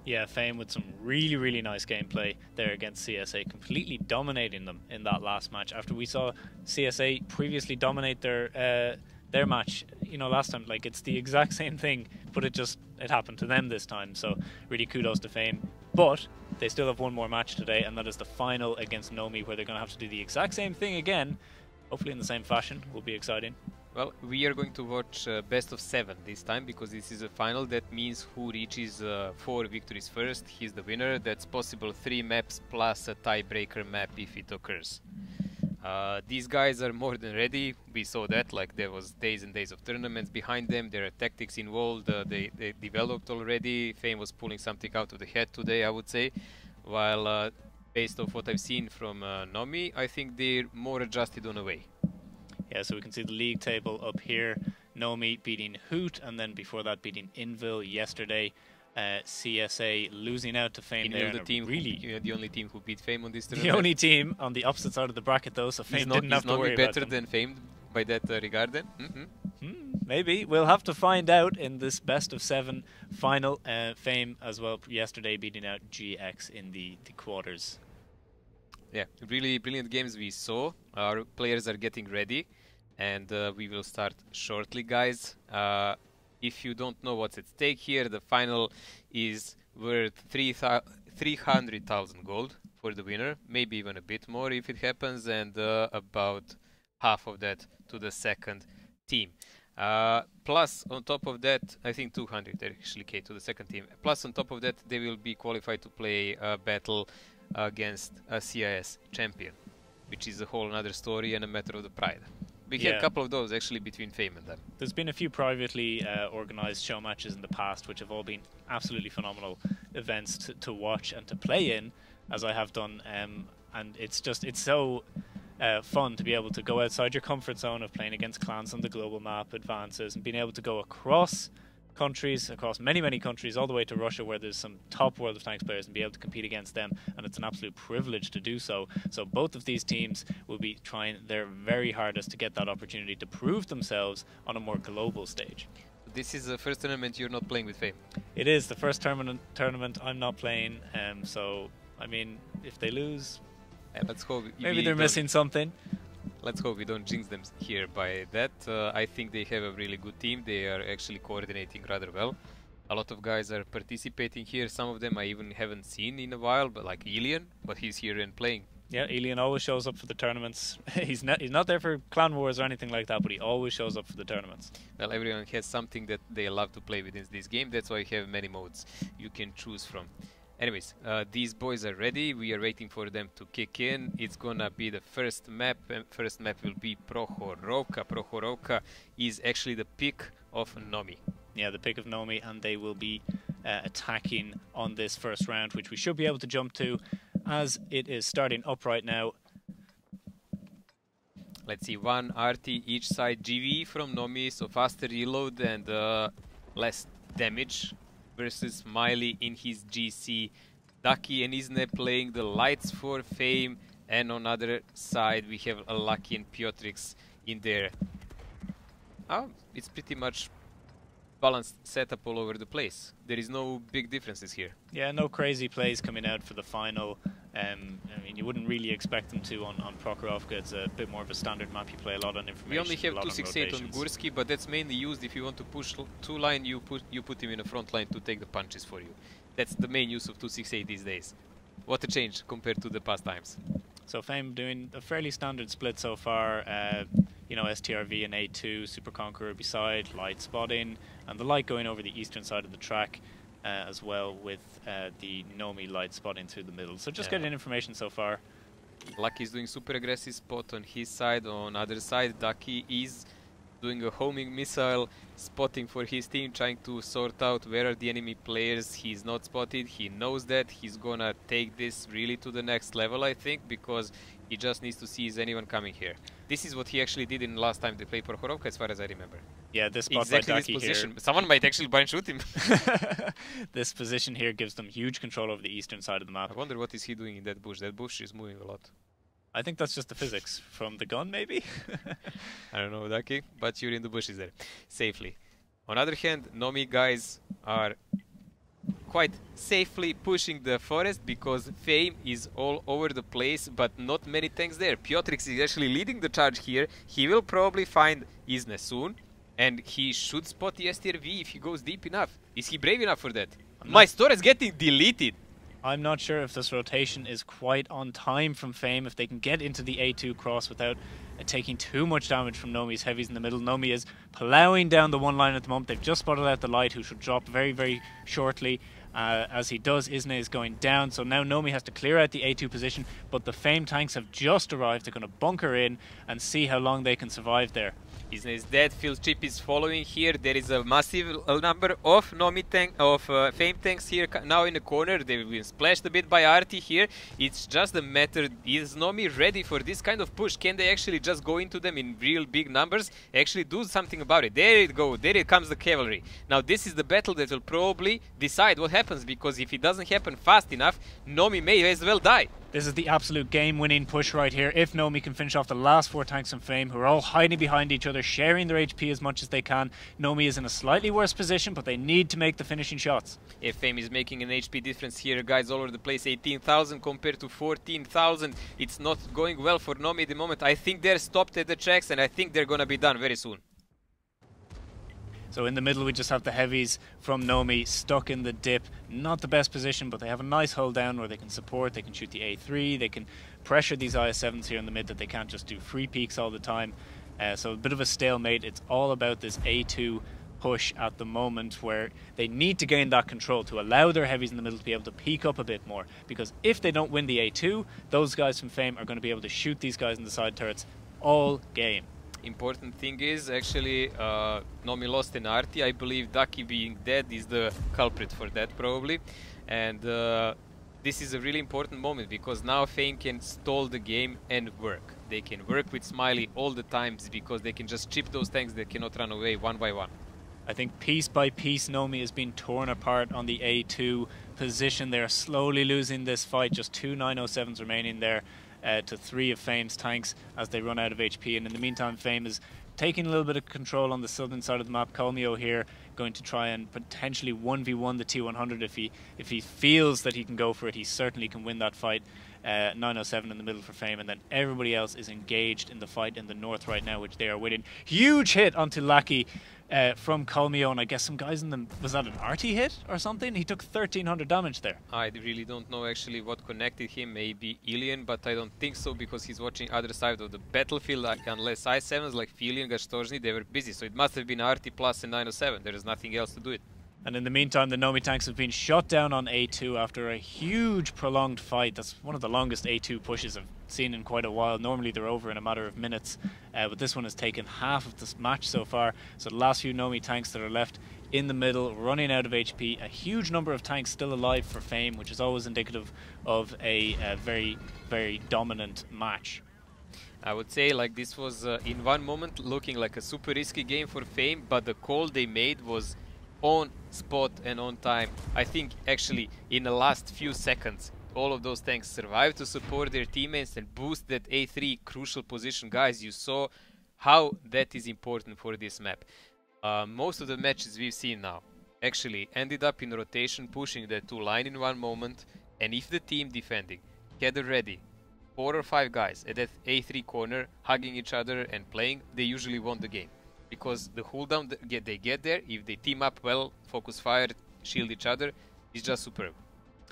Yeah, Fame with some really nice gameplay there against CSA, completely dominating them in that last match. After we saw CSA previously dominate their match, last time, like it's the exact same thing, but it happened to them this time. So really kudos to Fame. But they still have one more match today, and that is the final against Nomi, where they're going to have to do the exact same thing again, hopefully in the same fashion. Will be exciting. Well, we are going to watch best of 7 this time, because this is a final. That means who reaches 4 victories first, he's the winner. That's possible 3 maps plus a tiebreaker map if it occurs. These guys are more than ready. We saw that, like there was days and days of tournaments behind them. There are tactics involved. They developed already. Fame was pulling something out of the head today, I would say. While based off what I've seen from Nomi, I think they're more adjusted on the way. Yeah, so we can see the league table up here. Nomi beating Hoot, and then before that beating Invil yesterday. CSA losing out to Fame there. The team the only team who beat Fame on this tournament. The only team on the opposite side of the bracket, though, so Fame didn't have to worry about them. Better than Fame by that regard then? Maybe. We'll have to find out in this best-of-7 final. Fame as well yesterday beating out GX in the quarters. Yeah, really brilliant games we saw. Our players are getting ready, and we will start shortly, guys. If you don't know what's at stake here, the final is worth 300,000 gold for the winner, maybe even a bit more if it happens, and about half of that to the second team. Plus, on top of that, I think 200 actually to the second team. Plus, on top of that, they will be qualified to play a battle against a CIS champion, which is a whole other story and a matter of the pride. We had a couple of those actually between Fame and them. There's been a few privately organized show matches in the past which have all been absolutely phenomenal events to watch and to play in, as I have done, and it's so fun to be able to go outside your comfort zone of playing against clans on the global map, advances, and being able to go across countries, across many countries, all the way to Russia, where there's some top World of Tanks players, and be able to compete against them, and it's an absolute privilege to do so. So both of these teams will be trying their very hardest to get that opportunity to prove themselves on a more global stage. This is the first tournament you're not playing with Fame. It is the first tournament I'm not playing, so I mean, if they lose, let's hope maybe they're missing something. Let's hope we don't jinx them here by that. I think they have a really good team. They are actually coordinating rather well. A lot of guys are participating here. Some of them I even haven't seen in a while, but like Elian, but he's here and playing. Yeah, Elian always shows up for the tournaments. He's not there for clan wars or anything like that, but he always shows up for the tournaments. Well, everyone has something that they love to play with in this game. That's why you have many modes you can choose from. Anyways, these boys are ready. We are waiting for them to kick in. It's gonna be the first map. First map will be Prohorovka. Prohorovka is actually the pick of Nomi. Yeah, the pick of Nomi, and they will be attacking on this first round, which we should be able to jump to as it is starting up right now. Let's see, one RT each side GV from Nomi, so faster reload and less damage. Versus Smiley in his GC. Ducky and Isne playing the lights for Fame, and on other side we have a Lucky and Piotrix in there. It's pretty much balanced setup all over the place. There is no big differences here. Yeah, no crazy plays coming out for the final. I mean, you wouldn't really expect them to on Prokhorovka. It's a bit more of a standard map. You play a lot on information. We only have 268 on Gursky, but that's mainly used if you want to push two line. You put him in a front line to take the punches for you. That's the main use of 268 these days. What a change compared to the past times. So Fame doing a fairly standard split so far. You know, STRV and A2, Super Conqueror beside, light spotting, and the light going over the eastern side of the track. As well with the Nomi light spotting through the middle. So just getting information so far. Lucky is doing super aggressive spot on his side. On other side, Ducky is doing a homing missile spotting for his team, trying to sort out where are the enemy players. He's not spotted. He knows that. He's gonna take this really to the next level, I think, because he just needs to see is anyone coming here. This is what he actually did in last time they played Prokhorovka, as far as I remember. Yeah, this spot exactly by Ducky this position. Here. Someone might actually buy and shoot him. This position here gives them huge control over the eastern side of the map. I wonder what is he doing in that bush. That bush is moving a lot. I think that's just the physics from the gun, maybe? I don't know, Ducky, but you're in the bushes there, safely. On the other hand, Nomi guys are quite safely pushing the forest because Fame is all over the place, but not many tanks there. Piotrix is actually leading the charge here. He will probably find Isne soon, and he should spot the STRV if he goes deep enough. Is he brave enough for that? My store is getting deleted. I'm not sure if this rotation is quite on time from Fame, if they can get into the A2 cross without taking too much damage from Nomi's heavies in the middle. Nomi is plowing down the one line at the moment. They've just spotted out the light, who should drop very, very shortly. As he does, Isne is going down, so now Nomi has to clear out the A2 position, but the Fame tanks have just arrived. They're going to bunker in and see how long they can survive there. Isna is dead. Phil Chip is following here. There is a massive number of Fame tanks here now in the corner. They've been splashed a bit by Artie here. It's just a matter, is Nomi ready for this kind of push? Can they actually just go into them in real big numbers? Actually do something about it. There it goes. There it comes the cavalry. Now this is the battle that will probably decide what happens, because if it doesn't happen fast enough, Nomi may as well die. This is the absolute game-winning push right here. If Nomi can finish off the last 4 tanks from Fame, who are all hiding behind each other, sharing their HP as much as they can, Nomi is in a slightly worse position, but they need to make the finishing shots. If Fame is making an HP difference here, guys, all over the place, 18,000 compared to 14,000. It's not going well for Nomi at the moment. I think they're stopped at the tracks, and I think they're gonna be done very soon. So in the middle we just have the heavies from Nomi stuck in the dip. Not the best position, but they have a nice hold down where they can support, they can shoot the A3, they can pressure these IS-7s here in the mid that they can't just do free peeks all the time. So a bit of a stalemate. It's all about this A2 push at the moment, where they need to gain that control to allow their heavies in the middle to be able to peek up a bit more. Because if they don't win the A2, those guys from Fame are going to be able to shoot these guys in the side turrets all game. Important thing is actually Nomi lost an Artie. I believe Ducky being dead is the culprit for that probably, and this is a really important moment, because now Fame can stall the game and work. They can work with Smiley all the times, because they can just chip those tanks that cannot run away one by one. I think piece by piece Nomi has been torn apart on the A2 position. They're slowly losing this fight. Just 2 907s remaining there to 3 of Fame's tanks as they run out of HP. And in the meantime, Fame is taking a little bit of control on the southern side of the map. Colmeo here going to try and potentially 1v1 the T100 if he feels that he can go for it. He certainly can win that fight. 907 in the middle for Fame, and then everybody else is engaged in the fight in the north right now, which they are winning. Huge hit onto Lackey from Colmeo, and I guess some guys in them, was that an Artie hit or something? He took 1300 damage there. I really don't know actually what connected him, maybe Ilian, but I don't think so, because he's watching other side of the battlefield, like, unless I7s like Filian, Gastorzni, they were busy, so it must have been Artie plus a 907, there is nothing else to do it. And in the meantime, the Nomi tanks have been shot down on A2 after a huge prolonged fight. That's one of the longest A2 pushes I've seen in quite a while. Normally they're over in a matter of minutes, but this one has taken half of this match so far. So the last few Nomi tanks that are left in the middle, running out of HP. A huge number of tanks still alive for Fame, which is always indicative of a very, very dominant match. I would say like this was in one moment looking like a super risky game for Fame, but the call they made was on spot and on time. I think actually in the last few seconds all of those tanks survived to support their teammates and boost that A3 crucial position. Guys, you saw how that is important for this map. Most of the matches we've seen now actually ended up in rotation, pushing that 2 line in one moment, and if the team defending had already 4 or 5 guys at that A3 corner hugging each other and playing, they usually won the game. Because the cooldown they get there, if they team up well, focus fire, shield each other, is just superb.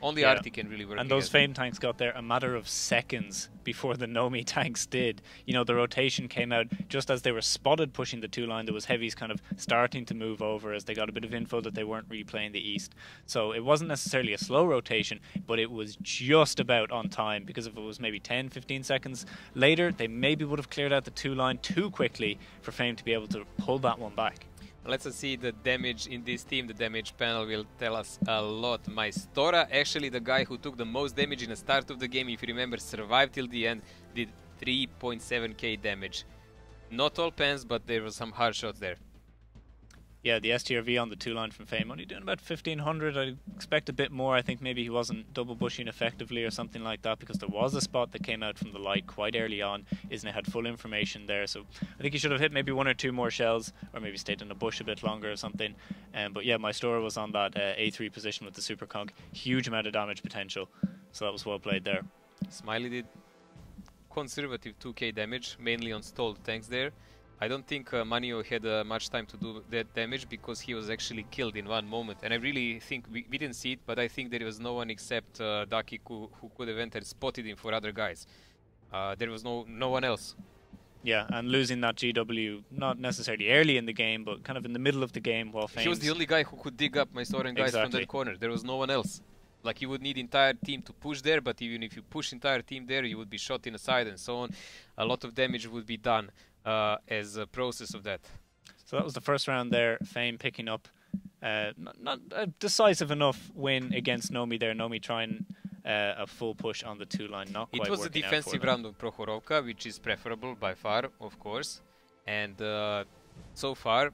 Only Artie can really work. And those Fame tanks got there a matter of seconds before the Nomi tanks did. You know, the rotation came out just as they were spotted pushing the 2 line. There was heavies kind of starting to move over as they got a bit of info that they weren't really playing the east. So it wasn't necessarily a slow rotation, but it was just about on time, because if it was maybe 10-15 seconds later, they maybe would have cleared out the 2 line too quickly for Fame to be able to pull that one back. Let's see the damage in this team. The damage panel will tell us a lot. Maestora, actually the guy who took the most damage in the start of the game, if you remember, survived till the end, did 3.7k damage. Not all pens, but there were some hard shots there. Yeah, the STRV on the 2 line from Fame only doing about 1500. I expect a bit more. I think maybe he wasn't double bushing effectively or something like that, because there was a spot that came out from the light quite early on. Isna had full information there, so I think he should have hit maybe 1 or 2 more shells, or maybe stayed in a bush a bit longer or something. But yeah, Maestora was on that A3 position with the Super Conk. Huge amount of damage potential, so that was well played there. Smiley did conservative 2k damage, mainly on stalled tanks there. I don't think Manio had much time to do that damage, because he was actually killed in one moment. And I really think, we didn't see it, but I think there was no one except Daki who could have entered, spotted him for other guys. There was no one else. Yeah, and losing that GW, not necessarily early in the game, but kind of in the middle of the game while Fame... He was the only guy who could dig up Maestora guys from that corner. There was no one else. Like, you would need entire team to push there, but even if you push entire team there, you would be shot in the side and so on. A lot of damage would be done. as a process of that. So that was the first round there. Fame picking up not a decisive enough win against Nomi there. Nomi trying a full push on the 2-line, not quite. It was a defensive round on Prohorovka, which is preferable by far, of course. And so far,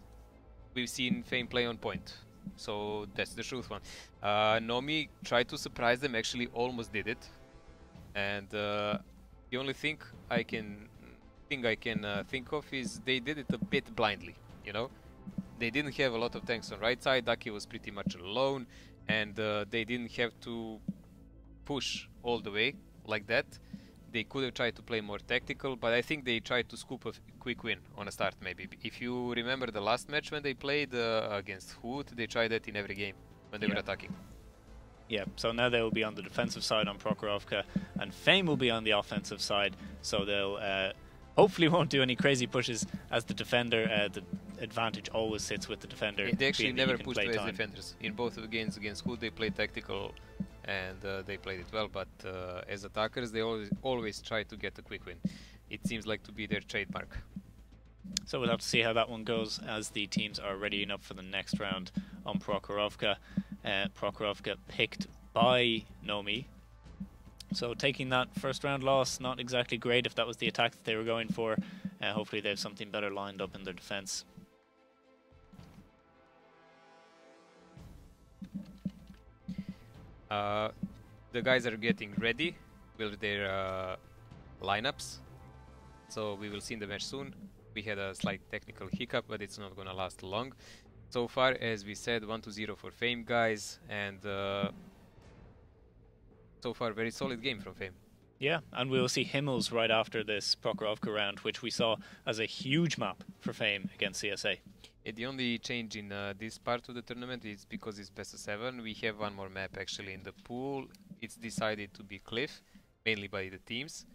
we've seen Fame play on point. So that's the truth one. Nomi tried to surprise them, actually almost did it. And the only thing I can think of is they did it a bit blindly, you know. They didn't have a lot of tanks on right side. Ducky was pretty much alone, and they didn't have to push all the way like that. They could have tried to play more tactical, but I think they tried to scoop a quick win on a start maybe. If you remember the last match when they played against Hood, they tried that in every game when they were attacking. Yeah, so now they will be on the defensive side on Prohorovka, and Fame will be on the offensive side, so they'll hopefully won't do any crazy pushes as the defender. The advantage always sits with the defender. They actually never pushed as defenders. In both of the games against Hood, they played tactical and they played it well, but as attackers, they always try to get a quick win. It seems like to be their trademark. So we'll have to see how that one goes as the teams are readying up for the next round on Prohorovka. Prohorovka picked by Nomi. So taking that first round loss, not exactly great if that was the attack that they were going for. Hopefully they have something better lined up in their defense. The guys are getting ready with their lineups. So we will see in the match soon. We had a slight technical hiccup, but it's not gonna last long. So far, as we said, 1-0 for Fame, guys, and so far very solid game from Fame. Yeah, and we will see Himmels right after this Prohorovka round, which we saw as a huge map for Fame against CSA. The only change in this part of the tournament is because it's best of 7. We have one more map actually in the pool. It's decided to be Cliff, mainly by the teams,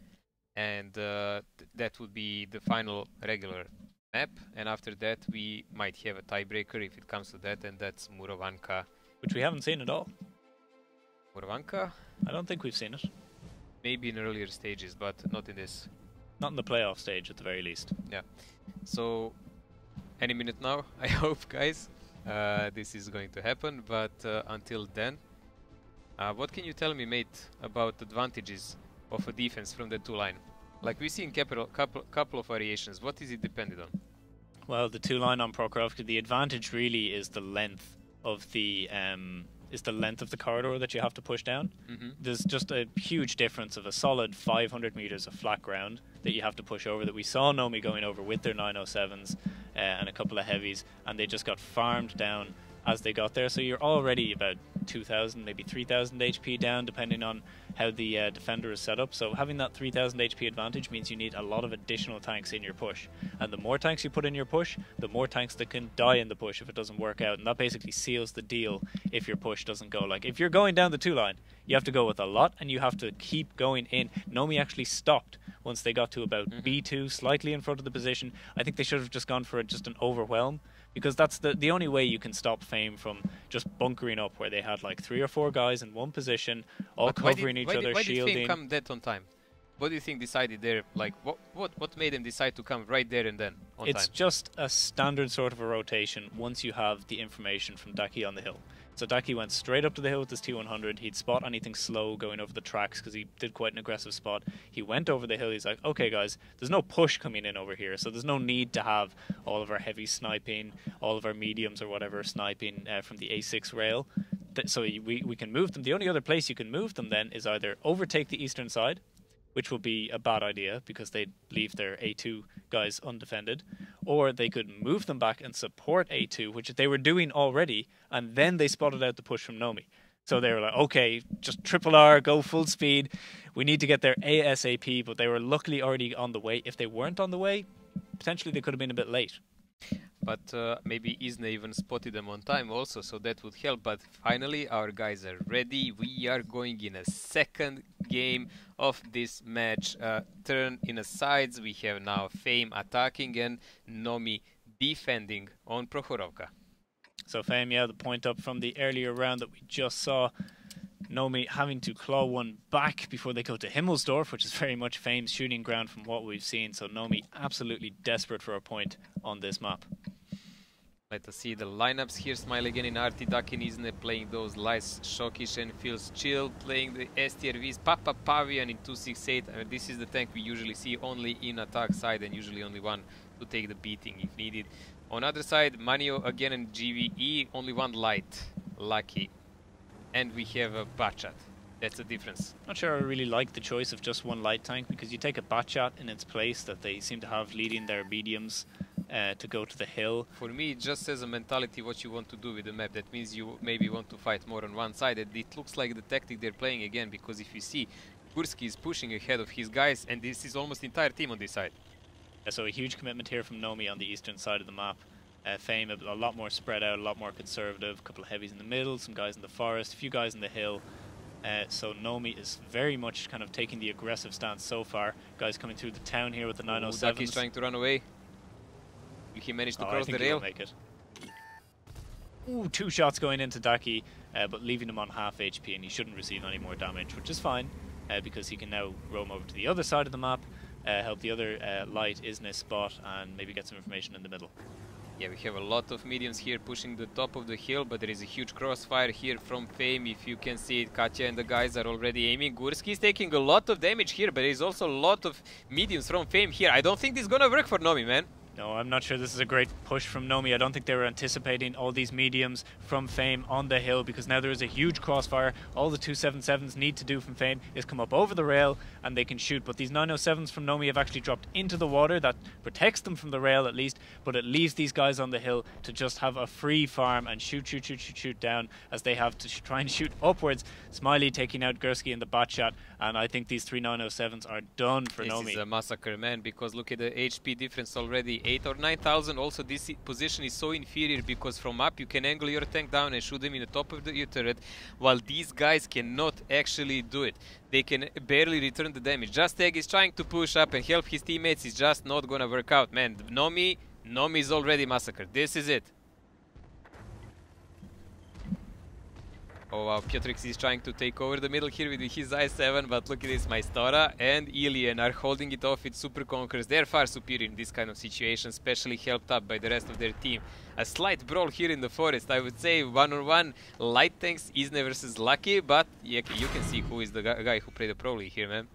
and that would be the final regular map. And after that, we might have a tiebreaker if it comes to that, and that's Murovanka, which we haven't seen at all. Murovanka? I don't think we've seen it. Maybe in earlier stages, but not in this. Not in the playoff stage, at the very least. Yeah. So, any minute now, I hope, guys, this is going to happen. But until then, what can you tell me, mate, about advantages of a defense from the 2-line? Like we see in couple of variations. What is it dependent on? Well, the 2-line on Prohorovka, the advantage really is the length of the corridor that you have to push down. There's just a huge difference of a solid 500 meters of flat ground that you have to push over, that we saw Nomi going over with their 907s and a couple of heavies, and they just got farmed down as they got there. So you're already about 2,000, maybe 3,000 HP down, depending on how the defender is set up. So having that 3,000 HP advantage means you need a lot of additional tanks in your push. And the more tanks you put in your push, the more tanks that can die in the push if it doesn't work out. And that basically seals the deal if your push doesn't go. Like, if you're going down the 2-line, you have to go with a lot, and you have to keep going in. Nomi actually stopped once they got to about B2, slightly in front of the position. I think they should have just gone for just an overwhelm, because that's the only way you can stop Fame from just bunkering up, where they had like 3 or 4 guys in one position, all covering each other, shielding. Why did Fame come that on time? What do you think decided there? Like, what made them decide to come right there and then on time? It's just a standard sort of a rotation once you have the information from Daki on the hill. So Daki went straight up to the hill with his T100. He'd spot anything slow going over the tracks because he did quite an aggressive spot. He went over the hill. He's like, okay, guys, there's no push coming in over here, so there's no need to have all of our heavy sniping, all of our mediums or whatever sniping from the A6 rail. So we can move them. The only other place you can move them then is either overtake the eastern side, which would be a bad idea because they'd leave their A2 guys undefended, or they could move them back and support A2, which they were doing already, and then they spotted out the push from Nomi. So they were like, okay, just triple R, go full speed. We need to get there ASAP, but they were luckily already on the way. If they weren't on the way, potentially they could have been a bit late. But maybe Isna even spotted them on time also, so that would help. But finally, our guys are ready. We are going in a second game of this match. Turn in the sides. We have now Fame attacking and Nomi defending on Prohorovka. So Fame, yeah, the point up from the earlier round that we just saw. Nomi having to claw one back before they go to Himmelsdorf, which is very much Fame's shooting ground from what we've seen. So Nomi absolutely desperate for a point on this map. Let us see the lineups here. Smile again in Arti, Dakin Isne playing those lights, Shokish and feels chill, playing the STRVs, Papa Pavian in 268. This is the tank we usually see only in attack side and usually only one to take the beating if needed. On other side, Manio again in GVE, only one light, Lucky. And we have a Bachat. That's the difference. Not sure I really like the choice of just one light tank, because you take a Bachat in its place that they seem to have leading their mediums to go to the hill. For me, it just says a mentality what you want to do with the map. That means you maybe want to fight more on one side. And it looks like the tactic they're playing again, because if you see, Gursky is pushing ahead of his guys, and this is almost the entire team on this side. So a huge commitment here from Nomi on the eastern side of the map. Fame a lot more spread out, a lot more conservative. A couple of heavies in the middle, some guys in the forest, a few guys in the hill. So Nomi is very much kind of taking the aggressive stance so far. Guys coming through the town here with the 907s. Daki's trying to run away. He managed to cross the rail. Make it. Ooh, 2 shots going into Daki, but leaving him on half HP, and he shouldn't receive any more damage, which is fine, because he can now roam over to the other side of the map, help the other light Isne spot, and maybe get some information in the middle. Yeah, we have a lot of mediums here pushing the top of the hill, but there is a huge crossfire here from Fame. If you can see it, Katya and the guys are already aiming. Gursky is taking a lot of damage here, but there is also a lot of mediums from Fame here. I don't think this is gonna work for Nomi, man. No, I'm not sure this is a great push from Nomi. I don't think they were anticipating all these mediums from Fame on the hill, because now there is a huge crossfire. All the 277s need to do from Fame is come up over the rail and they can shoot. But these 907s from Nomi have actually dropped into the water. That protects them from the rail at least, but it leaves these guys on the hill to just have a free farm and shoot down as they have to try and shoot upwards. Smiley taking out Gursky in the bot shot, and I think these 3 907s are done for Nomi. This is a massacre, man, because look at the HP difference already. 8 or 9,000. Also, this position is so inferior because from up you can angle your tank down and shoot them in the top of your turret, while these guys cannot actually do it. They can barely return the damage. Just Egg is trying to push up and help his teammates. It's just not gonna work out, man. Nomi is already massacred. This is it. Oh wow, Piotrix is trying to take over the middle here with his i7, but look at this, Maestora and Ilian are holding it off with Super Conquerors. They're far superior in this kind of situation, especially helped up by the rest of their team. A slight brawl here in the forest, I would say, one-on-one light tanks, Isne versus Lucky, but yeah, you can see who is the guy who played the pro league here, man.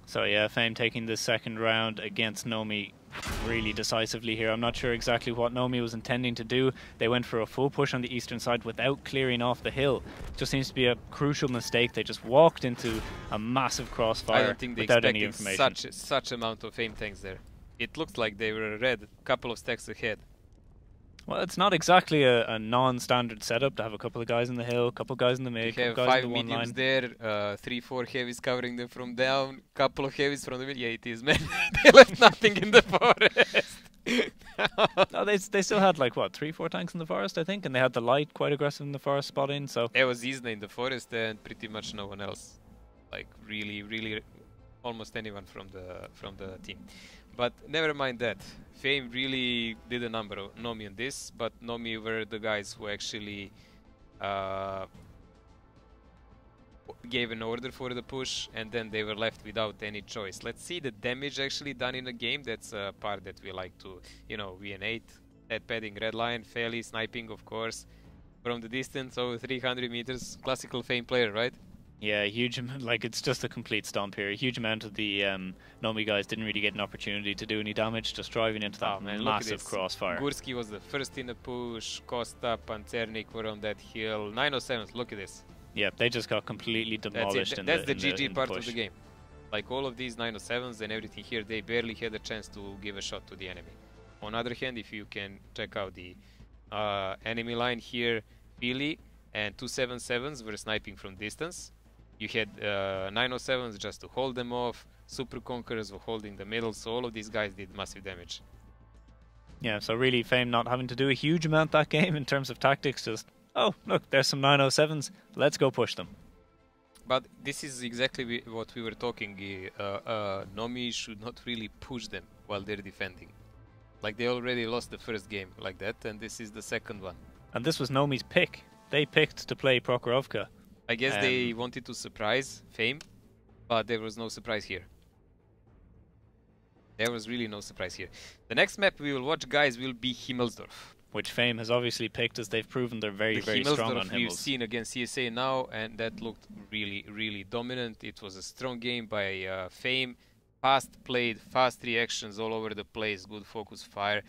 So yeah, Fame taking the second round against Nomi really decisively here. I'm not sure exactly what Nomi was intending to do. They went for a full push on the eastern side without clearing off the hill. Just seems to be a crucial mistake. They just walked into a massive crossfire I don't think they without any information. such amount of Fame tanks there. It looked like they were red, a couple of stacks ahead. Well, it's not exactly a non-standard setup to have a couple of guys in the hill, a couple of guys in the mid, You have guys 5 in the one mediums line. there, 3-4 heavies covering them from down, couple of heavies from the mid. Yeah, it is, man. They left nothing in the forest. No, they still had like what, 3-4 tanks in the forest, I think, and they had the light quite aggressive in the forest spotting. So It was Isne in the forest and pretty much no one else. Like really, almost anyone from the team. But never mind that. Fame really did a number of Nomi on this, but Nomi were the guys who actually gave an order for the push, and then they were left without any choice. Let's see the damage actually done in a game. That's a part that we like to, VN8. Head padding, red line, fairly sniping, of course, from the distance, over 300 meters. Classical Fame player, right? yeah, huge. Like it's just a complete stomp here. A huge amount of the Nomi guys didn't really get an opportunity to do any damage, just driving into that massive crossfire. Gursky was the first in the push. Costa, Pancernik were on that hill. 907s, look at this. Yeah, they just got completely demolished. That's the GG part of the game. Like all of these 907s and everything here, they barely had a chance to give a shot to the enemy. On other hand, if you can check out the enemy line here, Billy and 277s were sniping from distance. You had 907s just to hold them off. Super Conquerors were holding the middle, so all of these guys did massive damage. Yeah, so really Fame not having to do a huge amount that game in terms of tactics, just, oh, look, there's some 907s, let's go push them. But this is exactly what we were talking. Nomi should not really push them while they're defending. Like, they already lost the first game like that, and this is the second one. And this was Nomi's pick. They picked to play Prokhorovka. I guess they wanted to surprise Fame, but there was no surprise here. There was really no surprise here. The next map we will watch, guys, will be Himmelsdorf. Which Fame has obviously picked, as they've proven they're very strong on Himmels. We've seen against CSA now, and that looked really dominant. It was a strong game by Fame. Fast played, fast reactions all over the place, good focus fire.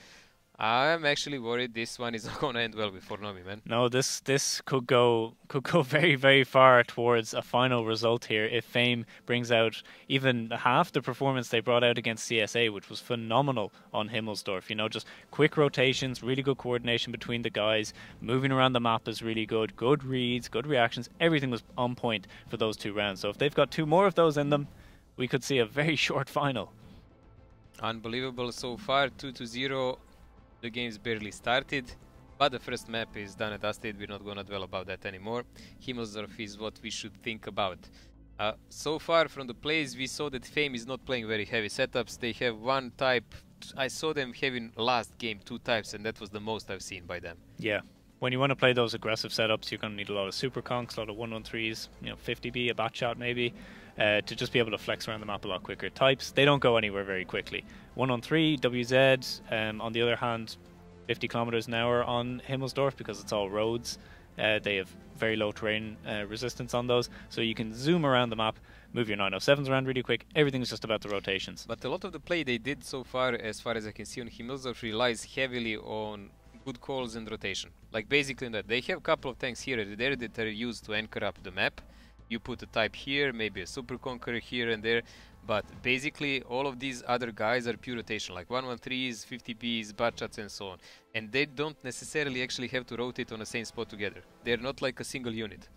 I'm actually worried this one is not going to end well before Nomi, man. No, this could go very far towards a final result here if Fame brings out even half the performance they brought out against CSA, which was phenomenal on Himmelsdorf. You know, just quick rotations, really good coordination between the guys, moving around the map is really good, good reads, good reactions, everything was on point for those 2 rounds. So if they've got 2 more of those in them, we could see a very short final. Unbelievable so far, 2-0. The game's barely started, but the first map is done and dusted. We're not going to dwell about that anymore. Himmelsdorf is what we should think about. So far from the plays, we saw that Fame is not playing very heavy setups. They have one type. I saw them having last game 2 types, and that was the most I've seen by them. Yeah. When you want to play those aggressive setups, you're going to need a lot of super conks, a lot of 1-1-3s, you know, 50B, a bat shot maybe, to just be able to flex around the map a lot quicker. Types, they don't go anywhere very quickly. 1-on-3, WZ, on the other hand, 50 kilometers an hour on Himmelsdorf because it's all roads. They have very low terrain resistance on those, so you can zoom around the map, move your 907s around really quick. Everything's just about the rotations. But a lot of the play they did so far as I can see on Himmelsdorf, relies heavily on good calls and rotation. Like basically that they have a couple of tanks here and there that are used to anchor up the map. You put a type here, maybe a super conqueror here and there, but basically all of these other guys are pure rotation, like 1-1-3s, 50Bs, batchats and so on. And they don't necessarily actually have to rotate on the same spot together. They're not like a single unit.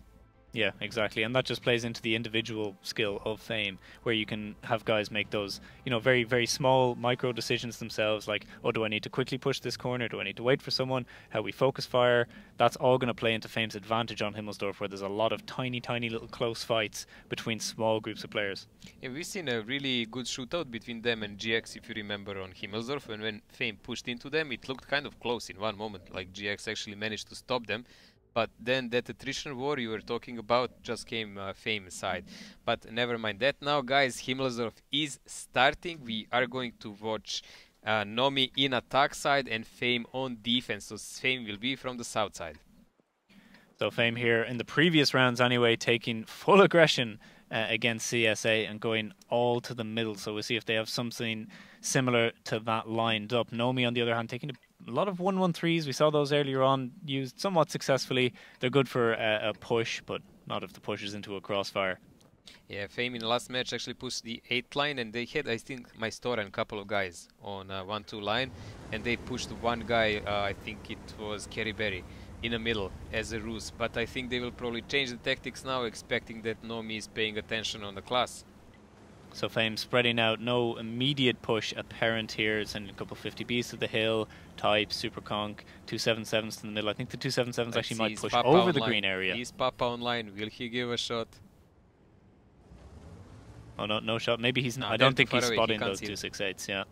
Yeah, exactly, and that just plays into the individual skill of Fame, where you can have guys make those, you know, very small micro decisions themselves, like, oh, do I need to quickly push this corner? Do I need to wait for someone? How we focus fire? That's all going to play into Fame's advantage on Himmelsdorf, where there's a lot of tiny little close fights between small groups of players. Yeah, we've seen a really good shootout between them and GX, if you remember, on Himmelsdorf, and when Fame pushed into them, it looked kind of close in one moment, like GX actually managed to stop them. But then that attrition war you were talking about just came Fame's side. But never mind that now, guys. Himmelsdorf is starting. We are going to watch Nomi in attack side and Fame on defense. So Fame will be from the south side. So Fame here in the previous rounds anyway, taking full aggression against CSA and going all to the middle. So we'll see if they have something similar to that lined up. Nomi, on the other hand, taking a lot of 1-1-3s. We saw those earlier on, used somewhat successfully. They're good for a push, but not if the push is into a crossfire. Yeah, Fame in the last match actually pushed the 8th line, and they had, I think, my store and a couple of guys on 1-2 line, and they pushed one guy, I think it was Kerry Berry, in the middle as a ruse. But I think they will probably change the tactics now, expecting that Nomi is paying attention on the class. So Fame spreading out, no immediate push apparent here, sending a couple 50Bs to the hill, type, super conk, 277s to the middle. I think the 277s actually might push over the green area. He's Papa online, will he give a shot? Oh no shot, maybe he's not, I don't think he's spotting those 268s, yeah.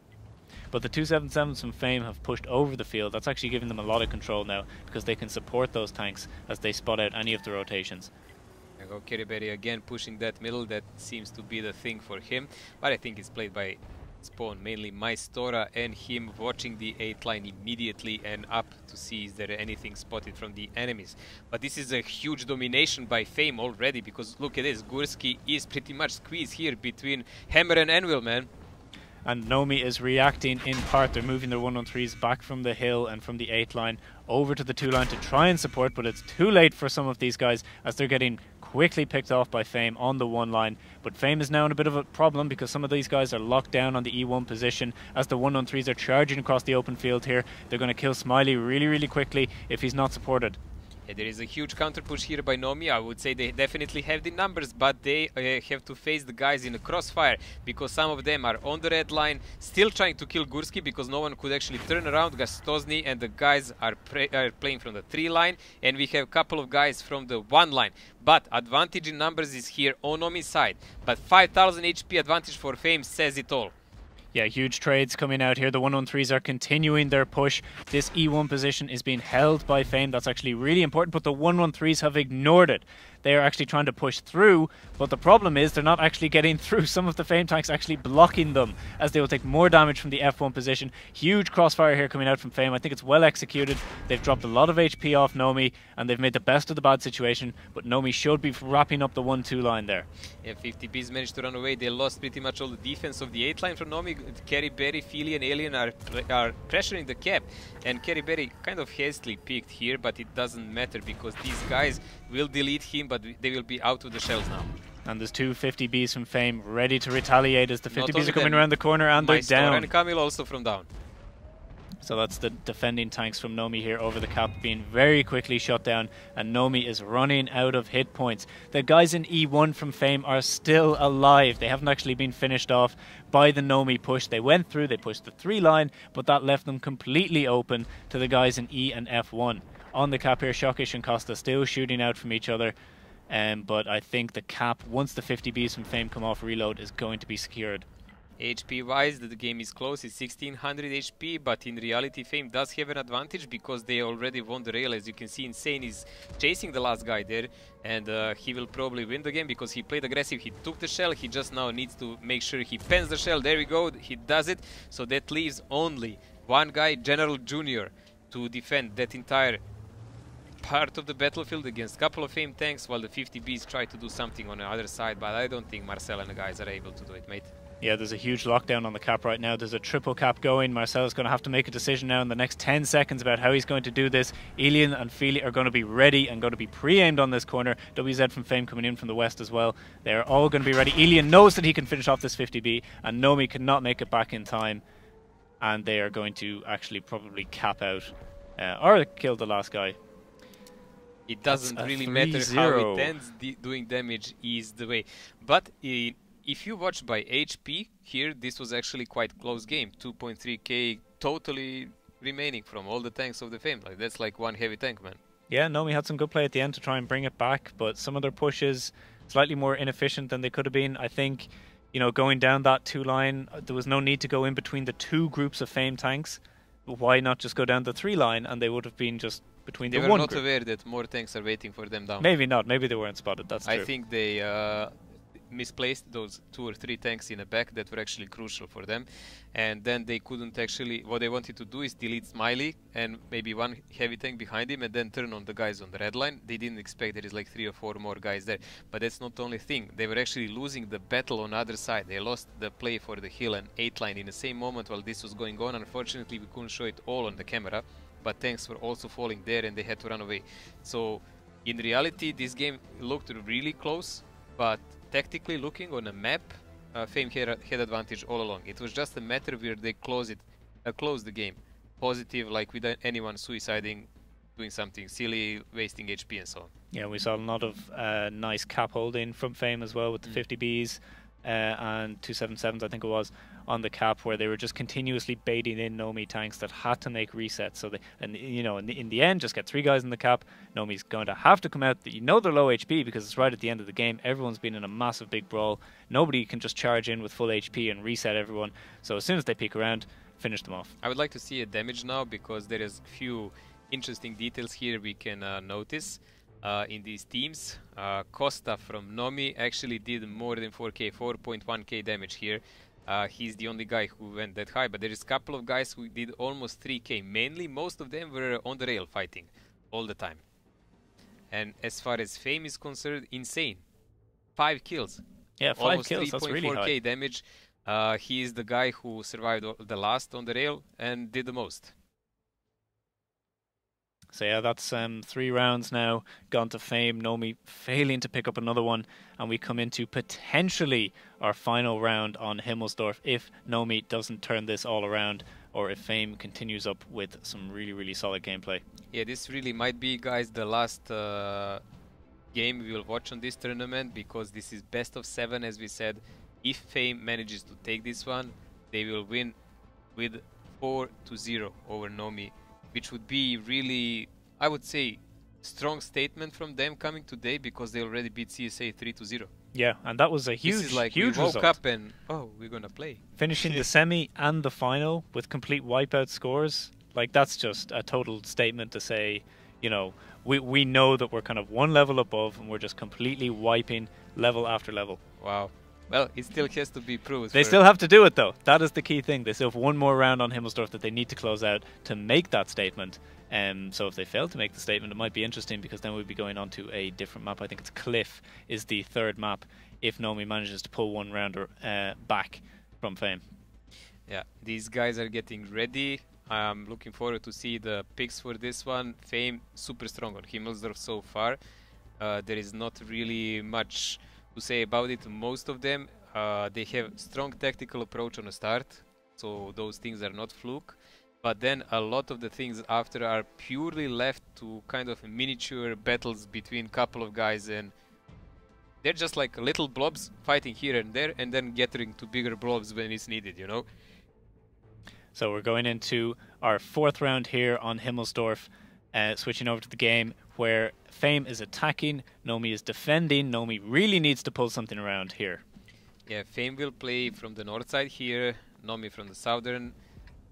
But the 277s from Fame have pushed over the field. That's actually giving them a lot of control now, because they can support those tanks as they spot out any of the rotations. There go Kiriberi again pushing that middle. That seems to be the thing for him, but I think it's played by Spawn, mainly Maestora, and him watching the 8th line immediately and up to see is there anything spotted from the enemies. But this is a huge domination by Fame already, because look at this, Gursky is pretty much squeezed here between Hammer and Anvil, man. And Nomi is reacting in part. They're moving their 1-on-3s back from the hill and from the 8th line over to the 2 line to try and support, but it's too late for some of these guys as they're getting quickly picked off by Fame on the 1 line. But Fame is now in a bit of a problem because some of these guys are locked down on the E1 position as the 1-on-3s are charging across the open field here. They're going to kill Smiley really quickly if he's not supported. Yeah, there is a huge counter push here by Nomi. I would say they definitely have the numbers, but they have to face the guys in the crossfire because some of them are on the red line, still trying to kill Gursky because no one could actually turn around Gastozny, and the guys are playing from the 3 line, and we have a couple of guys from the 1 line. But advantage in numbers is here on Nomi's side, but 5000 HP advantage for Fame says it all. Yeah, huge trades coming out here. The 1-on-3s are continuing their push. This E1 position is being held by Fame. That's actually really important, but the 1-on-3s have ignored it. They are actually trying to push through, but the problem is they're not actually getting through. Some of the Fame tanks actually blocking them, as they will take more damage from the F1 position. Huge crossfire here coming out from Fame. I think it's well executed. They've dropped a lot of HP off Nomi, and they've made the best of the bad situation, but Nomi should be wrapping up the 1-2 line there. Yeah, 50Bs managed to run away. They lost pretty much all the defense of the 8 line from Nomi. Kerry Berry, Philly and Alien are pressuring the cap, and Kerry Berry kind of hastily picked here, but it doesn't matter because these guys will delete him, but they will be out of the shells now. And there's two 50Bs from Fame ready to retaliate as the 50Bs are coming around the corner, and they're down. And Camille also from down. So that's the defending tanks from Nomi here over the cap being very quickly shut down, and Nomi is running out of hit points. The guys in E1 from Fame are still alive. They haven't actually been finished off by the Nomi push. They went through, they pushed the 3 line, but that left them completely open to the guys in E and F1. On the cap here, Shockish and Costa still shooting out from each other, but I think the cap, once the 50Bs from Fame come off reload, is going to be secured. HP wise, the game is close, it's 1600 HP, but in reality Fame does have an advantage because they already won the rail. As you can see, Insane is chasing the last guy there, and he will probably win the game because he played aggressive, he took the shell, he just now needs to make sure he pens the shell. There we go, he does it, so that leaves only one guy, General Junior, to defend that entire part of the battlefield against a couple of Fame tanks, while the 50Bs try to do something on the other side, but I don't think Marcel and the guys are able to do it, mate. Yeah, there's a huge lockdown on the cap right now. There's a triple cap going. Marcel's going to have to make a decision now in the next 10 seconds about how he's going to do this. Elian and Feely are going to be ready and going to be pre-aimed on this corner. WZ from Fame coming in from the west as well. They're all going to be ready. Elian knows that he can finish off this 50B, and Nomi cannot make it back in time. And they are going to actually probably cap out or kill the last guy. It doesn't really matter how it ends, doing damage is the way. But if you watch by HP, here this was actually quite close game. 2.3k totally remaining from all the tanks of the Fame. Like, that's like one heavy tank, man. Yeah, Nomi had some good play at the end to try and bring it back, but some of their pushes slightly more inefficient than they could have been. I think, you know, going down that 2 line, there was no need to go in between the 2 groups of Fame tanks. Why not just go down the 3 line, and they would have been just between the 1 group. They were not aware that more tanks are waiting for them down. Maybe not. Maybe they weren't spotted. That's true. I think they misplaced those 2 or 3 tanks in the back that were actually crucial for them, and then they couldn't actually. What they wanted to do is delete Smiley and maybe 1 heavy tank behind him, and then turn on the guys on the red line. They didn't expect there is like 3 or 4 more guys there, but that's not the only thing. They were actually losing the battle on the other side. They lost the play for the hill and 8 line in the same moment while this was going on. Unfortunately, we couldn't show it all on the camera, but tanks were also falling there and they had to run away. So in reality, this game looked really close, but tactically looking on a map, Fame had advantage all along. It was just a matter where they closed the game. Positive, like with anyone suiciding, doing something silly, wasting HP and so on. Yeah, we saw a lot of nice cap holding from Fame as well with the 50Bs and 277s, I think it was, on the cap, where they were just continuously baiting in Nomi tanks that had to make resets. So they, and you know, in the end, just get 3 guys in the cap. Nomi's going to have to come out. You know they're low HP because it's right at the end of the game. Everyone's been in a massive big brawl. Nobody can just charge in with full HP and reset everyone. So as soon as they peek around, finish them off. I would like to see a damage now because there is a few interesting details here we can notice in these teams. Costa from Nomi actually did more than 4k, 4.1k damage here. He's the only guy who went that high, but there is a couple of guys who did almost 3k. Mainly, most of them were on the rail fighting all the time. And as far as Fame is concerned, Insane. 5 kills. Yeah, 5 kills, that's really high. 3.4k damage. He is the guy who survived the last on the rail and did the most. So yeah, that's 3 rounds now gone to Fame. Nomi failing to pick up another one, and we come into potentially our final round on Himmelsdorf if Nomi doesn't turn this all around, or if Fame continues up with some really, really solid gameplay. Yeah, this really might be, guys, the last game we will watch on this tournament, because this is best of 7, as we said. If Fame manages to take this one, they will win with 4-0 over Nomi, which would be really, I would say, strong statement from them coming today, because they already beat CSA 3-0. Yeah, and that was a huge, this is like huge we woke result. up and, oh, we're gonna play. Finishing the semi and the final with complete wipeout scores, like that's just a total statement to say, you know, we know that we're kind of one level above and we're just completely wiping level after level. Wow. Well, it still has to be proved. They still have to do it, though. That is the key thing. They still have one more round on Himmelsdorf that they need to close out to make that statement. So if they fail to make the statement, it might be interesting because then we'd be going on to a different map. I think it's Cliff is the third map if Nomi manages to pull one rounder back from Fame. Yeah, these guys are getting ready. I'm looking forward to see the picks for this one. Fame super strong on Himmelsdorf so far. There is not really much to say about it. Most of them, they have strong tactical approach on the start, so those things are not fluke. But then a lot of the things after are purely left to kind of miniature battles between couple of guys, and they're just like little blobs fighting here and there, and then getting to bigger blobs when it's needed, you know. So we're going into our fourth round here on Himmelsdorf, switching over to the game where Fame is attacking, Nomi is defending. Nomi really needs to pull something around here. Yeah, Fame will play from the north side here, Nomi from the southern.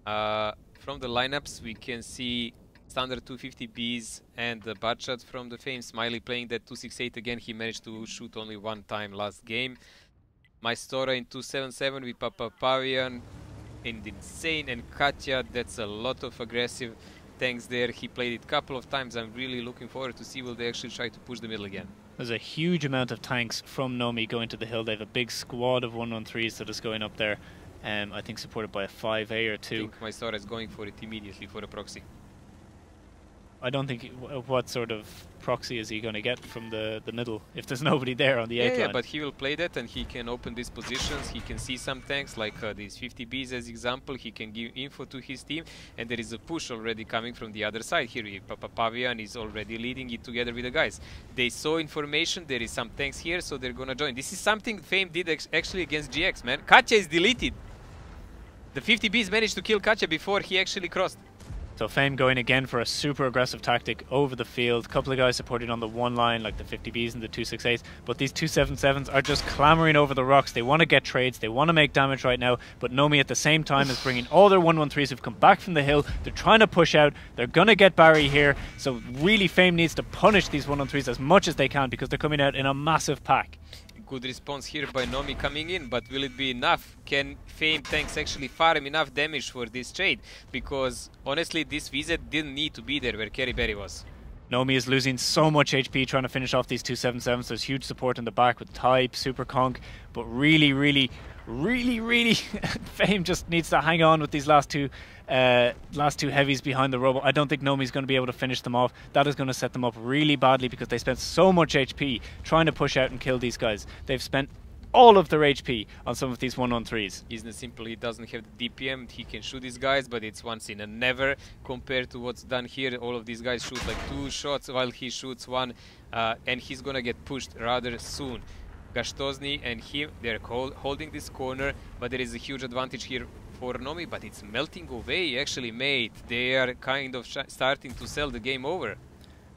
From the lineups, we can see standard 250Bs and the butt shot from the Fame. Smiley playing that 268 again. He managed to shoot only one time last game. Maestora in 277 with Papa Pavian and Insane and Katya. That's a lot of aggressive tanks there. He played it a couple of times. I'm really looking forward to see will they actually try to push the middle again. There's a huge amount of tanks from Nomi going to the hill. They have a big squad of 113s that is going up there. I think supported by a 5A or 2. I think Maestora is going for it immediately for a proxy. I don't think... What sort of proxy is he going to get from the middle if there's nobody there on the 8 line? Yeah, but he will play that and he can open these positions. He can see some tanks like these 50Bs as example. He can give info to his team, and there is a push already coming from the other side here. Papa Pavian is already leading it together with the guys. They saw information, there is some tanks here, so they're gonna join. This is something Fame did actually against GX, man. Katya is deleted. The 50Bs managed to kill Katya before he actually crossed. So Fame going again for a super aggressive tactic over the field. A couple of guys supported on the one line like the 50Bs and the 268s, but these 277s are just clamoring over the rocks. They want to get trades, they want to make damage right now, but Nomi at the same time is bringing all their 113s who've come back from the hill. They're trying to push out, they're going to get Barry here, so really Fame needs to punish these 113s as much as they can because they're coming out in a massive pack. Good response here by Nomi coming in, but will it be enough? Can Fame tanks actually farm enough damage for this trade? Because honestly, this VZ didn't need to be there where Kerry Berry was. Nomi is losing so much HP trying to finish off these 277s. There's huge support in the back with Type, Super Conk, but really Fame just needs to hang on with these last two heavies behind the robot. I don't think Nomi's going to be able to finish them off. That is going to set them up really badly because they spent so much HP trying to push out and kill these guys. They've spent all of their HP on some of these 1-on-3s. Isn't it simple? He doesn't have the DPM. He can shoot these guys, but it's once in a never compared to what's done here. All of these guys shoot like 2 shots while he shoots 1, and he's gonna get pushed rather soon. Gastosny and him, they're holding this corner, but there is a huge advantage here for Nomi, but it's melting away actually, mate. They are kind of starting to sell the game over.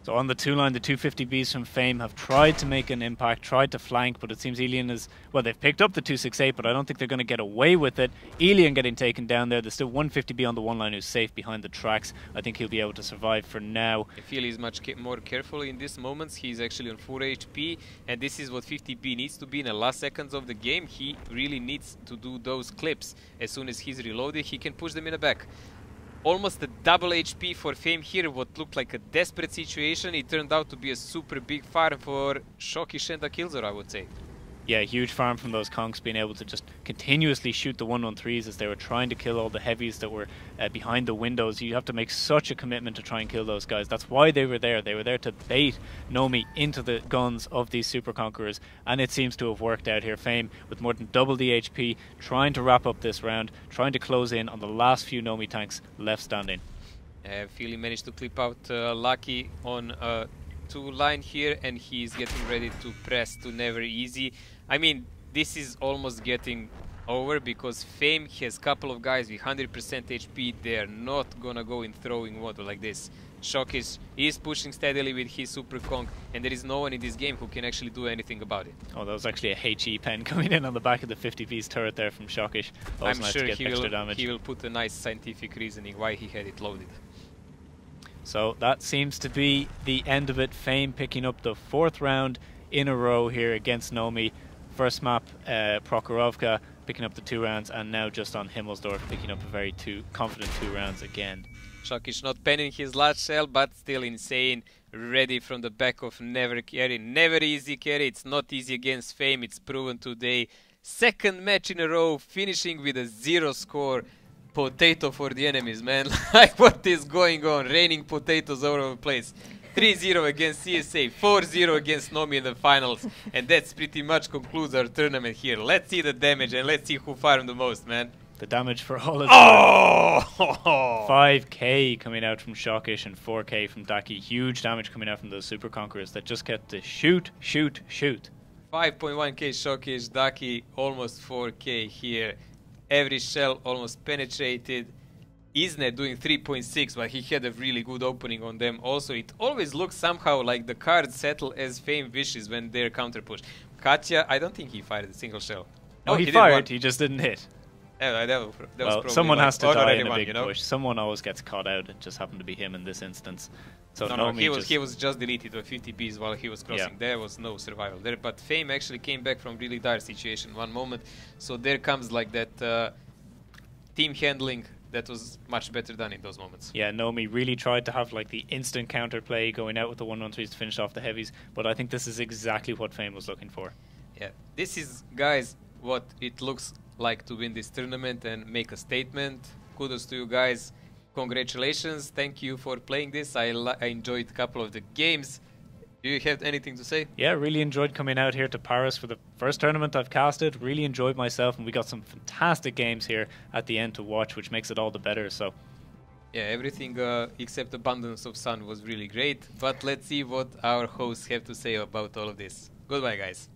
So on the 2 line, the 250Bs from Fame have tried to make an impact, tried to flank, but it seems Elian is... Well, they've picked up the 268, but I don't think they're going to get away with it. Elian getting taken down there. There's still 150B on the 1 line who's safe behind the tracks. I think he'll be able to survive for now. I feel he's much more careful in these moments. He's actually on 4 HP, and this is what 50B needs to be in the last seconds of the game. He really needs to do those clips. As soon as he's reloaded, he can push them in the back. Almost a double HP for Fame here, what looked like a desperate situation. It turned out to be a super big farm for Shokish and Killzor, I would say. Yeah, huge farm from those conks being able to just continuously shoot the 1-on-3s as they were trying to kill all the heavies that were behind the windows. You have to make such a commitment to try and kill those guys. That's why they were there. They were there to bait Nomi into the guns of these super conquerors, and it seems to have worked out here. Fame with more than double the HP, trying to wrap up this round, trying to close in on the last few Nomi tanks left standing. Philly managed to clip out Lucky on 2 line here, and he's getting ready to press to never easy. I mean, this is almost getting over because Fame has a couple of guys with 100% HP. They're not gonna go in throwing water like this. Shokish is pushing steadily with his Super Conk, and there is no one in this game who can actually do anything about it. Oh, that was actually a HE pen coming in on the back of the 50B's turret there from Shokish. I'm sure he will put a nice scientific reasoning why he had it loaded. So that seems to be the end of it. Fame picking up the 4th round in a row here against Nomi. First map, Prokhorovka picking up the 2 rounds, and now just on Himmelsdorf picking up a very confident 2 rounds again. Shokish not penning his last shell, but still insane. Ready from the back of never carry. Never easy carry. It's not easy against Fame. It's proven today. 2nd match in a row, finishing with a 0 score. Potato for the enemies, man. Like, what is going on? Raining potatoes all over the place. 3-0 against CSA, 4-0 against Nomi in the finals, and that's pretty much concludes our tournament here. Let's see the damage and let's see who farmed the most, man. The damage for all of Oh! 5k coming out from Shokish and 4k from Daki. Huge damage coming out from those Super Conquerors that just kept to shoot, shoot, shoot. 5.1k Shokish, Daki almost 4k here. Every shell almost penetrated. Isnet doing 3.6, but he had a really good opening on them. Also, it always looks somehow like the cards settle as Fame wishes when they're counter push. Katya, I don't think he fired a single shell. No, he fired, he just didn't hit. Yeah, that was well, someone like has to die in a big you know? push. Someone always gets caught out. It just happened to be him in this instance. So no, he was just deleted to 50 Bs while he was crossing. Yeah. There was no survival there. But Fame actually came back from really dire situation one moment. So there comes like that team handling that was much better done in those moments. Yeah, Nomi really tried to have like the instant counterplay, going out with the 1-1-3s to finish off the heavies, but I think this is exactly what Fame was looking for. Yeah, this is, guys, what it looks like to win this tournament and make a statement. Kudos to you guys. Congratulations. Thank you for playing this. I enjoyed a couple of the games. Do you have anything to say? Yeah, really enjoyed coming out here to Paris for the first tournament I've casted. Really enjoyed myself, and we got some fantastic games here at the end to watch, which makes it all the better. So, yeah, everything except Abundance of Sun was really great. But let's see what our hosts have to say about all of this. Goodbye, guys.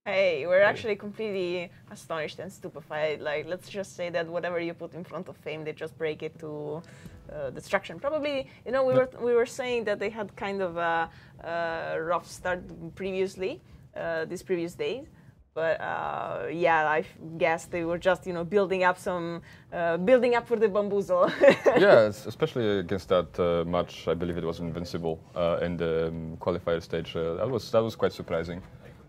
Hey, we're actually completely astonished and stupefied. Like, let's just say that whatever you put in front of Fame, they just break it to destruction. Probably, you know, we were saying that they had kind of a rough start previously, these previous days. But yeah, I guess they were just, you know, building up for the bamboozle. Yeah, especially against that match. I believe it was Invincible in the qualifier stage. That was quite surprising.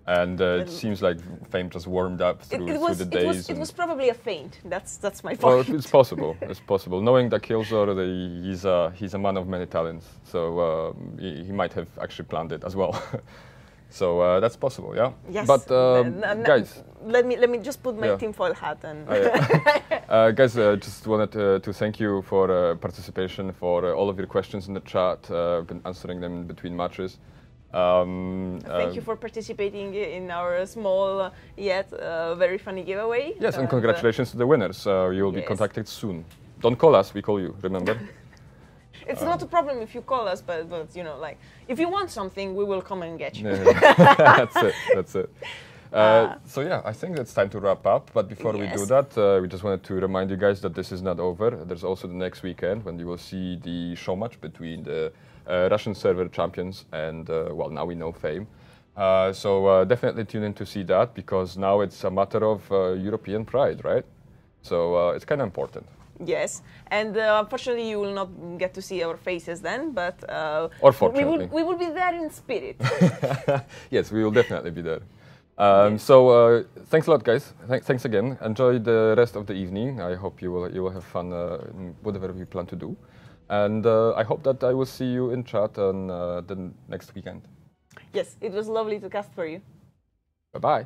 And it seems like Fame just warmed up through the days. It was probably a feint. That's my point. Well, it's possible. It's possible. Knowing that Killzor, he's a man of many talents, so he might have actually planned it as well. So that's possible, yeah. Yes. But guys, let me just put my tinfoil hat and. Guys, just wanted to thank you for participation, for all of your questions in the chat. I've been answering them in between matches. Thank you for participating in our small yet very funny giveaway. Yes, and congratulations to the winners. You will be contacted soon. Don't call us, we call you, remember? It's not a problem if you call us, but you know, like, if you want something, we will come and get you. That's it. So yeah, I think it's time to wrap up. But before we do that, we just wanted to remind you guys that this is not over. There's also the next weekend when you will see the show match between the Russian server champions and, well, now we know Fame. So definitely tune in to see that, because now it's a matter of European pride, right? So it's kind of important. Yes, and unfortunately you will not get to see our faces then, but or fortunately. we will be there in spirit. Yes, we will definitely be there. So thanks a lot, guys. Thanks again. Enjoy the rest of the evening. I hope you will have fun in whatever you plan to do. And I hope that I will see you in chat on the next weekend. Yes, it was lovely to cast for you. Bye-bye.